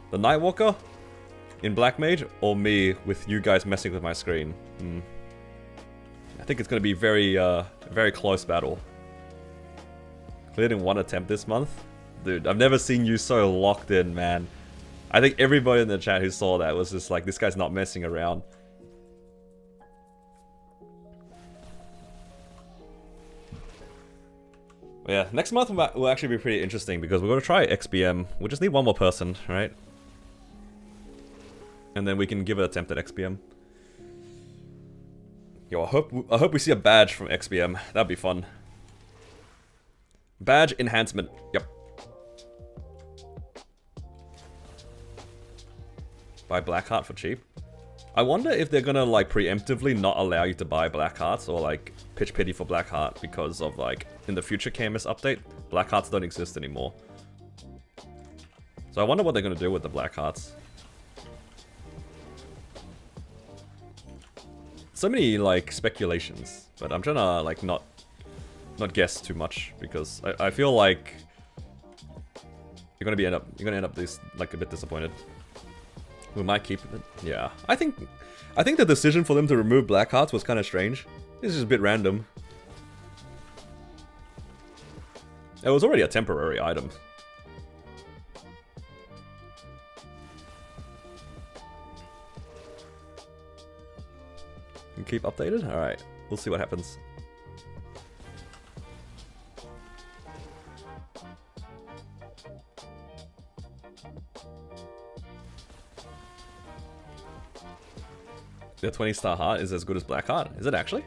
The Nightwalker in Black Mage, or me with you guys messing with my screen? I think it's gonna be very close battle. Cleared in 1 attempt this month? Dude, I've never seen you so locked in, man. I think everybody in the chat who saw that was just like, this guy's not messing around. But yeah, next month will actually be pretty interesting because we're going to try XBM. We just need one more person, right? And then we can give an attempt at XBM. Yo, I hope we see a badge from XBM. That'd be fun. Badge enhancement. Yep. Buy black heart for cheap. I wonder if they're gonna like preemptively not allow you to buy black hearts or like pitch pity for black heart because of like in the future KMS update, black hearts don't exist anymore. So I wonder what they're gonna do with the black hearts. So many like speculations, but I'm trying to like not guess too much because I feel like you're gonna end up this like a bit disappointed. We might keep it. Yeah, I think the decision for them to remove black hearts was kind of strange. It's just a bit random. It was already a temporary item. And keep updated? Alright, we'll see what happens. The 20-star heart is as good as black heart. Is it actually?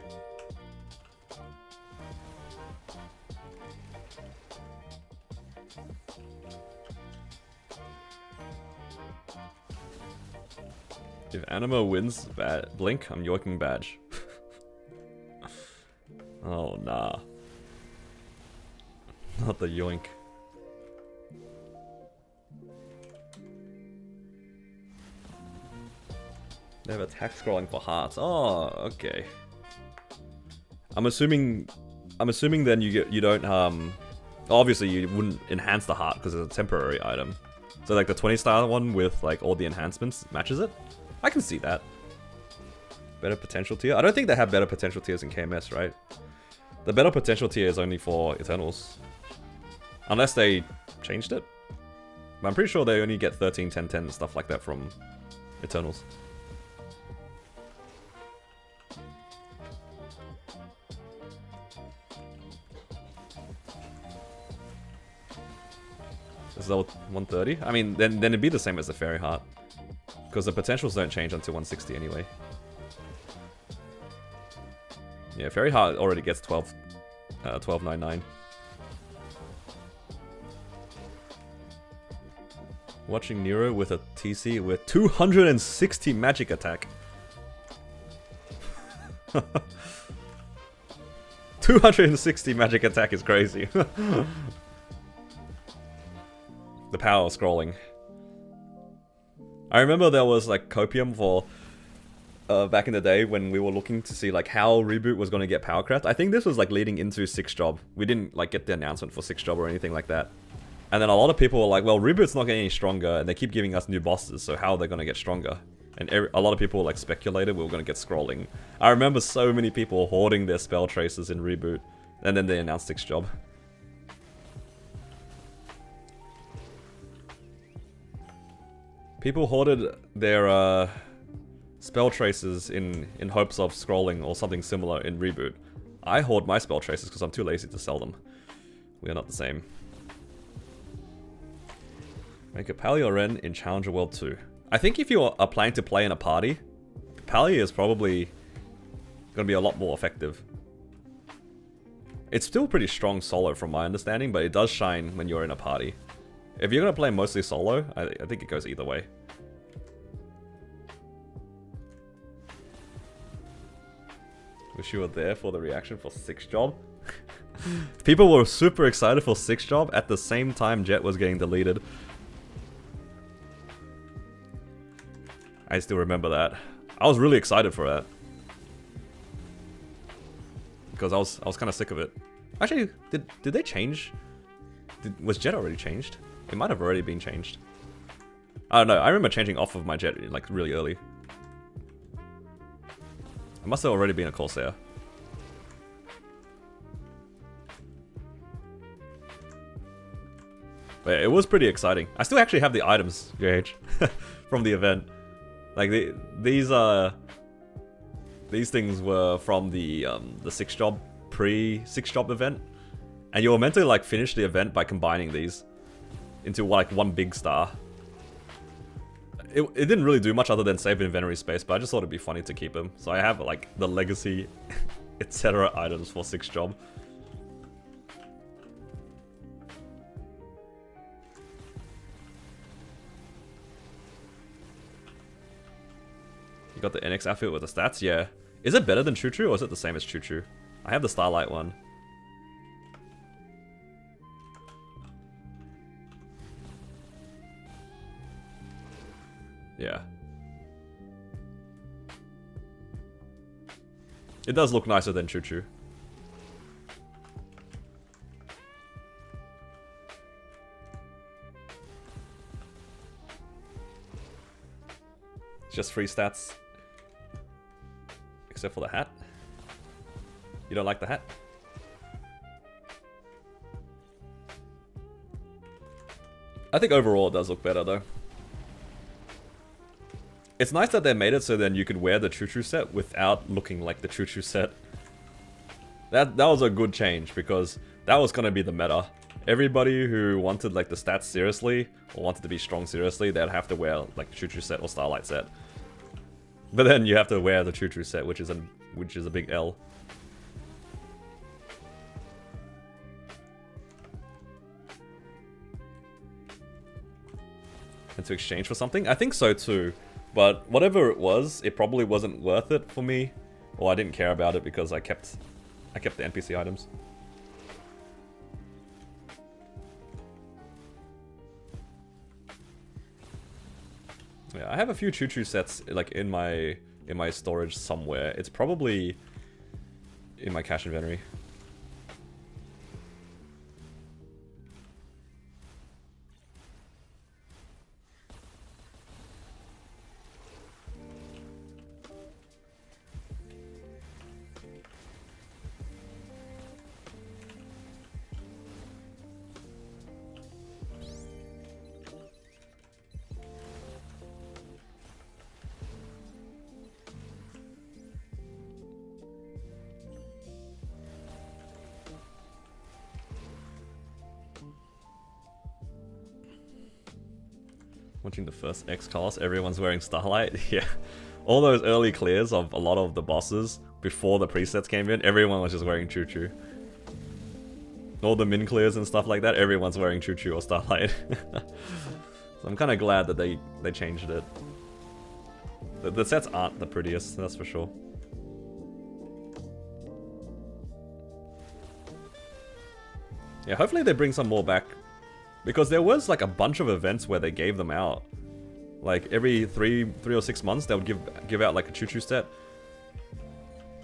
If Anima wins Blink, I'm yoiking badge. Oh, nah. Not the yoink. They have attack scrolling for hearts. Oh, okay. I'm assuming then you don't obviously you wouldn't enhance the heart because it's a temporary item. So like the 20-star one with like all the enhancements matches it. I can see that. Better potential tier. I don't think they have better potential tiers in KMS, right? The better potential tier is only for Eternals. Unless they changed it. But I'm pretty sure they only get 13, 10, 10 and stuff like that from Eternals. Is that 130? I mean, then it'd be the same as the Fairy Heart. Because the potentials don't change until 160 anyway. Yeah, Fairy Heart already gets 1299. Watching Nero with a TC with 260 magic attack. 260 magic attack is crazy. The power of scrolling. I remember there was like copium for back in the day when we were looking to see like how Reboot was going to get powercraft. I think this was like leading into 6th job. We didn't like get the announcement for 6th job or anything like that. And then a lot of people were like, well, Reboot's not getting any stronger and they keep giving us new bosses, so how are they going to get stronger? And a lot of people like speculated we were going to get scrolling. I remember so many people hoarding their spell traces in Reboot, and then they announced 6th job. People hoarded their spell traces in hopes of scrolling or something similar in Reboot. I hoard my spell traces because I'm too lazy to sell them. We are not the same. Make a Paleo Ren in Challenger World 2. I think if you are planning to play in a party, Paleo is probably going to be a lot more effective. It's still pretty strong solo from my understanding, but it does shine when you're in a party. If you're going to play mostly solo, I think it goes either way. Wish you were there for the reaction for 6th job. People were super excited for 6th job at the same time Jet was getting deleted. I still remember that. I was really excited for that. Because I was kind of sick of it. Actually, did they change? Was Jet already changed? It might have already been changed. I don't know. I remember changing off of my Jet like really early. It must have already been a Corsair. But yeah, it was pretty exciting. I still actually have the items, JH, from the event. Like these things were from the 6th job pre-6th job event, and you were meant to like finish the event by combining these into like one big star. it didn't really do much other than save inventory space, but I just thought it'd be funny to keep him. So I have like the legacy, etc. items for 6th job. You got the NX outfit with the stats? Yeah. Is it better than Choo Choo or is it the same as Choo Choo? I have the Starlight one. Yeah. It does look nicer than Choo Choo. It's just free stats. Except for the hat. You don't like the hat? I think overall it does look better though. It's nice that they made it so then you could wear the Choo Choo set without looking like the Choo Choo set. That was a good change because that was gonna be the meta. Everybody who wanted like the stats seriously or wanted to be strong seriously, they'd have to wear like the Choo Choo set or Starlight set. But then you have to wear the Choo Choo set, which is a big L. And to exchange for something? I think so too. But whatever it was, it probably wasn't worth it for me. Or I didn't care about it because I kept the NPC items. Yeah, I have a few Choo Choo sets like in my storage somewhere. It's probably in my cache inventory. Watching the first X class, everyone's wearing Starlight. Yeah. All those early clears of a lot of the bosses before the presets came in, everyone was just wearing Choo Choo. All the min clears and stuff like that, everyone's wearing Choo Choo or Starlight. So I'm kind of glad that they changed it. The sets aren't the prettiest, that's for sure. Yeah, hopefully they bring some more back. Because there was like a bunch of events where they gave them out. Like every three or 6 months they would give out like a Choo Choo set.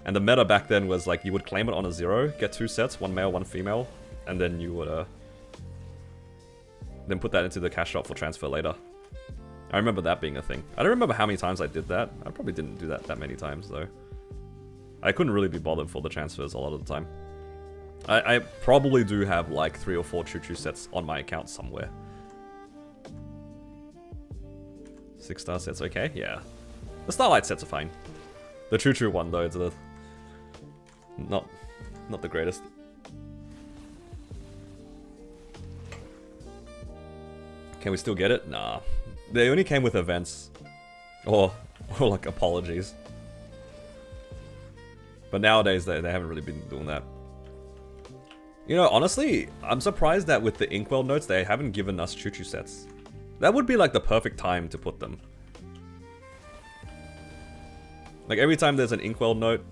And the meta back then was like you would claim it on a 0, get 2 sets, 1 male, 1 female, and then you would then put that into the cash shop for transfer later. I remember that being a thing. I don't remember how many times I did that. I probably didn't do that many times though. I couldn't really be bothered for the transfers a lot of the time. I probably do have like 3 or 4 Choo Choo sets on my account somewhere. 6-star sets, okay, yeah. The Starlight sets are fine. The Choo Choo one though, it's not the greatest. Can we still get it? Nah. They only came with events. Or like apologies. But nowadays they haven't really been doing that. You know, honestly, I'm surprised that with the Inkwell notes, they haven't given us Choo Choo sets. That would be like the perfect time to put them. Like every time there's an Inkwell note,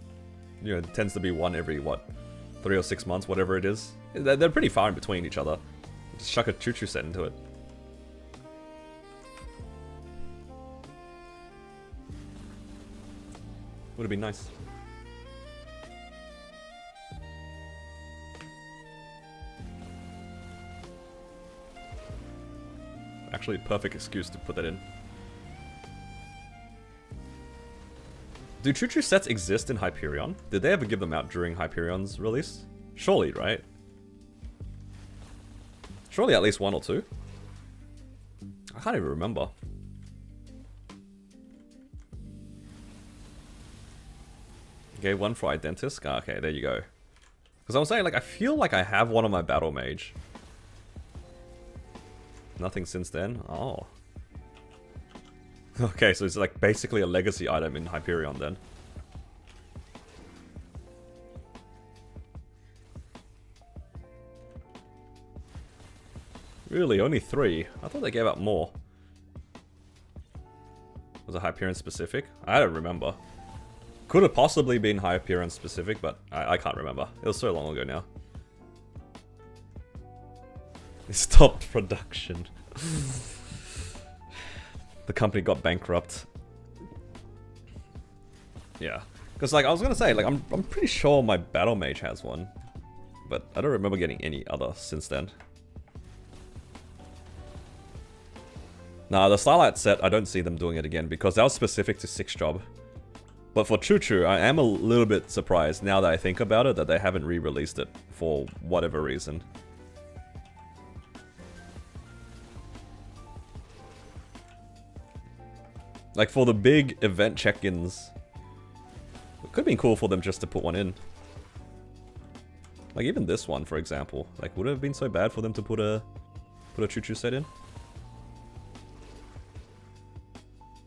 you know, it tends to be one every, what, 3 or 6 months, whatever it is. They're pretty far in between each other. Just chuck a Choo Choo set into it. Would have been nice. Actually, perfect excuse to put that in. Do Choo Choo sets exist in Hyperion? Did they ever give them out during Hyperion's release? Surely, right? Surely at least 1 or 2? I can't even remember. Gave 1 for Identisk? Ah, okay, there you go. Because I was saying, like, I feel like I have one on my Battle Mage. Nothing since then? Oh. Okay, so it's like basically a legacy item in Hyperion then. Really, only 3? I thought they gave out more. Was it Hyperion specific? I don't remember. Could have possibly been Hyperion specific, but I can't remember. It was so long ago now. They stopped production. The company got bankrupt. Yeah. Because like I was gonna say, like I'm pretty sure my Battle Mage has one. But I don't remember getting any other since then. Nah, the Starlight set, I don't see them doing it again because that was specific to 6th job. But for Choo Choo, I am a little bit surprised now that I think about it that they haven't re-released it for whatever reason. Like for the big event check-ins, it could have been cool for them just to put one in. Like even this one, for example. Like would it have been so bad for them to put a Choo Choo set in?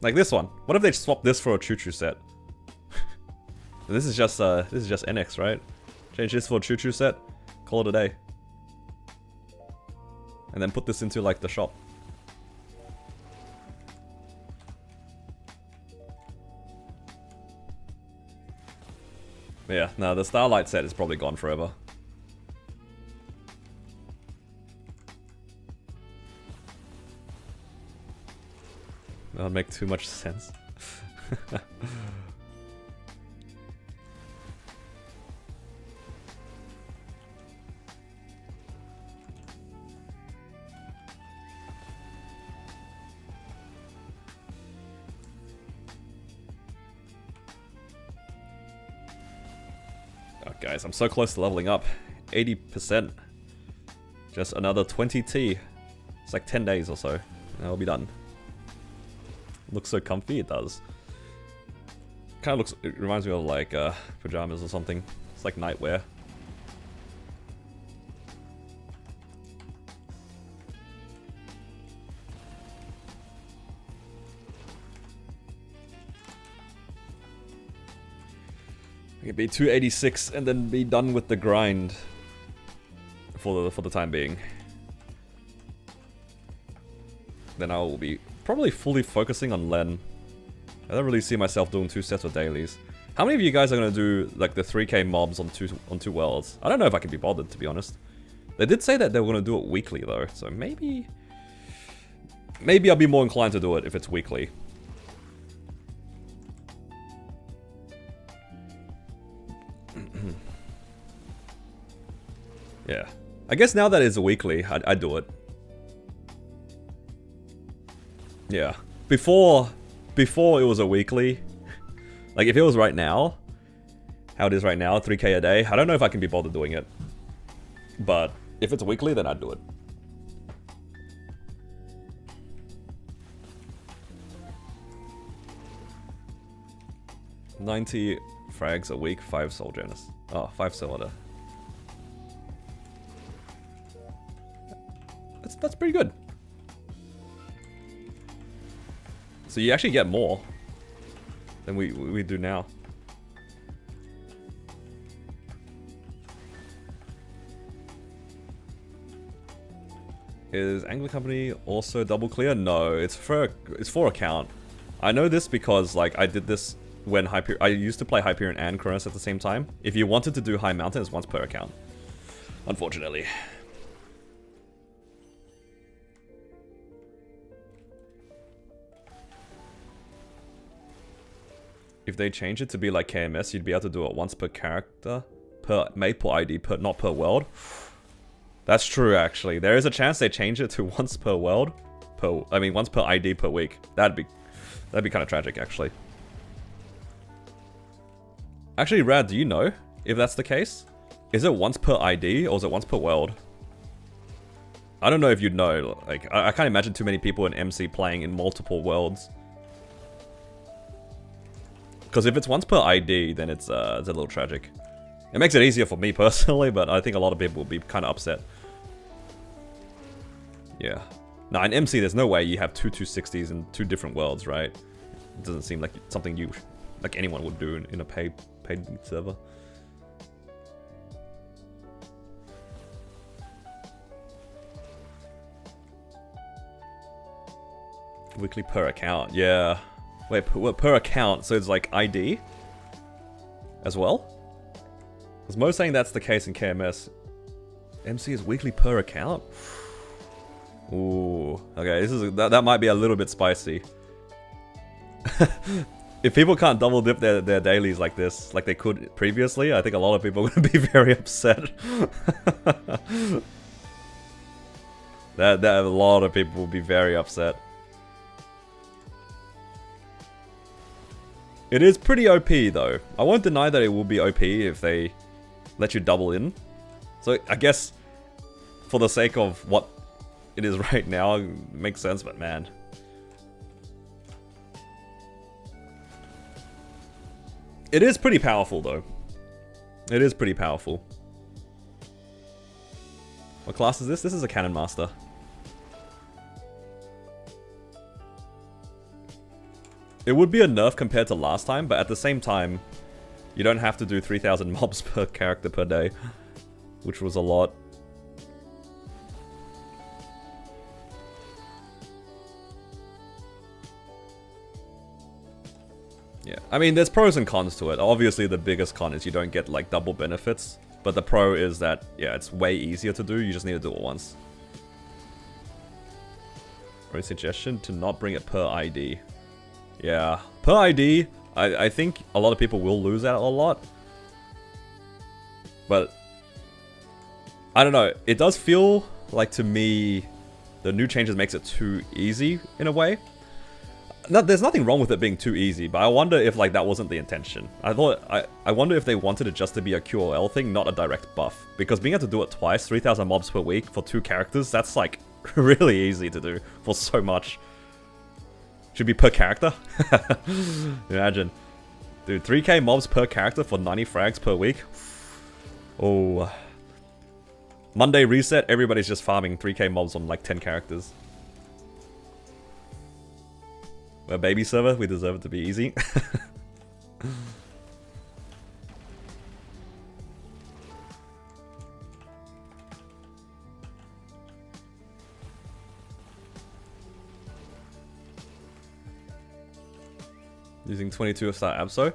Like this one. What if they swapped this for a Choo Choo set? This is just NX, right? Change this for a Choo Choo set, call it a day. And then put this into like the shop. But yeah, no, the Starlight set is probably gone forever. That would make too much sense. Oh, guys, I'm so close to leveling up. 80%. Just another 20T. It's like 10 days or so. And I'll be done. Looks so comfy, it does. Kind of looks, it reminds me of like pajamas or something. It's like nightwear. I could be 286 and then be done with the grind for the time being. Then I will be probably fully focusing on Len. I don't really see myself doing 2 sets of dailies. How many of you guys are gonna do like the 3k mobs on two worlds? I don't know if I can be bothered, to be honest. They did say that they were gonna do it weekly though, so maybe I'll be more inclined to do it if it's weekly. Yeah. I guess now that it's weekly, I'd do it. Yeah. Before it was a weekly, like if it was right now, how it is right now, 3k a day, I don't know if I can be bothered doing it. But if it's weekly, then I'd do it. $90 frags a week, 5 soul genus. Oh, 5 cylinder. That's pretty good. So you actually get more than we do now. Is Angler Company also double clear? No, it's for account. I know this because like I did this when I used to play Hyperion and Cronus at the same time. If you wanted to do High Mountain, it's once per account. Unfortunately. If they change it to be like KMS, you'd be able to do it once per character, per ID, not per world. That's true, actually. There is a chance they change it to once per world, once per ID per week. That'd be kind of tragic, actually. Actually, Rad, do you know if that's the case? Is it once per ID or is it once per world? I don't know if you'd know. Like, I can't imagine too many people in MC playing in multiple worlds. Because if it's once per ID, then it's a little tragic. It makes it easier for me personally, but I think a lot of people will be kind of upset. Yeah. Now, in MC, there's no way you have two 260s in two different worlds, right? It doesn't seem like something you, like anyone would do in a paid server. Weekly per account, yeah. Wait, per account, so it's like ID as well? Was Mo saying that's the case in KMS? MC is weekly per account? Ooh, okay, this is that might be a little bit spicy. If people can't double dip their dailies like this, like they could previously, I think a lot of people are going to be very upset. that a lot of people will be very upset. It is pretty OP though. I won't deny that it will be OP if they let you double in. So I guess for the sake of what it is right now, it makes sense, but man. It is pretty powerful though. It is pretty powerful. What class is this? This is a Cannon Master. It would be a nerf compared to last time, but at the same time, you don't have to do 3,000 mobs per character per day, which was a lot. Yeah, I mean, there's pros and cons to it. Obviously, the biggest con is you don't get, like, double benefits. But the pro is that, yeah, it's way easier to do. You just need to do it once. Or a suggestion to not bring it per ID. Yeah, per ID, I think a lot of people will lose out a lot. But, I don't know. It does feel like, to me, the new changes makes it too easy, in a way. No, there's nothing wrong with it being too easy, but I wonder if like that wasn't the intention. I wonder if they wanted it just to be a QOL thing, not a direct buff. Because being able to do it twice, 3,000 mobs per week for 2 characters, that's like really easy to do for so much. Should be per character. Imagine. Dude, 3k mobs per character for 90 frags per week. Oh. Monday reset, everybody's just farming 3k mobs on like 10 characters. We're a baby server, we deserve it to be easy. Using 22 star Abso.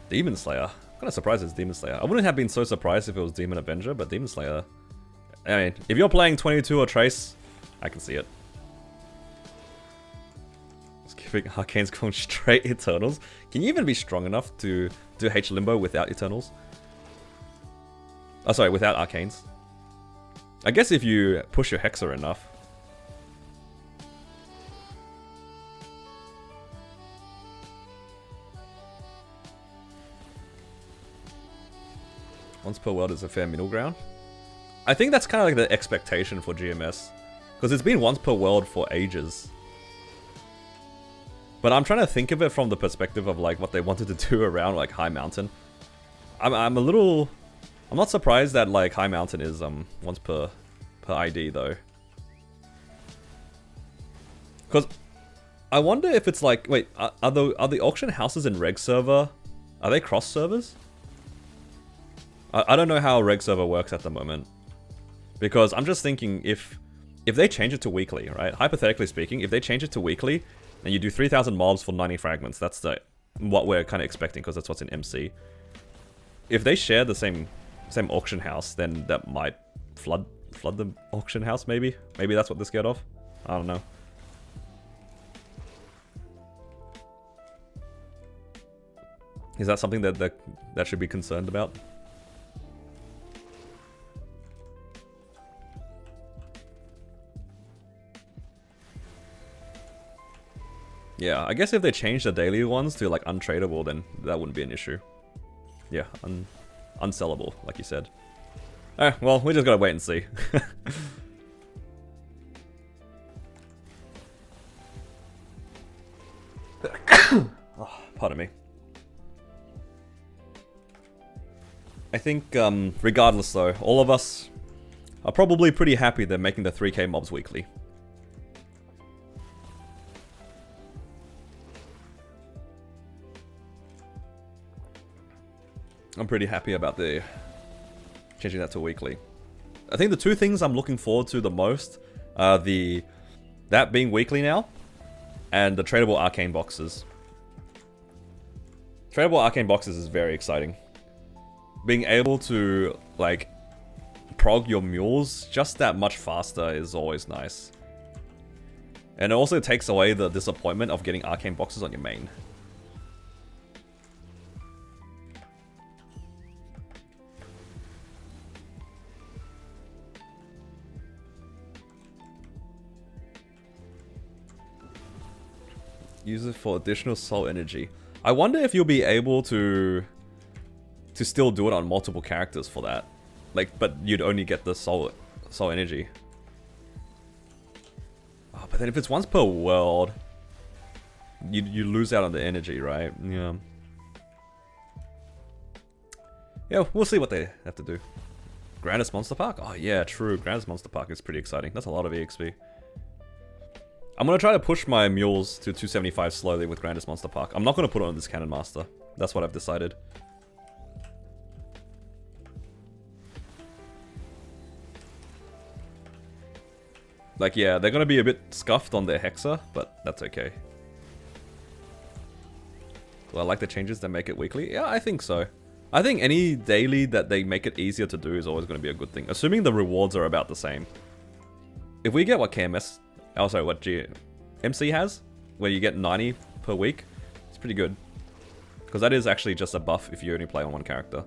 Demon Slayer. I'm kind of surprised it's Demon Slayer. I wouldn't have been so surprised if it was Demon Avenger, but Demon Slayer. I mean, if you're playing 22 or Trace, I can see it. Arcane's going straight Eternals. Can you even be strong enough to do H Limbo without Eternals? Oh, sorry, without Arcanes. I guess if you push your Hexer enough. Once per world is a fair middle ground. I think that's kind of like the expectation for GMS. Because it's been once per world for ages. But I'm trying to think of it from the perspective of like what they wanted to do around like High Mountain. I'm a little... I'm not surprised that like High Mountain is once per ID though. Because I wonder if it's like... Wait, are the auction houses in Reg server... Are they cross servers? I don't know how Reg server works at the moment. Because I'm just thinking if they change it to weekly, right? Hypothetically speaking, if they change it to weekly... And you do 3,000 mobs for 90 fragments. That's what we're kind of expecting because that's what's in MC. If they share the same auction house, then that might flood the auction house. Maybe that's what they're scared of. I don't know. Is that something that should be concerned about? Yeah, I guess if they change the daily ones to like untradeable, then that wouldn't be an issue. Yeah, unsellable, like you said. Well, we just gotta wait and see. Oh, pardon me. I think, regardless though, all of us are probably pretty happy they're making the 3k mobs weekly. I'm pretty happy about the changing that to weekly. I think the two things I'm looking forward to the most are that being weekly now, and the tradable arcane boxes. Tradable arcane boxes is very exciting. Being able to like prog your mules just that much faster is always nice. And it also takes away the disappointment of getting arcane boxes on your main. Use it for additional soul energy. I wonder if you'll be able to still do it on multiple characters for that. Like, but you'd only get the soul energy. Oh, but then if it's once per world, you lose out on the energy, right? Yeah. Yeah, we'll see what they have to do. Grandest Monster Park? Oh yeah, true. Grandest Monster Park is pretty exciting. That's a lot of EXP. I'm going to try to push my mules to 275 slowly with Grandest Monster Park. I'm not going to put it on this Cannon Master. That's what I've decided. Like, yeah, they're going to be a bit scuffed on their Hexa, but that's okay. Do I like the changes that make it weekly? Yeah, I think so. I think any daily that they make it easier to do is always going to be a good thing. Assuming the rewards are about the same. If we get what KMS... Oh, sorry, what MC has, where you get 90 per week, it's pretty good. Because that is actually just a buff if you only play on one character.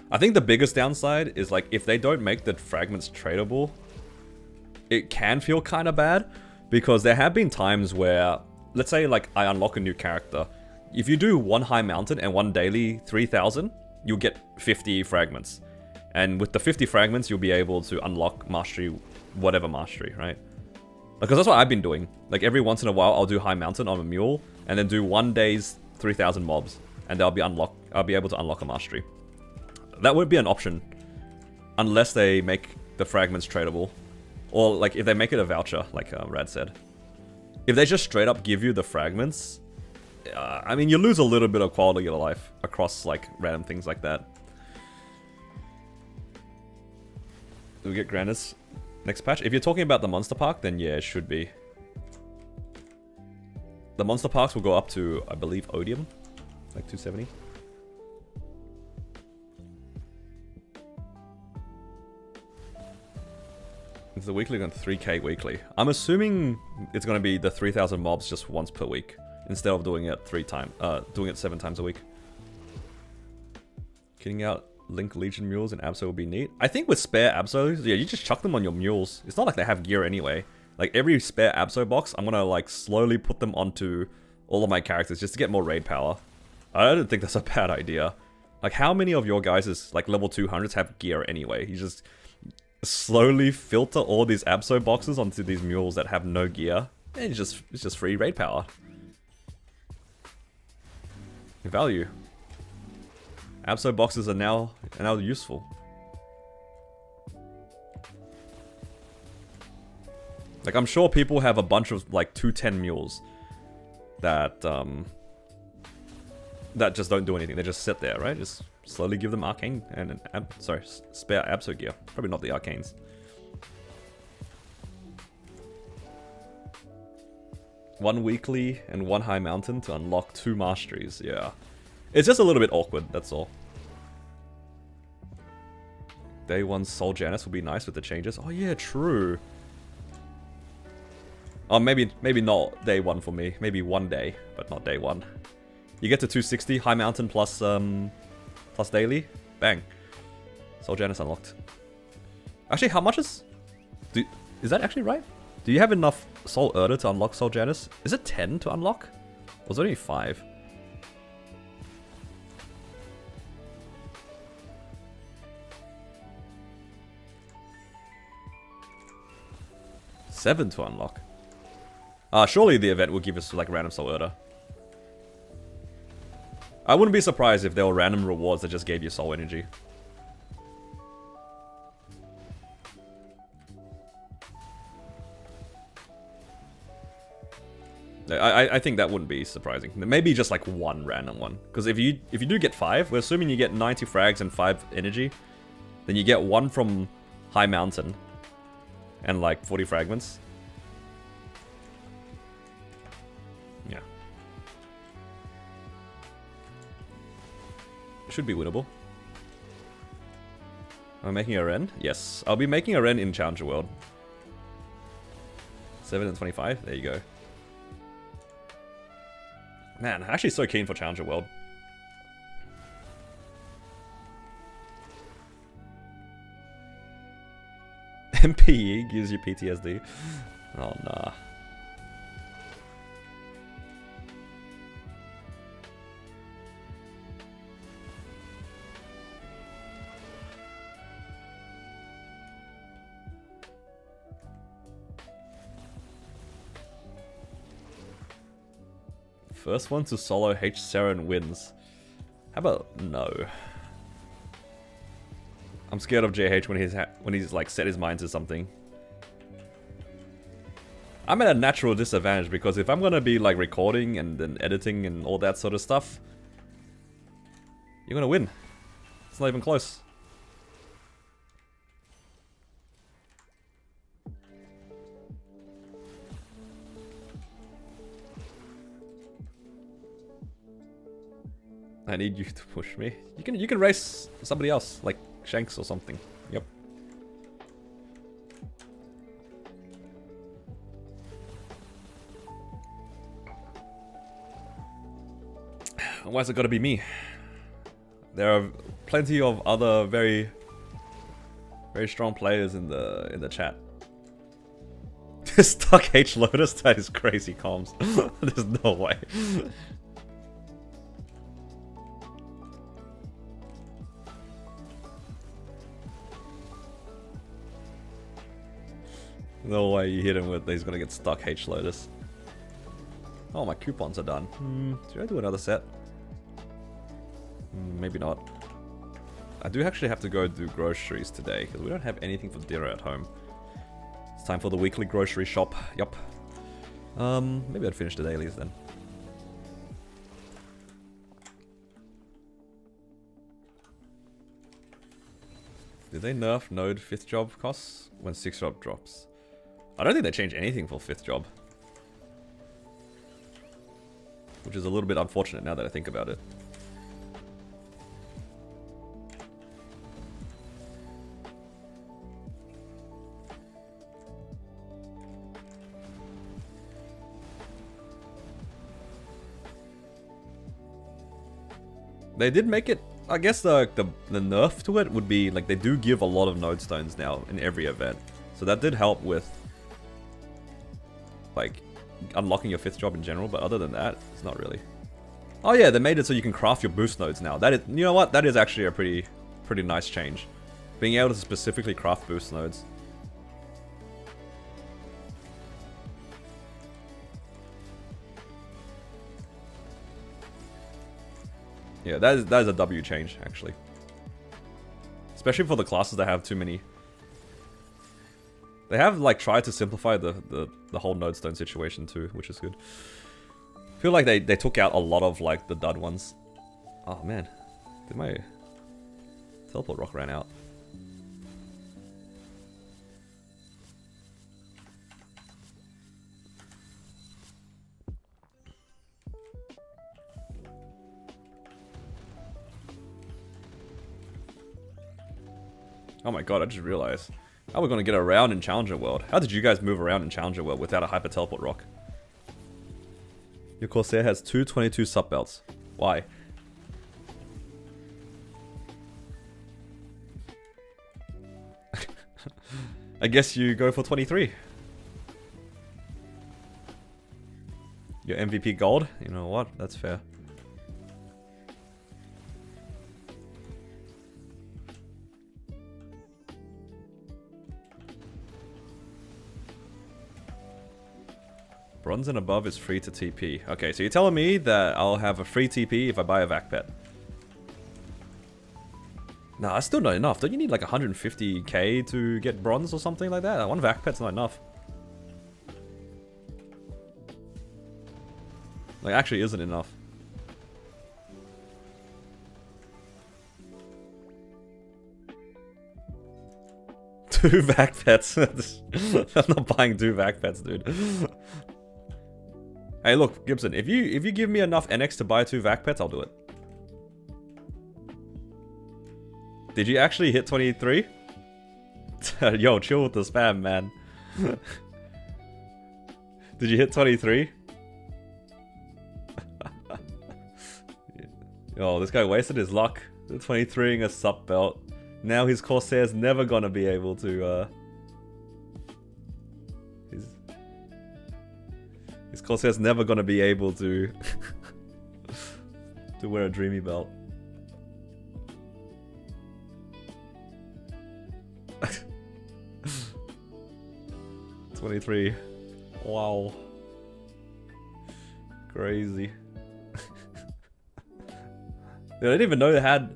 I think the biggest downside is, like, if they don't make the fragments tradable, it can feel kind of bad. Because there have been times where, let's say, like, I unlock a new character. If you do one high mountain and one daily 3000, you'll get 50 fragments. And with the 50 fragments, you'll be able to unlock mastery, whatever mastery, right? Because that's what I've been doing. Like, every once in a while, I'll do high mountain on a mule, and then do one day's 3000 mobs, and I'll be able to unlock a mastery. That would be an option, unless they make the fragments tradable, or like if they make it a voucher, like Rad said. If they just straight up give you the fragments, I mean, you lose a little bit of quality of life across like random things like that. Do we get Grandis next patch? If you're talking about the Monster Park, then yeah, it should be. The Monster Parks will go up to, I believe, Odium. Like 270. It's the weekly going to 3k weekly. I'm assuming it's going to be the 3000 mobs just once per week. Instead of doing it 7 times a week. Getting out Link Legion mules and Abso will be neat. I think with spare Absos, yeah, you just chuck them on your mules. It's not like they have gear anyway. Like every spare Abso box, I'm gonna like slowly put them onto all of my characters just to get more raid power. I don't think that's a bad idea. Like how many of your guys' like level 200s have gear anyway? You just slowly filter all these Abso boxes onto these mules that have no gear. And it's just free raid power. Value. Abso boxes are now useful. Like I'm sure people have a bunch of like 210 mules that that just don't do anything. They just sit there, right? Just slowly give them arcane and spare Abso gear. Probably not the arcanes. One weekly and one high mountain to unlock 2 masteries. Yeah. It's just a little bit awkward, that's all. Day 1 Soul Janus will be nice with the changes. Oh yeah, true. Oh, maybe not day 1 for me. Maybe one day, but not day 1. You get to 260, high mountain plus daily. Bang. Soul Janus unlocked. Actually, how much is... Is that actually right? Do you have enough Soul Erda to unlock Soul Janus? Is it 10 to unlock? Or was it only 5? $7 to unlock. Surely the event will give us like random Soul Erda. I wouldn't be surprised if there were random rewards that just gave you soul energy. I think that wouldn't be surprising. Maybe just like one random one. Because if you do get 5, we're assuming you get 90 frags and 5 energy. Then you get 1 from High Mountain. And like 40 fragments. Yeah. Should be winnable. Am I making a Ren? Yes. I'll be making a Ren in Challenger World. 7 and 25? There you go. Man, I'm actually so keen for Challenger World. MPE gives you PTSD. Oh, nah. First one to solo H Saren wins. How about no? I'm scared of JH when he's like set his mind to something. I'm at a natural disadvantage because if I'm gonna be like recording and then editing and all that sort of stuff, you're gonna win. It's not even close. I need you to push me. You can race somebody else, like Shanks or something. Yep. Why's it gotta be me? There are plenty of other very strong players in the chat. Stuck H Lotus? That is crazy comms. There's no way. No way you hit him with he's gonna get stuck H Lotus. Oh, my coupons are done. Should I do another set? Maybe not. I do actually have to go do groceries today because we don't have anything for dinner at home. It's time for the weekly grocery shop. Yup. Maybe I'd finish the dailies then. Did they nerf node 5th job costs when 6th job drops? I don't think they change anything for 5th job. Which is a little bit unfortunate now that I think about it. They did make it, I guess the nerf to it would be, like, they do give a lot of node stones now in every event. So that did help with, like, unlocking your 5th job in general, but other than that, it's not really. Oh yeah, they made it so you can craft your boost nodes now. That is, you know what? That is actually a pretty nice change. Being able to specifically craft boost nodes. Yeah, that is a W change, actually. Especially for the classes that have too many. They have, like, tried to simplify the whole node stone situation too, which is good. I feel like they took out a lot of, like, the dud ones. Oh, man. Did my teleport rock ran out? Oh my god, I just realized. How are we gonna get around in Challenger World? How did you guys move around in Challenger World without a hyper teleport rock? Your Corsair has 222 sub belts. Why? I guess you go for 23. Your MVP gold? You know what? That's fair. Bronze and above is free to TP. Okay, so you're telling me that I'll have a free TP if I buy a vac pet. Nah, that's still not enough. Don't you need like 150k to get bronze or something like that? One vac pet's not enough. Like, actually isn't enough. Two vac pets. I'm not buying two vac pets, dude. Hey, look, Gibson. If you give me enough NX to buy two vac pets, I'll do it. Did you actually hit 23? Yo, chill with the spam, man. Did you hit 23? Yo, this guy wasted his luck. 23ing a sub belt. Now his Corsair's never gonna be able to, his Corsair's never gonna be able to to wear a dreamy belt. $23. Wow. Crazy. Dude, I didn't even know it had...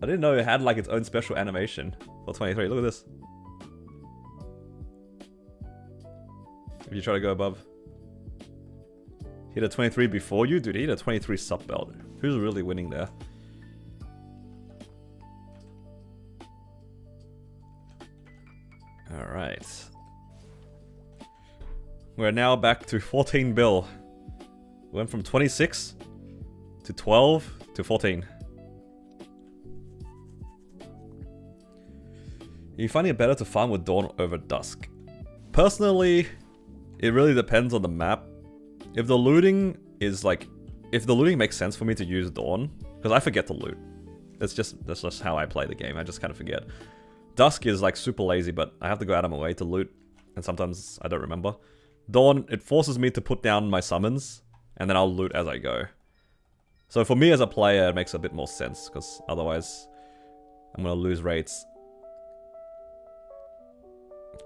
I didn't know it had like its own special animation for 23. Look at this. If you try to go above. Hit a 23 before you? Dude, he hit a 23 sub belt. Who's really winning there? Alright. We're now back to 14 bill. We went from 26 to 12 to 14. You find it better to farm with dawn over dusk? Personally, it really depends on the map. If the looting is like, if the looting makes sense for me to use dawn, because I forget to loot. That's just how I play the game. I just kind of forget. Dusk is like super lazy, but I have to go out of my way to loot, and sometimes I don't remember. Dawn, it forces me to put down my summons, and then I'll loot as I go. So for me as a player, it makes a bit more sense, because otherwise I'm going to lose rates.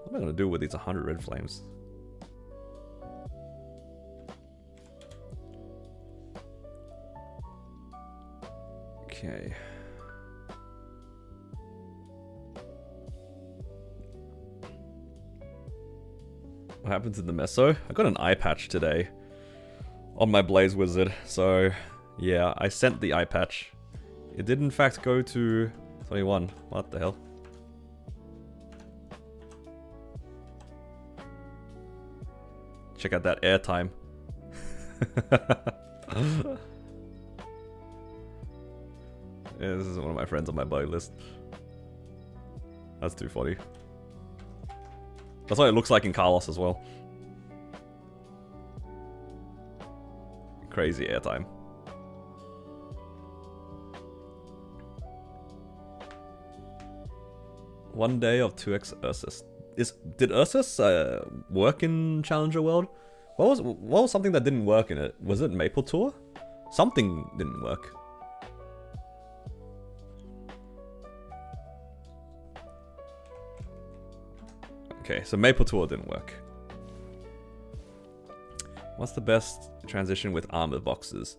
What am I going to do with these 100 red flames? Okay. What happened to the meso? I got an eye patch today on my Blaze Wizard, so yeah, I sent the eye patch. It did in fact go to 21. What the hell? Check out that airtime. Yeah, this is one of my friends on my buddy list. That's too funny. That's what it looks like in Carlos as well. Crazy airtime. One day of 2x Ursus. Did Ursus work in Challenger World? What was something that didn't work in it? Was it Maple Tour? Something didn't work. Okay, so Maple Tour didn't work. What's the best transition with armor boxes?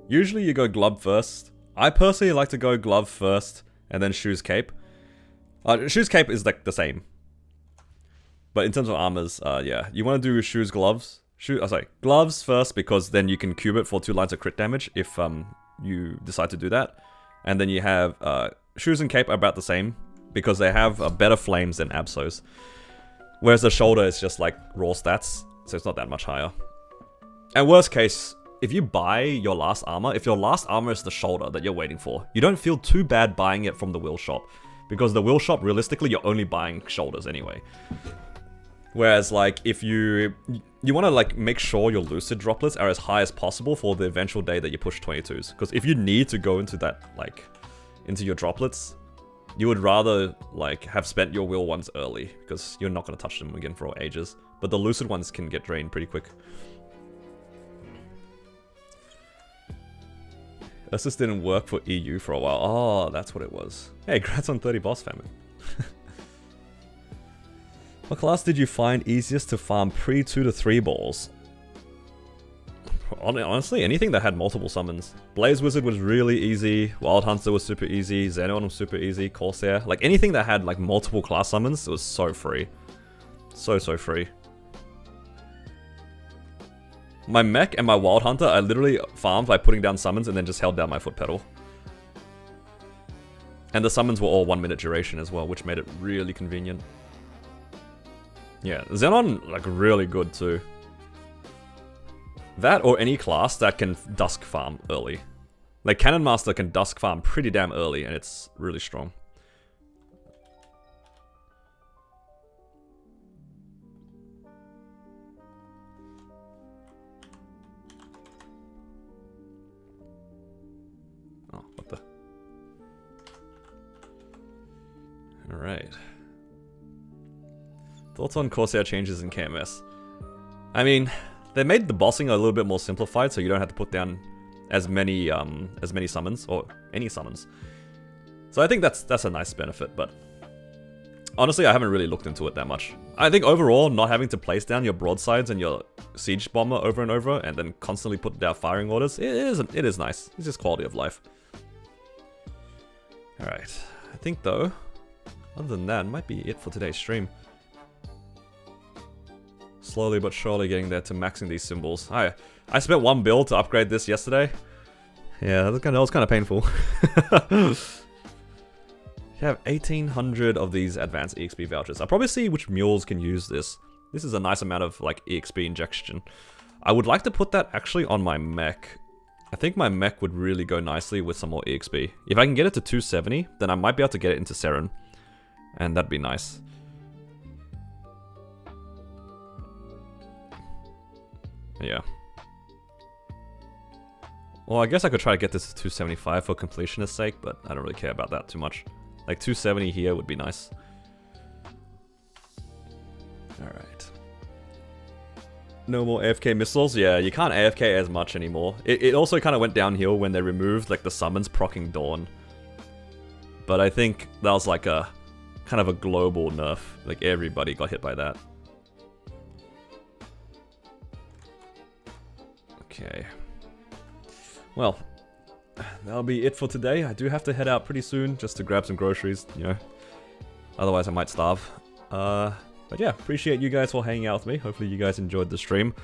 Usually you go glove first. I personally like to go glove first and then shoes cape. Shoes cape is like the same. But in terms of armors, yeah, you want to do shoes gloves. Gloves first, because then you can cube it for 2 lines of crit damage if you decide to do that. And then you have shoes and cape are about the same because they have better flames than Absols. Whereas the shoulder is just like raw stats, so it's not that much higher. And worst case, if you buy your last armor, if your last armor is the shoulder that you're waiting for, you don't feel too bad buying it from the wheel shop. Because the wheel shop, realistically, you're only buying shoulders anyway. Whereas, like, if you want to, like, make sure your lucid droplets are as high as possible for the eventual day that you push 22s. Because if you need to go into that, like, into your droplets, you would rather, like, have spent your wheel ones early. Because you're not going to touch them again for ages. But the lucid ones can get drained pretty quick. Assist didn't work for EU for a while. Oh, that's what it was. Hey, congrats on 30 boss famine. What class did you find easiest to farm pre 2 to 3 balls? Honestly, anything that had multiple summons. Blaze Wizard was really easy. Wild Hunter was super easy. Xenon was super easy. Corsair. Like anything that had like multiple class summons, it was so free. So free. My mech and my wild hunter, I literally farmed by putting down summons and then just held down my foot pedal. And the summons were all 1 minute duration as well, which made it really convenient. Yeah, Xenon, like, really good too. That or any class that can dusk farm early. Like, Cannon Master can dusk farm pretty damn early, and it's really strong. Oh, what the... Alright. Thoughts on Corsair changes in KMS? I mean, they made the bossing a little bit more simplified, so you don't have to put down as many summons, or any summons. So I think that's a nice benefit, but honestly, I haven't really looked into it that much. I think overall, not having to place down your broadsides and your siege bomber over and over, and then constantly put down firing orders, it is nice. It's just quality of life. Alright, I think though, other than that, might be it for today's stream. Slowly but surely getting there to maxing these symbols. I spent 1 bill to upgrade this yesterday. Yeah, that was kind of painful. You have 1,800 of these advanced EXP vouchers. I'll probably see which mules can use this. This is a nice amount of like EXP injection. I would like to put that actually on my mech. I think my mech would really go nicely with some more EXP. If I can get it to 270, then I might be able to get it into Seren. And that'd be nice. Yeah. Well, I guess I could try to get this to 275 for completionist's sake, but I don't really care about that too much. Like 270 here would be nice. Alright. No more AFK missiles? Yeah, you can't AFK as much anymore. It also kind of went downhill when they removed like the summons proccing Dawn. But I think that was like a kind of a global nerf. Like everybody got hit by that. Okay. Well, that'll be it for today. I do have to head out pretty soon just to grab some groceries, you know. Otherwise I might starve. But yeah, appreciate you guys for hanging out with me. Hopefully you guys enjoyed the stream.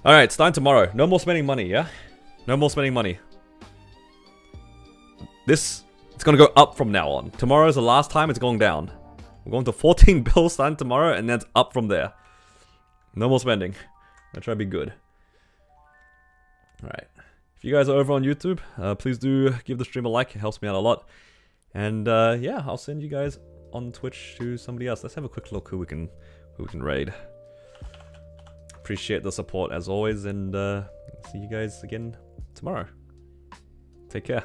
Alright, starting tomorrow. No more spending money, yeah? No more spending money. It's gonna go up from now on. Tomorrow's the last time it's going down. We're going to 14 bills starting tomorrow and then it's up from there. No more spending. I'll try to be good. Alright. If you guys are over on YouTube, please do give the stream a like. It helps me out a lot. And yeah, I'll send you guys on Twitch to somebody else. Let's have a quick look who we can raid. Appreciate the support as always, and see you guys again tomorrow. Take care.